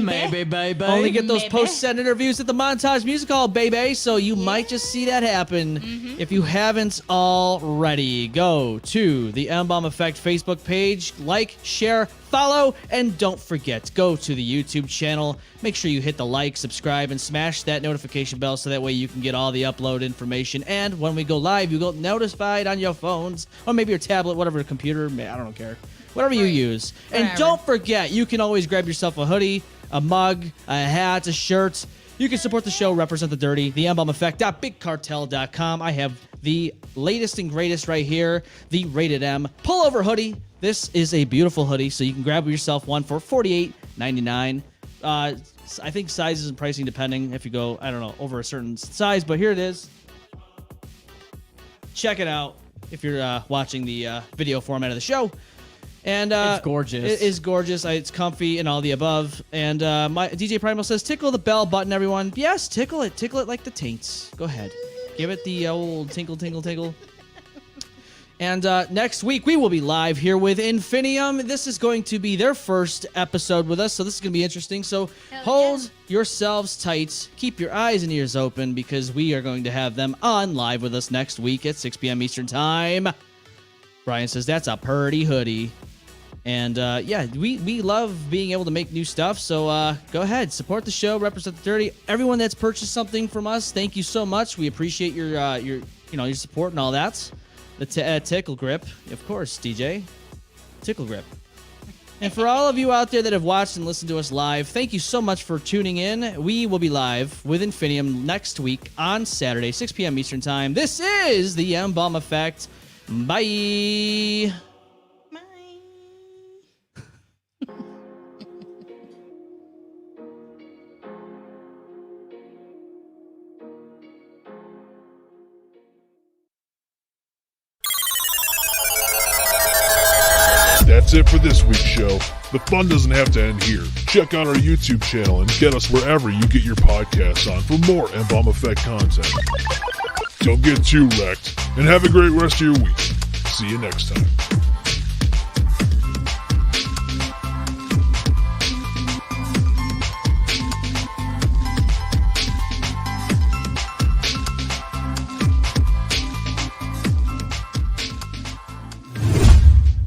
[SPEAKER 2] Only get those post-set interviews at the Montage Music Hall, baby. So you might just see that happen. If you haven't already, go to the M-Balm Effect Facebook page. Like, share, follow, and don't forget, go to the YouTube channel. Make sure you hit the like, subscribe, and smash that notification bell so that way you can get all the upload information. And when we go live, you get notified on your phones, or maybe your tablet, whatever, computer, I don't care. Whatever you use. And don't forget, you can always grab yourself a hoodie, a mug, a hat, a shirt. You can support the show, represent the dirty, the M-Balm Effect.bigcartel.com. I have the latest and greatest right here, the Rated M pullover hoodie. This is a beautiful hoodie, so you can grab yourself one for $48.99. I think sizes and pricing depending if you go, I don't know, over a certain size, but here it is. Check it out if you're watching the video format of the show. And
[SPEAKER 4] it's gorgeous.
[SPEAKER 2] It is gorgeous. It's comfy and all the above. And my DJ Primal says, tickle the bell button, everyone. Yes, tickle it. Tickle it like the taints. Go ahead. Give it the old tinkle, tinkle, tinkle. And next week, we will be live here with Infinium. This is going to be their first episode with us, so this is going to be interesting. So hold yourselves tight. Keep your eyes and ears open, because we are going to have them on live with us next week at 6 p.m. Eastern Time. Brian says, that's a purty hoodie. And yeah, we love being able to make new stuff. So go ahead, support the show, represent the dirty. Everyone that's purchased something from us, thank you so much. We appreciate your support and all that. The tickle grip, of course, DJ, tickle grip. And for all of you out there that have watched and listened to us live, thank you so much for tuning in. We will be live with Infinium next week on Saturday, 6 p.m. Eastern Time. This is the M-Balm Effect. Bye.
[SPEAKER 10] That's it for this week's show. The fun doesn't have to end here. Check out our YouTube channel and get us wherever you get your podcasts on for more M-Balm Effect content. Don't get too wrecked, and have a great rest of your week. See you next time.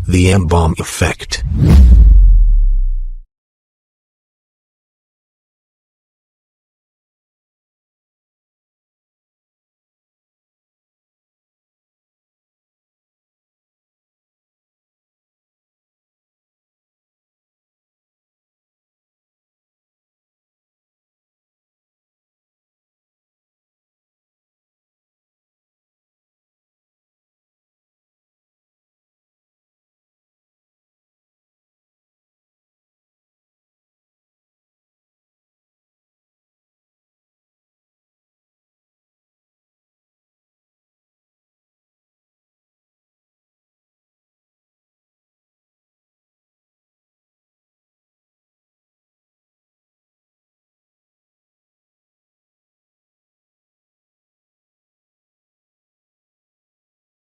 [SPEAKER 11] The M-Balm Effect.